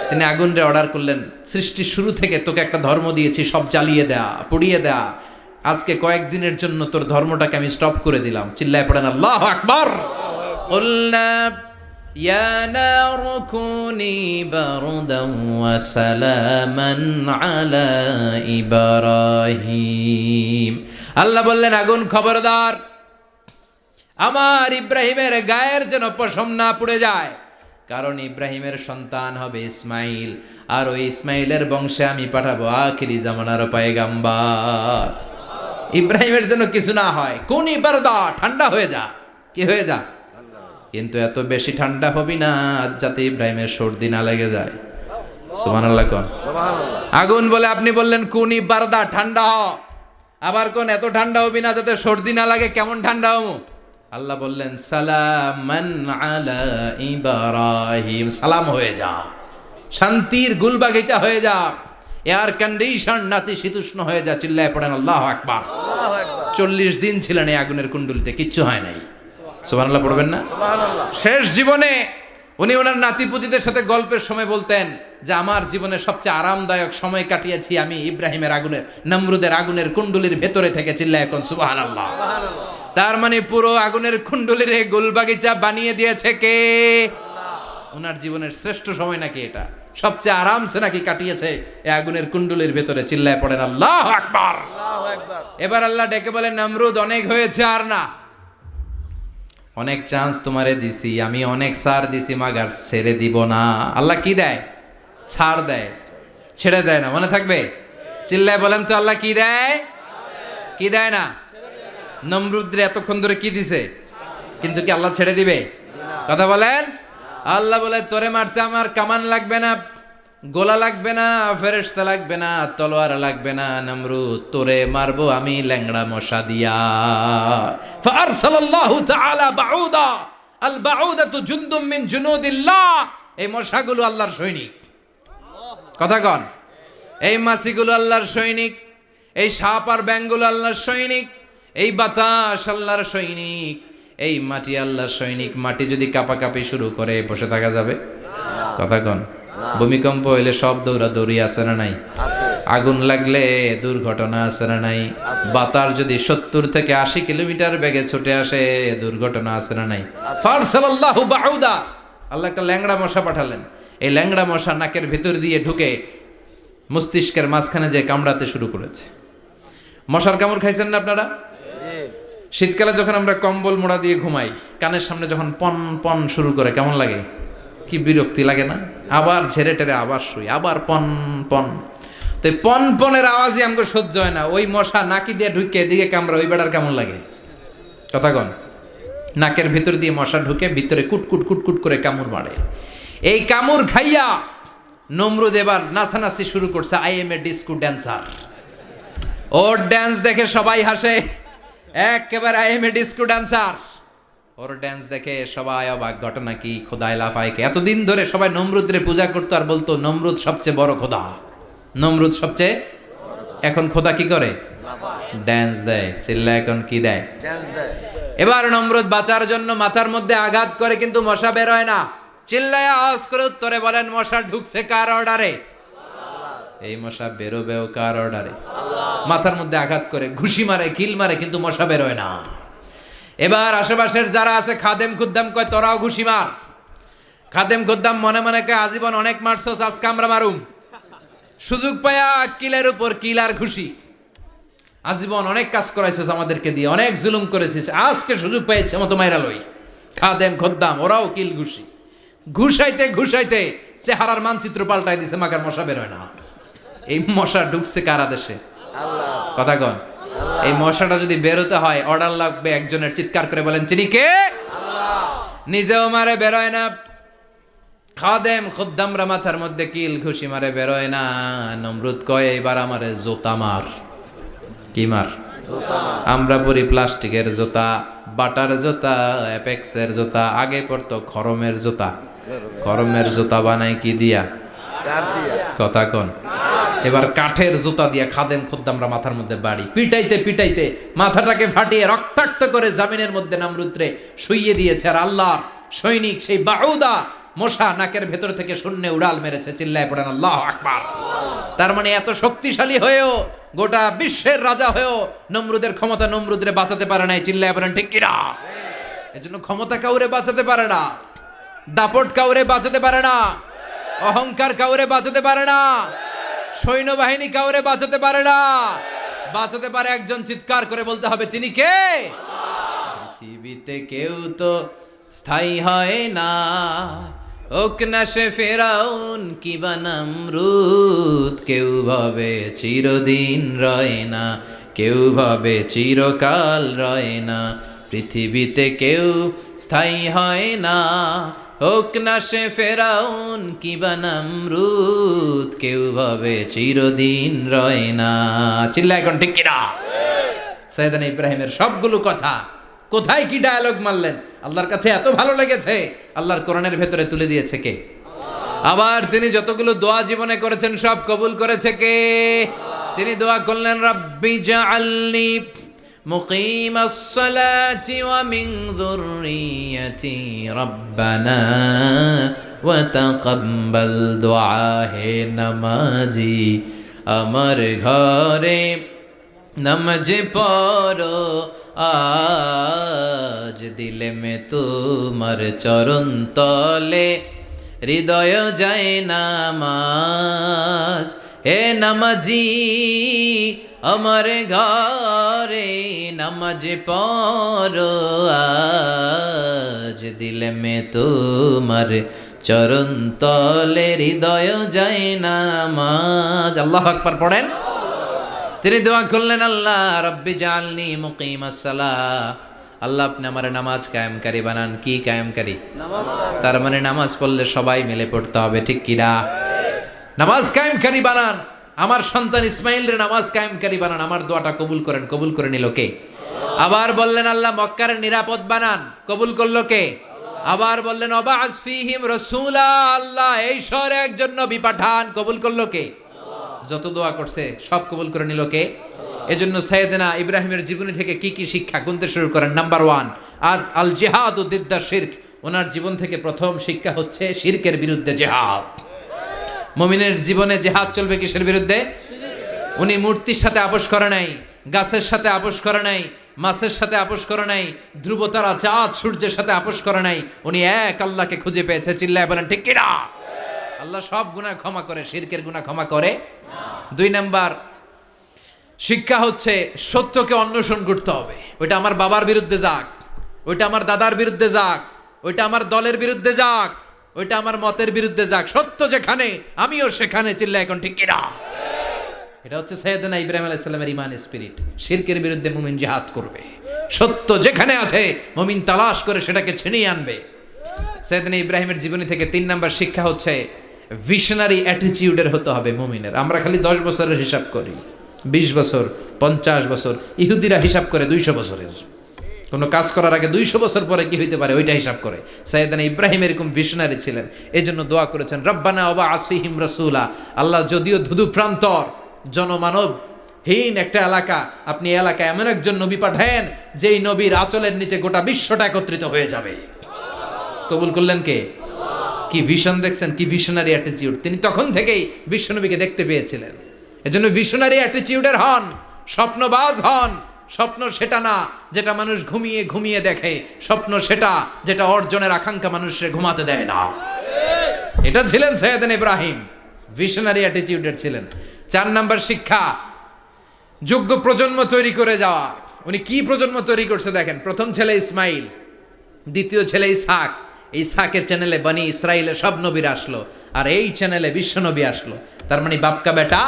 তিনি আগুনরে অর্ডার করলেন, সৃষ্টির শুরু থেকে তোকে একটা ধর্ম দিয়েছি, সব জ্বালিয়ে দেয়া, পুড়িয়ে দেয়া, আজকে কয়েকদিনের জন্য তোর ধর্মটাকে আমি স্টপ করে দিলাম। চিল্লায় পড়েন আল্লাহু আকবার। কুলনা ইয়া নারু কুনি বারদান ওয়া সালামান আলা ইব্রাহিম। আল্লাহ বললেন আগুন খবরদার, আমার ইব্রাহিমের গায়ের যেন পশম না পুড়ে যায়, কারণ ইব্রাহিমের সন্তান হবে ইসমাইল, আর ওই ইসমাইলের বংশে আমি পাঠাবো আখিরি জামানার পয়গাম্বার। ইব্রাহিমের যেন কিছু না হয়। কোন ইবারদা, ঠান্ডা হয়ে যা। কি হয়ে যা? কিন্তু এত বেশি ঠান্ডা হবি না যাতে ইব্রাহিমের সর্দি না লেগে যায়। সুবহানাল্লাহ কোন। আগুন বলে আপনি বললেন কোন ইবারদা, ঠান্ডা হ। আবার কোন এত ঠান্ডা হবি না যাতে সর্দি না লাগে। কেমন ঠান্ডা হবো? আল্লাহ বললেন সালামান আলা ইব্রাহিম, সালাম হয়ে যা, শান্তির গুলবাগিচা হয়ে যা, এয়ার কন্ডিশন নাতিশীতোষ্ণ হয়ে যা। চিল্লায় পড়েন আল্লাহু আকবার। 40 দিন ছিলেন এই আগুনের কুণ্ডলিতে, কিচ্ছু হয় নাই। সুবহানাল্লাহ পড়বেন না? শেষ জীবনে উনি ওনার নাতিপুতিদের সাথে গল্পের সময় বলতেন যে আমার জীবনে সবচেয়ে আরামদায়ক সময় কাটিয়েছি আমি ইব্রাহিমের আগুনের, নমরুদের আগুনের কুণ্ডলির ভেতরে থেকে। চিল্লায় এখন সুবহানাল্লাহ। তার মানে পুরো আগুনের কুণ্ডলির গুলবাগিচা বানিয়ে দিয়েছে কে? ওনার জীবনের শ্রেষ্ঠ সময় নাকি এটা, সবচেয়ে আরামসে নাকি কাটিয়েছে এই আগুনের কুণ্ডলির ভেতরে। চিল্লায় পড়েন আল্লাহু আকবার। এবার আল্লাহ ডেকে বলেন নমরুদ অনেক হয়েছে, আর না, অনেক চান্স তোমারে দিছি আমি, অনেক ছাড় দিছি, মাগার ছেড়ে দিব না। আল্লাহ কি দেয়? ছাড় দেয়, ছেড়ে দেয় না। মনে থাকবে? চিল্লায় বলেন তো আল্লাহ কি দেয়? কি দেয় না? নমরুদের এতক্ষণ ধরে কি দিছে, কিন্তু কি আল্লাহ ছেড়ে দিবে? কথা বলেন। আল্লাহ বলে তোরে মারতে আমার কামান লাগবে না, গোলা লাগবে না, ফেরেশতা লাগবে না, তলোয়ার লাগবে না, নমরুদ তোরে মারবো আমি ল্যাংড়া মশা দিয়া। ফারসালাল্লাহু তাআলা বাউদা, আল বাউদাতু জুনদুম মিন জুনুদিল্লাহ। এই মশাগুলো আল্লাহর সৈনিক। কথা কন, এই মাছিগুলো আল্লাহর সৈনিক, এই সাপ আর ব্যাঙগুলো আল্লাহর সৈনিক, এই বাতাস আল্লাহর সৈনিক, এই মাটি আল্লাহর সৈনিক। মাটি যদি কাঁপাকাঁপি শুরু করে বসে থাকা যাবে? কথা কন। ভূমিকম্প হইলে সব দৌড়াদৌড়ি আছে না নাই? আগুন লাগলে দুর্ঘটনা আছে না নাই? বাতাস যদি 70 থেকে 80 কিলোমিটার বেগে ছুটে আসে দুর্ঘটনা আছে না নাই? ফারসালাল্লাহু বাউদা, আল্লাহ একটা ল্যাংড়া মশা পাঠালেন। এই ল্যাংড়া মশা নাকের ভিতর দিয়ে ঢুকে মস্তিষ্কের মাঝখানে যে কামড়াতে শুরু করেছে। মশার কামড় খাইছেন না আপনারা? শীতকালে যখন আমরা কম্বল মোড়া দিয়ে ঘুমাই, কানের সামনে যখন পন পন শুরু করে কেমন লাগে? কি বিরক্তি লাগে না? আবার ঝেড়ে টেরে আবার শুই, আবার পন পন। তো পন পনের আওয়াজই আমাকে সহ্য হয় না। ওই মশা নাকি দিয়ে ঢুকে দিকে কামড়া, ওই বেড়ার কেমন লাগে? কথা কন। নাকের ভিতর দিয়ে মশা ঢুকে ভিতরে কুটকুট কুটকুট করে কামড় মারে। এই কামড় খাইয়া নমরুদ এবার নাচানাচি শুরু করছে। I M A disco dancer. Or dance দেখে সবাই হাসে, একেবারে I M A disco dancer. Or dance দেখে সবাই অবাক। ঘটনা কি? খোদায় লাফায় কে? এতদিন ধরে সবাই নমরুদরে পূজা করতো আর বলতো নমরুদ সবচেয়ে বড় খোদা, নমরুদ সবচেয়ে। এখন খোদা কি করে? ড্যান্স দেয়। চিল্লা এখন কি দেয়? এবার নমরুদ বাঁচার জন্য মাথার মধ্যে আঘাত করে, কিন্তু মশা বের হয় না। চিল্লায় আওয়াজ করে উত্তরে বলেন, মশা ঢুকছে কার অর্ডারে? এই মশা বেরোবেও কার অর্ডারে? মাথার মধ্যে আঘাত করে ঘুষি মারে, কিল মারে, কিন্তু মশা বের হয় না। এবার আশেপাশের যারা আছে খাদেম খুদ্দাম কয় তোরাও ঘুষি মার। খাদেম খুদ্দাম মনে মনে কয় আজীবন অনেক মারছস, আজকে আমরা মারুম। সুযোগ পায়া কিলের উপর কিল আর ঘুষি। আজীবন অনেক কাজ করাইছিস আমাদেরকে দিয়ে, অনেক জুলুম করেছিস, আজকে সুযোগ পেয়েছে মতো মাইরা লই। খাদেম খুদ্দাম ওরাও কিল ঘুষি। ঘুষাইতে ঘুষাইতে চেহারার মানচিত্র পাল্টাই দিছে, মাকার মশা বের হয় না। এই মশা ঢুকছে কার আদেশে? কথা কন। এই মশাটা যদি বেরোতে হয় অর্ডার লাগবে একজনের। চিৎকার করে বলেন চিনি কে? নিজেও মারে বেরোয় না, খাদেম খুদ্দামরা মাথার মধ্যে কিল ঘুষি মারে বেরোয় না। নমরুদ কয় এবার আমারে জোতা মার। কি মার? আমরা পরি প্লাস্টিকের জুতা, বাটার জুতা, অ্যাপেক্সের জুতা। আগে পড়তো খরমের জুতা। খরমের জুতা বানাই কি দিয়া? কথা কন। এবার কাঠের জুতা দিয়া খাদেম খুদ্দামরা মাথার মধ্যে বাড়ি। পিটাইতে পিটাইতে মাথাটাকে ফাটিয়ে রক্তাক্ত করে জামিনের মধ্যে নমরুদরে শুইয়ে দিয়েছে। আর আল্লাহর সৈনিক সেই বাউদা মশা নাকের ভেতর থেকে শূন্যে উড়াল মেরেছে। চিল্লায় পড়েন আল্লাহু আকবার। তার মানে এত শক্তিশালী হয়েও, গোটা বিশ্বের রাজা হয়েও নমরুদের ক্ষমতা নমরুদরে বাঁচাতে পারে নাই। চিল্লায় পড়েন ঠিক কিনা? এজন্য ক্ষমতা কাউরে বাঁচাতে পারে না, দাপট কাউরে বাঁচাতে পারে না, অহংকার কাউরে বাঁচাতে পারে না, সৈন্যবাহিনী কাউরে বাঁচাতে পারে না। বাঁচাতে পারে একজন। চিৎকার করে বলতে হবে তিনি কে? পৃথিবীতে কেউ তো স্থায়ী হয় না, হোক না সে ফেরাউন কিবা নমরুদ। কেউ ভাবে চিরদিন রয় না, কেউ ভাবে চিরকাল রয় না। পৃথিবীতে কেউ স্থায়ী হয় না, হোক না সে ফেরাউন কিবা নমরুদ। কেউ ভাবে চিরদিন রয় না। চিল্লা এখন ঠিক কিনা? সাইয়েদনা ইব্রাহিমের সবগুলো কথা কোথায় কি ডায়ালগ মারলেন, আল্লাহর কাছে এত ভালো লেগেছে। আল্লাহর কোরআনের ভেতরে তুলে দিয়েছে কে? আবার তিনি যতগুলো দোয়া জীবনে করেছেন সব কবুল করেছে কে? তিনি দোয়া করলেন রাব্বি জাআলনি মুকিমাস সালাতি ওয়া মিন যুররিয়াতি রাব্বানা ওয়া তাকাব্বাল দুআ। হে নামাজি আমার ঘরে নামাজ পড়ো আজ, দিলে মে তোমার চরণ তলে হৃদয় যায় নামাজ। হে নামাজি আমার ঘরে নামাজ পড়ো আজ, দিলে মে তোমার চরণ তলে হৃদয় যায় নামাজ। আল্লাহু আকবার পড়েন। তিনি দোয়া করলেন আল্লাহ রব্বি জাআলনি মুকিমাস সালাহ। আল্লাহ আপনি আমার নামাজ কায়েমকারী বানান। কি কায়েমকারী? নামাজ। তার মানে নামাজ পড়লে সবাই মিলে পড়তে হবে, ঠিক কিনা? নামাজ কায়েমকারী বানান, আমার সন্তান ইসমাইলের নামাজ কায়েমকারী বানান, আমার দোয়াটা কবুল করেন। কবুল করে নিল কে? আবার বললেন আল্লাহ মক্কার নিরাপদ বানান, কবুল করলো কে? আবার বললেন ওয়াবা'আস ফীহিম রাসূলা, আল্লাহ এই শহরে একজন নবী পাঠান, কবুল করলো কে? যত দোয়া করছে সব কবুল করে নিল কে? এজন্য সাইয়েদনা ইব্রাহিমের জীবনী থেকে কি কি শিক্ষা গুনতে শুরু করেন। নাম্বার 1, আল জিহাদু দিদ্দা শিরক। ওনার জীবন থেকে প্রথম শিক্ষা হচ্ছে শিরকের বিরুদ্ধে জিহাদ। মুমিনের জীবনে জিহাদ চলবে কিসের বিরুদ্ধে? উনি মূর্তির সাথে আপোষ করে নাই, গাছের সাথে আপোষ করে নাই, মাছের সাথে আপোষ করে নাই, ধ্রুবতারা চাঁদ সূর্যের সাথে আপোষ করে নাই। উনি এক আল্লাহকে খুঁজে পেয়েছে। চিল্লায় বলেন ঠিক কিনা? আল্লাহ সব গুনাহ ক্ষমা করে, শিরকের গুনাহ ক্ষমা করে না। 2 নাম্বার শিক্ষা হচ্ছে সত্যকে অন্বেষণ করতে হবে। ওইটা আমার বাবার বিরুদ্ধে যাক, ওইটা আমার দাদার বিরুদ্ধে যাক, ওইটা আমার দলের বিরুদ্ধে যাক, ওইটা আমার মতের বিরুদ্ধে যাক, সত্য যেখানে আমিও সেখানে। চিল্লায় এখন ঠিক কিনা? এটা হচ্ছে সাইয়েদনা ইব্রাহিম আলাইহিস সালামের ঈমান স্পিরিট। শিরকের বিরুদ্ধে মুমিন জিহাদ করবে, সত্য যেখানে আছে মুমিন তালাশ করে সেটাকে ছিনিয়ে আনবে। সাইয়েদনা ইব্রাহিমের জীবনী থেকে 3 নাম্বার শিক্ষা হচ্ছে ভিশনারি অ্যাটিটিউডের হতে হবে মুমিনের। আমরা খালি 10 বছরের হিসাব করি, 20 বছর, 50 বছর। ইহুদিরা হিসাব করে 200 বছরের। কোনো কাজ করার আগে 200 বছর পরে কি হইতে পারে ওইটা হিসাব করে। সাইয়েদনা ইব্রাহিম এরকম ভিশনারি ছিলেন, এজন্য দোয়া করেছেন রব্বানা ওয়াবা'আস ফীহিম রাসূলা। আল্লাহ যদিও ধুধু প্রান্তর জনমানবহীন একটা এলাকা, আপনি এলাকায় এমন একজন নবী পাঠায়েন যেই নবীর আঁচলের নিচে গোটা বিশ্বটা একত্রিত হয়ে যাবে। কবুল করলেন কে? কি ভিশন দেখছেন, কি ভিশনারি অ্যাটিটিউড। তিনি তখন থেকেই বিশ্বনবীকে দেখতে পেয়েছিলেন। এজন্য ভিশনারি অ্যাটিটিউডের হন, স্বপ্নবাজ হন। স্বপ্ন সেটা না যেটা মানুষ ঘুমিয়ে ঘুমিয়ে দেখে, স্বপ্ন সেটা যেটা অর্জনের আকাঙ্ক্ষা মানুষের ঘুমাতে দেয় না। এটা ছিলেন সাইয়েদনা ইব্রাহিম, ভিশনারি অ্যাটিটিউডের ছিলেন। 4 নাম্বার শিক্ষা যোগ্য প্রজন্ম তৈরি করে যাওয়া। উনি কি প্রজন্ম তৈরি করছে দেখেন। প্রথম ছেলে ইসমাইল, দ্বিতীয় ছেলে ইসহাক। ইসহাকের চ্যানেলে বনি ইসরাইলের সব নবীরা আসলো, আর এই চ্যানেলে বিশ্ব নবী আসলো। তার মানে বাপকা বেটা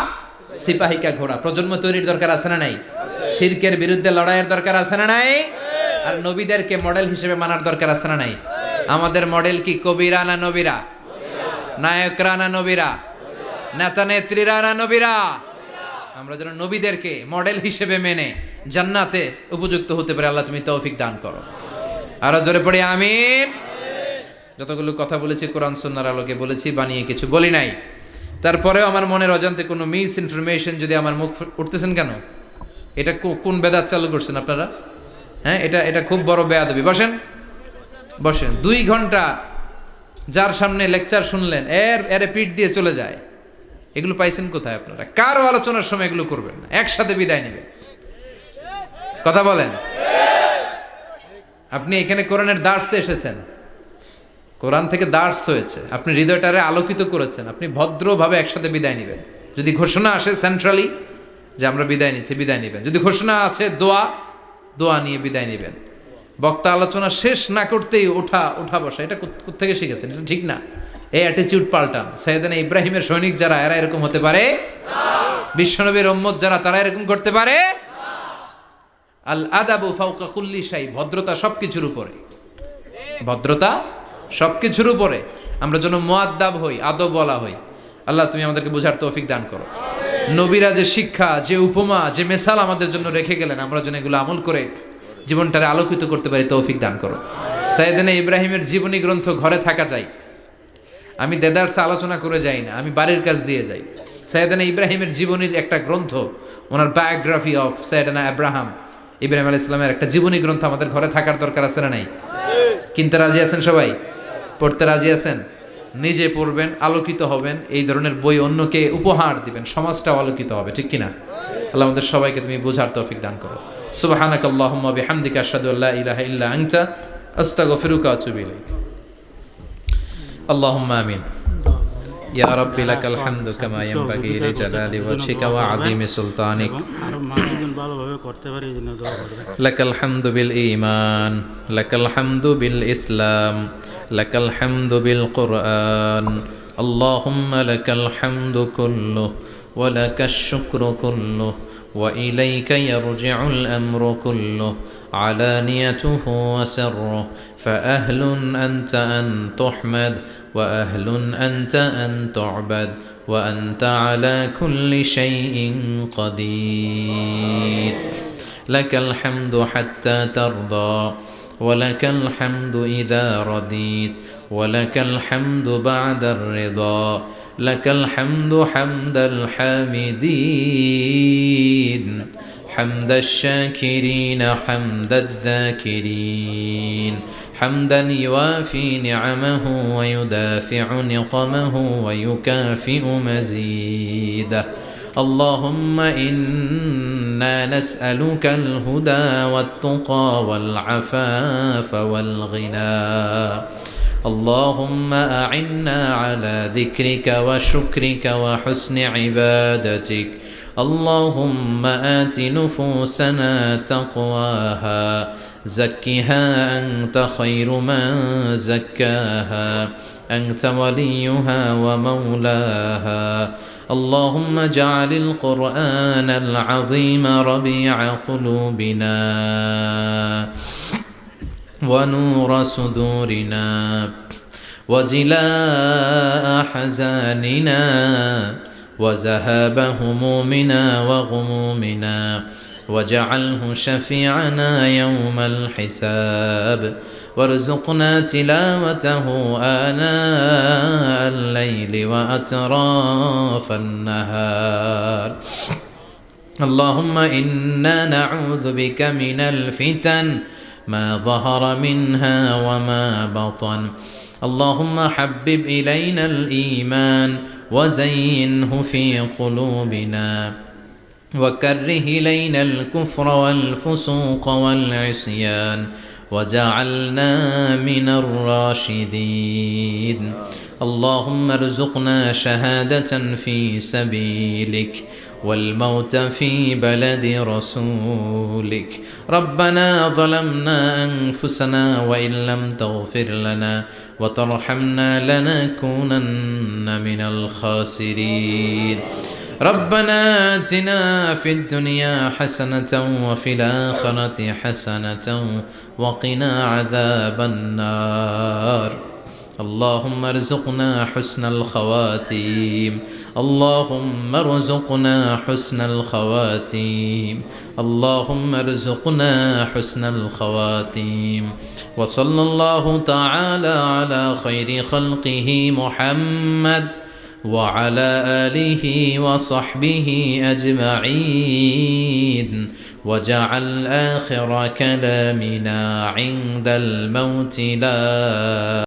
সিপাহিকা ঘোড়া। প্রজন্ম তৈরির দরকার আছে না নাই? শিরকের বিরুদ্ধে লড়াইয়ের দরকার আছে না নাই? আর নবীদেরকে মডেল হিসেবে মানার দরকার আছে না নাই? আমাদের মডেল কি কবিরা না নবীরা? নায়করা না নবীরা? নেতা নেত্রীরা না নবীরা? আমরা যেন নবীদেরকে মডেল হিসেবে মেনে জান্নাতে উপযুক্ত হতে পারে। আল্লাহ তুমি তৌফিক দান করো। আরো জোরে পড়ি আমিন। যতগুলো কথা বলেছি কোরআন সুন্নাহর আলোকে বলেছি, বানিয়ে কিছু বলি নাই। তারপরেও আমার মনের অজান্তে কোনো মিস ইনফরমেশন যদি আমার মুখ উঠতেছেন কেন? এটা কোন বেদাত চালু করছেন আপনারা? হ্যাঁ, এটা খুব বড় বেয়াদবি। বসেন বসেন। 2 ঘন্টা যার সামনে লেকচার শুনলেন, এর পিঠ দিয়ে চলে যায়। এগুলো পাইছেন কোথায় আপনারা? কারো আলোচনার সময় এগুলো করবেন না, একসাথে বিদায় নেবেন। কথা বলেন। আপনি এখানে কোরআনের দার্সে এসেছেন, কোরআন থেকে দার্স হয়েছে, আপনি হৃদয়টারে আলোকিত করেছেন, আপনি ভদ্রভাবে একসাথে বিদায় নেবেন। যদি ঘোষণা আসে সেন্ট্রালি যে আমরা বিদায় নিচ্ছি, বিদায় নেবেন। যদি ঘোষণা আছে দোয়া নিয়ে বিদায় নেবেন। বক্তা আলোচনা শেষ না করতেই ওঠা বসা, এটা কোত্থেকে শিখেছেন? এটা ঠিক না। এই অ্যাটিটিউড পাল্টান। সাইয়েদনা ইব্রাহিমের সৈনিক যারা, এরা এরকম হতে পারে না। বিশ্বনবীর উম্মত যারা, তারা এরকম করতে পারে না। আল আদাবু ফাওকা কুল্লি শাই। ভদ্রতা সবকিছুর উপরে, ভদ্রতা সবকিছুর উপরে। আমরা যেন মুআদ্দাব হই, আদব বলা হই। আল্লাহ তুমি আমাদেরকে বোঝার তৌফিক দান করো। নবীরা যে শিক্ষা, যে উপমা, যে মেসাল আমাদের জন্য রেখে গেলেন, আমরা যেন এগুলো আমল করে জীবনটারে আলোকিত করতে পারি, তৌফিক দান করো। সাইয়েদনা ইব্রাহিমের জীবনী গ্রন্থ ঘরে থাকা চাই। আমি দেদারসে আলোচনা করে যাই না, আমি বাড়ির কাজ দিয়ে যাই। সাইয়েদনা ইব্রাহিমের জীবনীর একটা গ্রন্থ, ওনার বায়োগ্রাফি অফ সাইয়েদনা ইব্রাহিম আলাইহিস সালামের একটা জীবনী গ্রন্থ আমাদের ঘরে থাকার দরকার আছে না নাই? কিনতে রাজি আছেন সবাই? পড়তে রাজি আছেন? নিজে পড়বেন, আলোকিত হবেন, এই ধরনের বই অন্যকে উপহার দিবেন, সমাজটাও আলোকিত হবে। ঠিক কিনা? আল্লাহ আমাদের সবাইকে তুমি বোঝার তৌফিক দান করো। সুবহানাকাল্লাহুম্মা বিহামদিকা আশহাদু আল্লা ইলাহা ইল্লা আনতা আস্তাগফিরুকা ওয়া আতুবু ইলাইক। আল্লাহুম্মা আমিন। ইয়া রাব্বি লাকাল হামদু কামা ইয়ানবাগি লিজালালি ওয়াজহিকা ওয়া আযীমি সুলতানিক। আর মানুষজন ভালোভাবে করতে পারে এই জন্য দোয়া করবেন। লাকাল হামদু বিল ঈমান, লাকাল হামদু বিল ইসলাম, লাকাল হামদু বিল কুরআন। আল্লাহুম্মা লাকাল হামদু কুল্লু ওয়া লাকাশ শুকরু কুল্লু ওয়া ইলাইকা ইয়ারজিউল আমরু কুল্লু আলানিয়াতুহু ওয়া সিররুহু ফাআহলুন আনতা আন তুহমাদ وأهل أنت أن تعبد وأنت على كل شيء قدير لك الحمد حتى ترضى ولك الحمد إذا رضيت ولك الحمد بعد الرضا لك الحمد حمد الحامدين حمد الشاكرين حمد الذاكرين حمدا يوافي نعمه ويدافع نقمه ويكافئ مزيده اللهم إنا نسألك الهدى والتقى والعفاف والغنى اللهم أعنا على ذكرك وشكرك وحسن عبادتك اللهم آت نفوسنا تقواها زكها أنت خير من زكاها أنت وليها ومولاها اللهم اجعل القرآن العظيم ربيع قلوبنا ونور صدورنا وجلاء أحزاننا وذهاب همومنا وغمومنا واجعله شفيعنا يوم الحساب وارزقنا تلاوته آناء الليل وأطراف النهار اللهم إنا نعوذ بك من الفتن ما ظهر منها وما بطن اللهم حبب إلينا الإيمان وزينه في قلوبنا وكره إلينا الكفر والفسوق والعصيان وجعلنا من الراشدين اللهم ارزقنا شهادة في سبيلك والموت في بلد رسولك ربنا ظلمنا أنفسنا وإن لم تغفر لنا وترحمنا لنكونن من الخاسرين ربنا آتنا في الدنيا حسنة وفي الآخرة حسنة وقنا عذاب النار اللهم ارزقنا حسن الخواتيم اللهم ارزقنا حسن الخواتيم اللهم ارزقنا حسن الخواتيم وصلى الله تعالى على خير خلقه محمد وعلى آله وصحبه أجمعين وجعل آخر كلامنا عند الموت لا